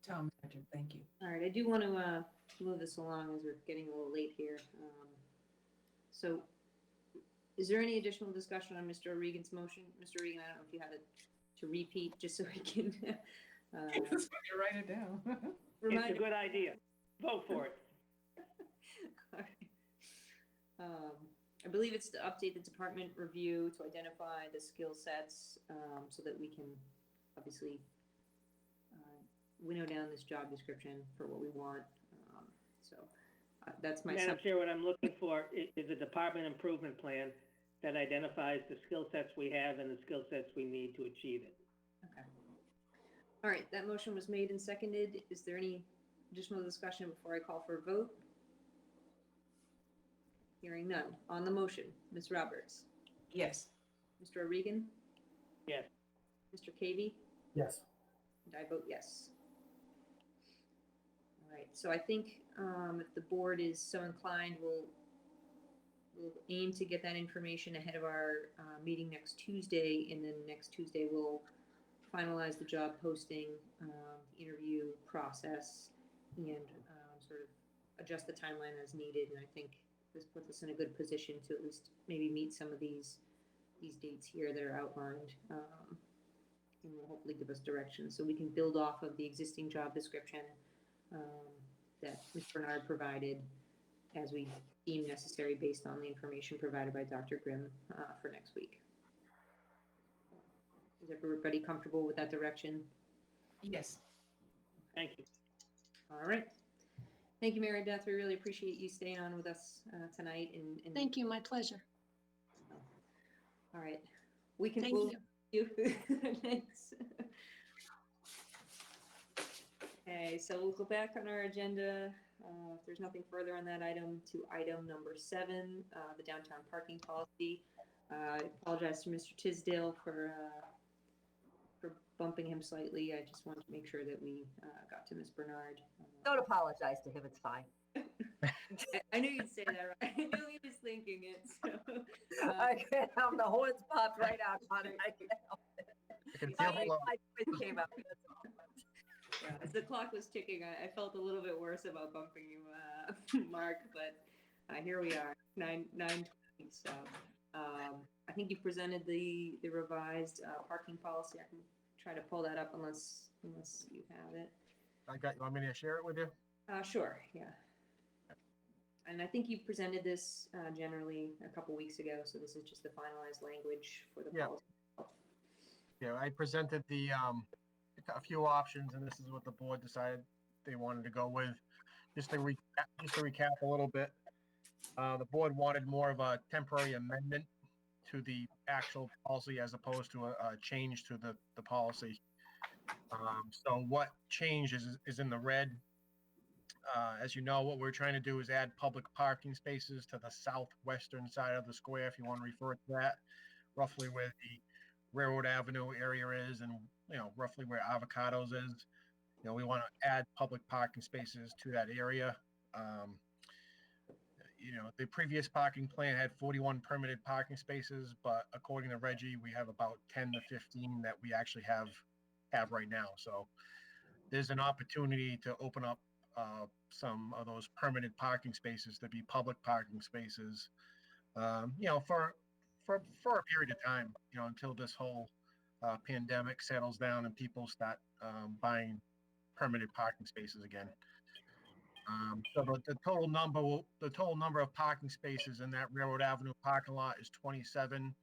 town manager, thank you. All right, I do want to move this along as we're getting a little late here. So is there any additional discussion on Mr. O'Regan's motion? Mr. O'Regan, I don't know if you have it to repeat, just so we can Write it down. It's a good idea. Vote for it. All right. I believe it's to update the department review to identify the skill sets so that we can obviously winnow down this job description for what we want. That's my Madam Chair, what I'm looking for is a department improvement plan that identifies the skill sets we have and the skill sets we need to achieve it. Okay. All right, that motion was made and seconded. Is there any additional discussion before I call for a vote? Hearing none. On the motion, Ms. Roberts, Yes. Mr. O'Regan, Yes. Mr. Cavey, Yes. and I vote yes. All right, so I think if the board is so inclined, we'll aim to get that information ahead of our meeting next Tuesday, and then next Tuesday we'll finalize the job posting, interview process, and sort of adjust the timeline as needed. And I think this puts us in a good position to at least maybe meet some of these dates here that are outlined, and will hopefully give us direction so we can build off of the existing job description that Ms. Bernard provided as we deem necessary based on the information provided by Dr. Grimm for next week. Is everybody comfortable with that direction? Yes. Thank you. All right. Thank you, Mary Beth. We really appreciate you staying on with us tonight. And Thank you, my pleasure. All right. We can Thank move you. Thanks. Okay, so we'll go back on our agenda. If there's nothing further on that item, to item number 7, the downtown parking policy. I apologize to Mr. Tisdale for bumping him slightly. I just wanted to make sure that we got to Ms. Bernard. Don't apologize to him, it's fine. I knew you'd say that, right? I knew he was thinking it. So, The horns popped right out on it. I can feel the love. My voice came out. That's all. yeah, as the clock was ticking, I felt a little bit worse about bumping you, Mark, but here we are, 9:20. So I think you presented the revised parking policy. I can try to pull that up unless you have it. You want me to share it with you? Sure, yeah. And I think you presented this generally a couple weeks ago, so this is just the finalized language for the policy. Yeah, I presented a few options, and this is what the board decided they wanted to go with. Just to recap a little bit, the board wanted more of a temporary amendment to the actual policy as opposed to a change to the policy. So what changes is in the red. As you know, what we're trying to do is add public parking spaces to the southwestern side of the square, if you want to refer to that, roughly where the Railroad Avenue area is and, roughly where Avocados is. We want to add public parking spaces to that area. The previous parking plan had 41 permitted parking spaces, but according to Reggie, we have about 10 to 15 that we actually have right now. So there's an opportunity to open up some of those permitted parking spaces to be public parking spaces, for a period of time, until this whole pandemic settles down and people start buying permitted parking spaces again. So the total number of parking spaces in that Railroad Avenue parking lot is 27.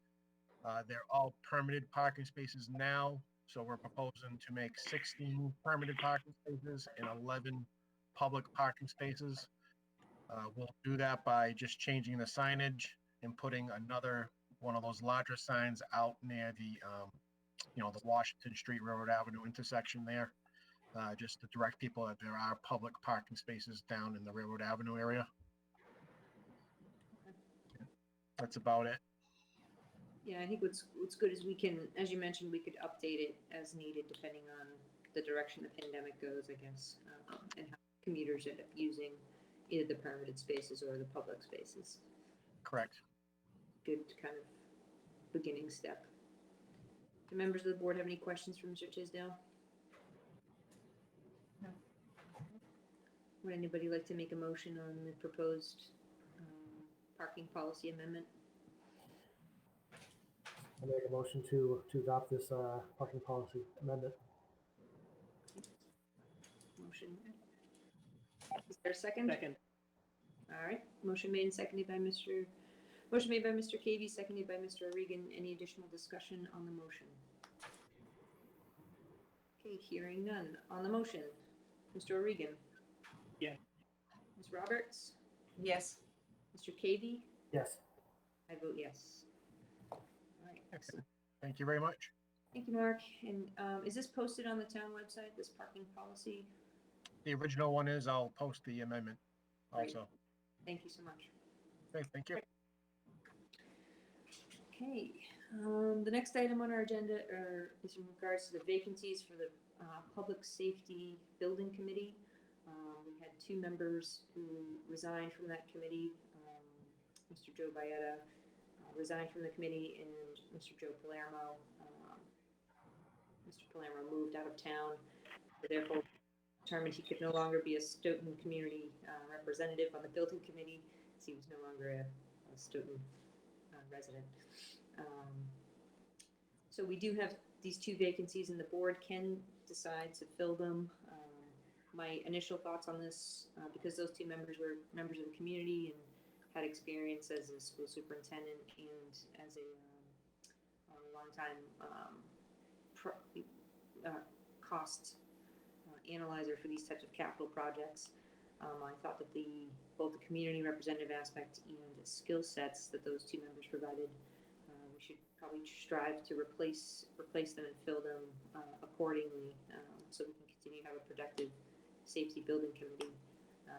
They're all permitted parking spaces now. So we're proposing to make 16 permitted parking spaces and 11 public parking spaces. We'll do that by just changing the signage and putting another one of those larger signs out near the Washington Street Railroad Avenue intersection there. Just to direct people that there are public parking spaces down in the Railroad Avenue area. That's about it. Yeah, I think what's good is we can, as you mentioned, we could update it as needed depending on the direction the pandemic goes, I guess, and how commuters end up using either the permitted spaces or the public spaces. Correct. Good kind of beginning step. Do members of the board have any questions for Mr. Tisdale? No. Would anybody like to make a motion on the proposed parking policy amendment? I make a motion to adopt this parking policy amendment. Motion. Is there a second? Second. All right. Motion made and seconded by Mr. Motion made by Mr. Cavey, seconded by Mr. O'Regan. Any additional discussion on the motion? Okay, hearing none. On the motion, Mr. O'Regan. Yes. Ms. Roberts. Yes. Mr. Cavey. Yes. I vote yes. All right. Excellent. Thank you very much. Thank you, Mark. And is this posted on the town website, this parking policy? The original one is, I'll post the amendment also. Great. Thank you so much. Okay, thank you. Okay, the next item on our agenda is in regards to the vacancies for the Public Safety Building Committee. We had two members who resigned from that committee. Mr. Joe Baeta resigned from the committee, and Mr. Joe Palermo. Mr. Palermo moved out of town, so therefore determined he could no longer be a Stoughton community representative on the building committee, as he was no longer a Stoughton resident. So we do have these two vacancies, and the board can decide to fill them. My initial thoughts on this, because those two members were members of the community and had experience as a school superintendent and as a long-time cost analyzer for these types of capital projects. I thought that both the community representative aspect and the skill sets that those two members provided, we should probably strive to replace them and fill them accordingly, so we can continue to have a productive safety building committee.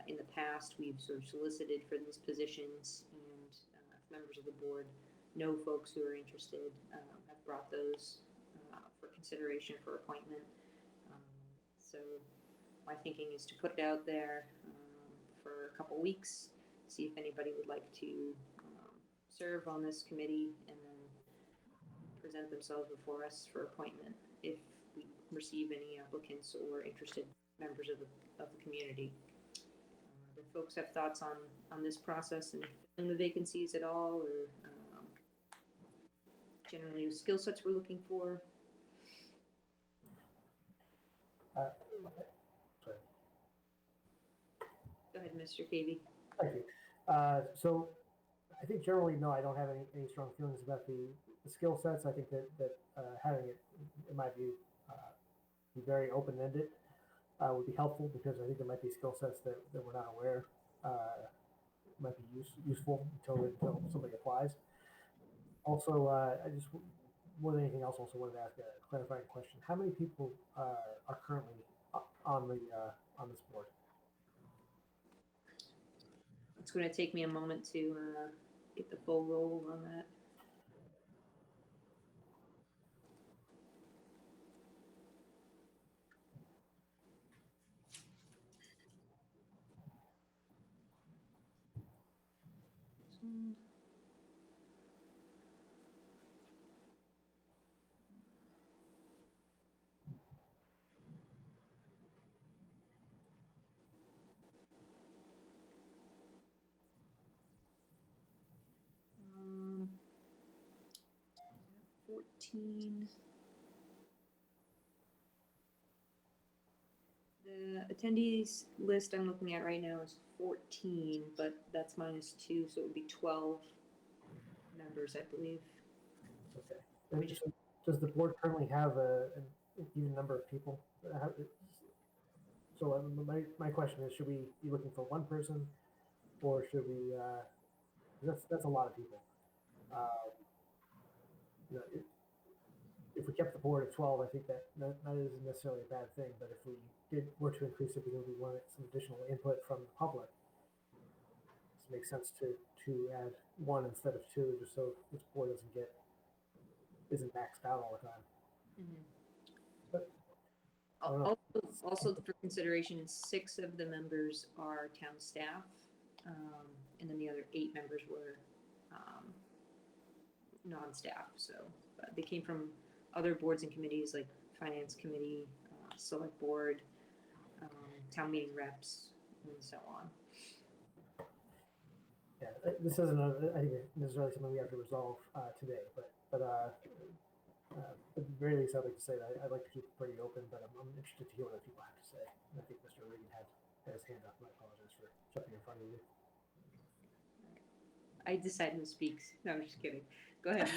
In the past, we've sort of solicited for these positions, and if members of the board know folks who are interested, have brought those for consideration for appointment. So my thinking is to put it out there for a couple weeks, see if anybody would like to serve on this committee, and then present themselves before us for appointment if we receive any applicants or interested members of the community. Do folks have thoughts on this process and filling the vacancies at all, or generally skill sets we're looking for? Sorry. Go ahead, Mr. Cavey. Thank you. So I think generally, no, I don't have any strong feelings about the skill sets. I think that having it, in my view, be very open-ended would be helpful, because I think there might be skill sets that we're not aware might be useful until somebody applies. Also, I just, more than anything else, also wanted to ask a clarifying question. How many people are currently on this board? It's going to take me a moment to get the full roll on that. Um, 14. The attendees list I'm looking at right now is 14, but that's -2, so it would be 12 members, I believe. Okay. We just- Does the board currently have an even number of people? So my question is, should we be looking for one person, or should we? That's a lot of people. You know, if we kept the board at 12, I think that isn't necessarily a bad thing. But if we were to increase it because we wanted some additional input from the public, it makes sense to add one instead of two, just so this board isn't maxed out all the time. Mhm. But I don't know. Also for consideration, 6 of the members are town staff, and then the other 8 members were non-staff. So they came from other boards and committees like Finance Committee, Select Board, town meeting reps, and so on. Yeah, this isn't I think necessarily something we have to resolve today, but at the very least, I'd like to say that I'd like to keep it pretty open, but I'm interested to hear what other people have to say. And I think Mr. Regan had his hand up, and I apologize for jumping in front of you. I decide who speaks. No, I'm just kidding. Go ahead.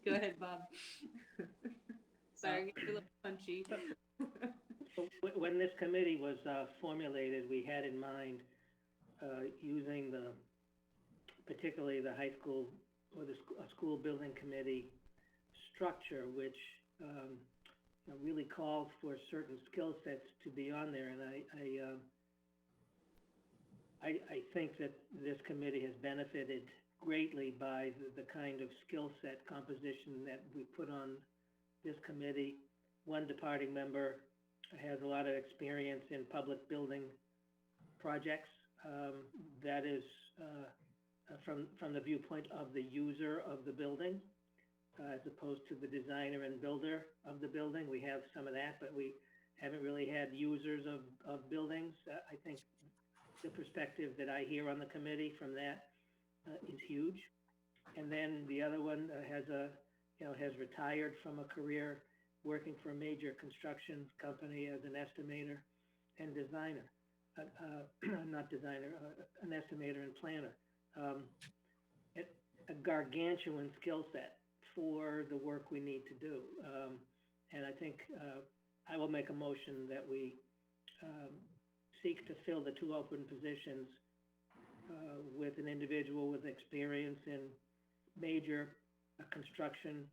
Go ahead, Bob. Sorry, you're a little punchy. So when this committee was formulated, we had in mind using particularly the high school or the school building committee structure, which really calls for certain skill sets to be on there. And I think that this committee has benefited greatly by the kind of skill set composition that we put on this committee. One departing member has a lot of experience in public building projects. That is from the viewpoint of the user of the building, as opposed to the designer and builder of the building. We have some of that, but we haven't really had users of buildings. I think the perspective that I hear on the committee from that is huge. And then the other one has retired from a career working for a major construction company as an estimator and designer. Not designer, an estimator and planner. A gargantuan skill set for the work we need to do. And I think I will make a motion that we seek to fill the 2 open positions with an individual with experience in major construction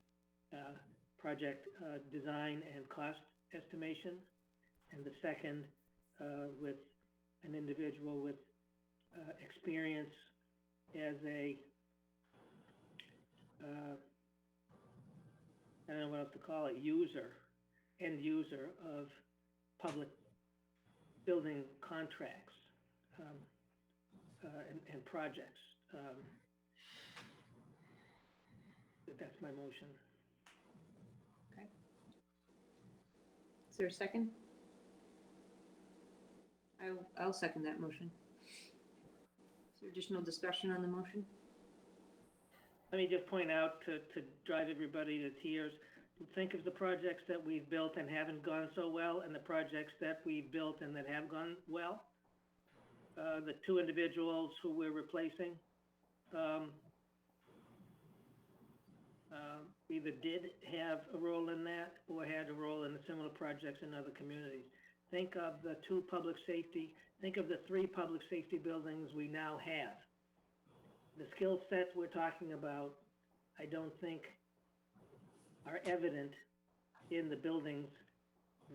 project design and cost estimation, and the second with an individual with experience as a I don't know what else to call it, end user of public building contracts and projects. That's my motion. Okay. Is there a second? I'll second that motion. Is there additional discussion on the motion? Let me just point out to drive everybody to tears, think of the projects that we've built and haven't gone so well, and the projects that we've built and that have gone well. The 2 individuals who we're replacing either did have a role in that or had a role in similar projects in other communities. Think of the 2 public safety, think of the 3 public safety buildings we now have. The skill sets we're talking about, I don't think are evident in the buildings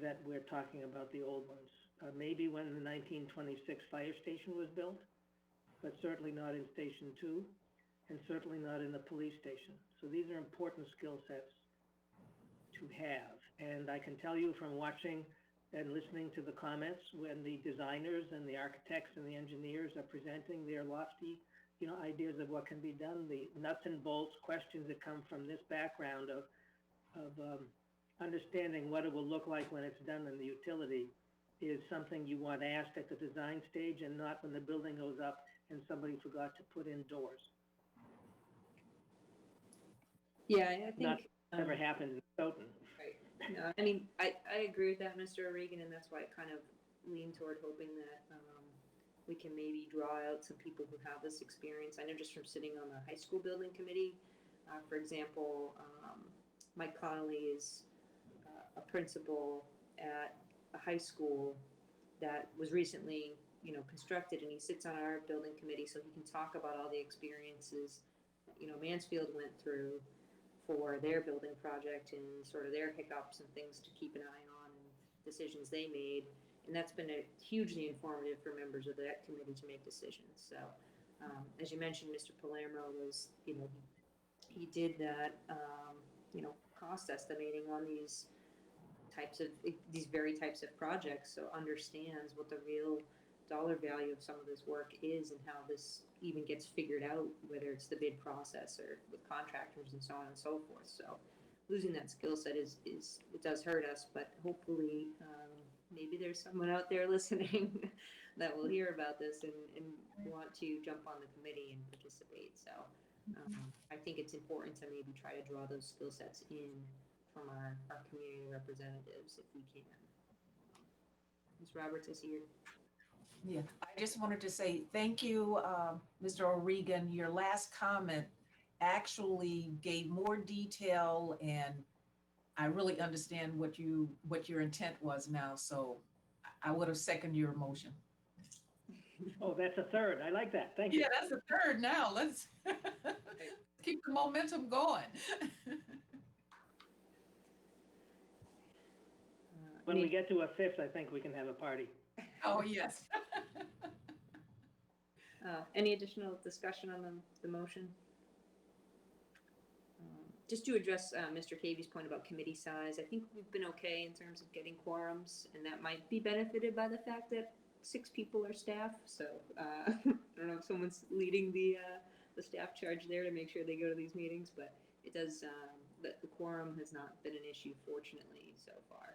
that we're talking about, the old ones. maybe when the 1926 fire station was built, but certainly not in Station 2, and certainly not in the police station. So these are important skill sets to have. And I can tell you from watching and listening to the comments, when the designers and the architects and the engineers are presenting their lofty, ideas of what can be done, the nuts and bolts questions that come from this background of understanding what it will look like when it's done in the utility is something you want asked at the design stage and not when the building goes up and somebody forgot to put in doors. Yeah, I think. Not ever happened in Stoughton. Right. No, I mean, I agree with that, Mr. O'Regan, and that's why I kind of lean toward hoping that we can maybe draw out some people who have this experience. I know just from sitting on the high school building committee, for example, Mike Connolly is a principal at a high school that was recently, constructed, and he sits on our building committee, so he can talk about all the experiences, Mansfield went through for their building project and sort of their hiccups and things to keep an eye on and decisions they made. And that's been hugely informative for members of that committee to make decisions. So, as you mentioned, Mr. Palermo was, he did that, cost estimating on these very types of projects. So understands what the real dollar value of some of this work is and how this even gets figured out, whether it's the bid process or with contractors and so on and so forth. So losing that skill set is it does hurt us, but hopefully maybe there's someone out there listening that will hear about this and want to jump on the committee and participate. So I think it's important to maybe try to draw those skill sets in from our community representatives if we can. Ms. Roberts, I see you. Yeah, I just wanted to say thank you, Mr. O'Regan. Your last comment actually gave more detail, and I really understand what your intent was now. So I would have seconded your motion. Oh, that's a third. I like that. Thank you. Yeah, that's a third now. Let's keep the momentum going. When we get to a fifth, I think we can have a party. Oh, yes. Any additional discussion on the motion? Just to address Mr. Cavy's point about committee size, I think we've been okay in terms of getting quorums, and that might be benefited by the fact that 6 people are staff. So I don't know if someone's leading the staff charge there to make sure they go to these meetings, but it does. The quorum has not been an issue, fortunately, so far.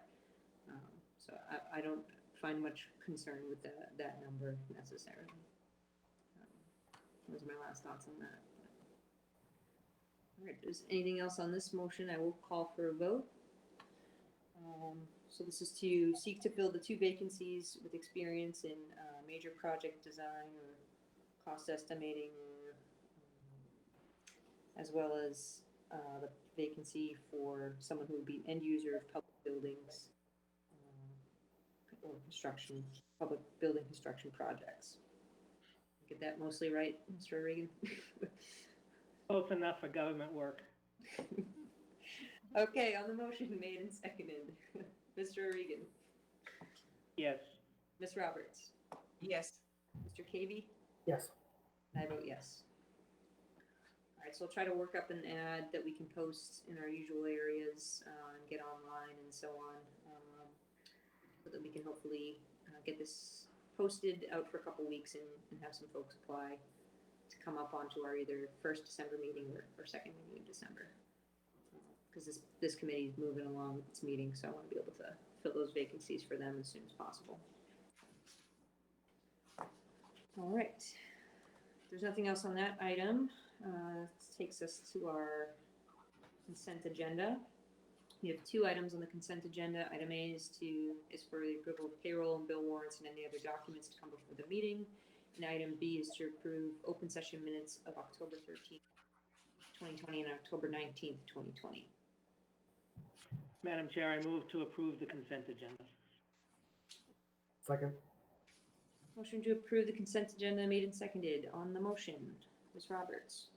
So I don't find much concern with that number necessarily. Those are my last thoughts on that. All right, is anything else on this motion? I will call for a vote. So this is to seek to fill the 2 vacancies with experience in major project design or cost estimating, or as well as the vacancy for someone who would be end user of public buildings or public building construction projects. Get that mostly right, Mr. Regan? Close enough for government work. Okay, on the motion made and seconded. Mr. Regan, Yes. Ms. Roberts, Yes. Mr. Cavey, Yes. I vote yes. All right, so I'll try to work up an ad that we can post in our usual areas and get online and so on, so that we can hopefully get this posted out for a couple weeks and have some folks apply to come up onto our either first December meeting or second meeting in December. Because this committee is moving along with its meeting, so I want to be able to fill those vacancies for them as soon as possible. All right. If there's nothing else on that item, this takes us to our consent agenda. We have 2 items on the consent agenda. Item A is for the approval of payroll and bill warrants and any other documents to come before the meeting. And item B is to approve open session minutes of October 13th, 2020 and October 19th, 2020. Madam Chair, I move to approve the consent agenda. Second. Motion to approve the consent agenda made and seconded. On the motion, Ms. Roberts,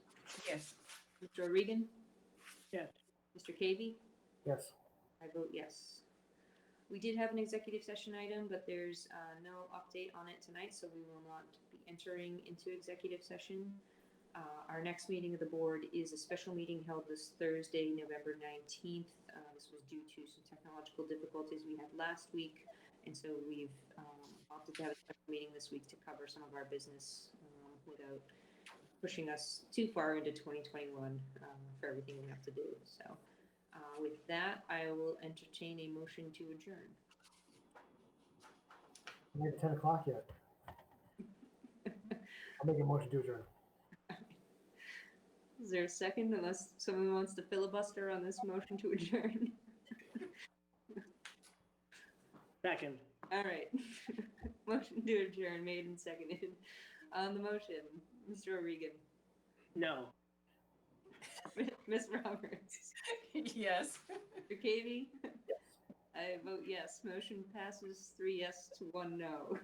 Yes. Mr. O'Regan, Yes. Mr. Cavey, Yes. I vote yes. We did have an executive session item, but there's no update on it tonight, so we will not be entering into executive session. Our next meeting of the board is a special meeting held this Thursday, November 19th. This was due to some technological difficulties we had last week, and so we've opted to have a special meeting this week to cover some of our business without pushing us too far into 2021 for everything we have to do. So with that, I will entertain a motion to adjourn. We have 10 o'clock yet. I'll make a motion to adjourn. Is there a second, unless someone wants to filibuster on this motion to adjourn? Second. All right. Motion to adjourn made and seconded. On the motion, Mr. O'Regan, No. Ms. Roberts, Yes. Mr. Cavey? I vote yes. Motion passes 3 yes to 1 no.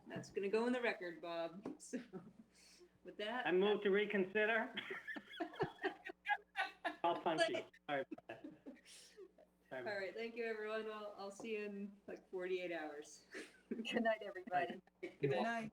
That's gonna go in the record, Bob. So with that. I move to reconsider. I'll punch you. Sorry about that. Sorry. All right, thank you, everyone. I'll see you in like 48 hours. Good night, everybody. Good night. Good night.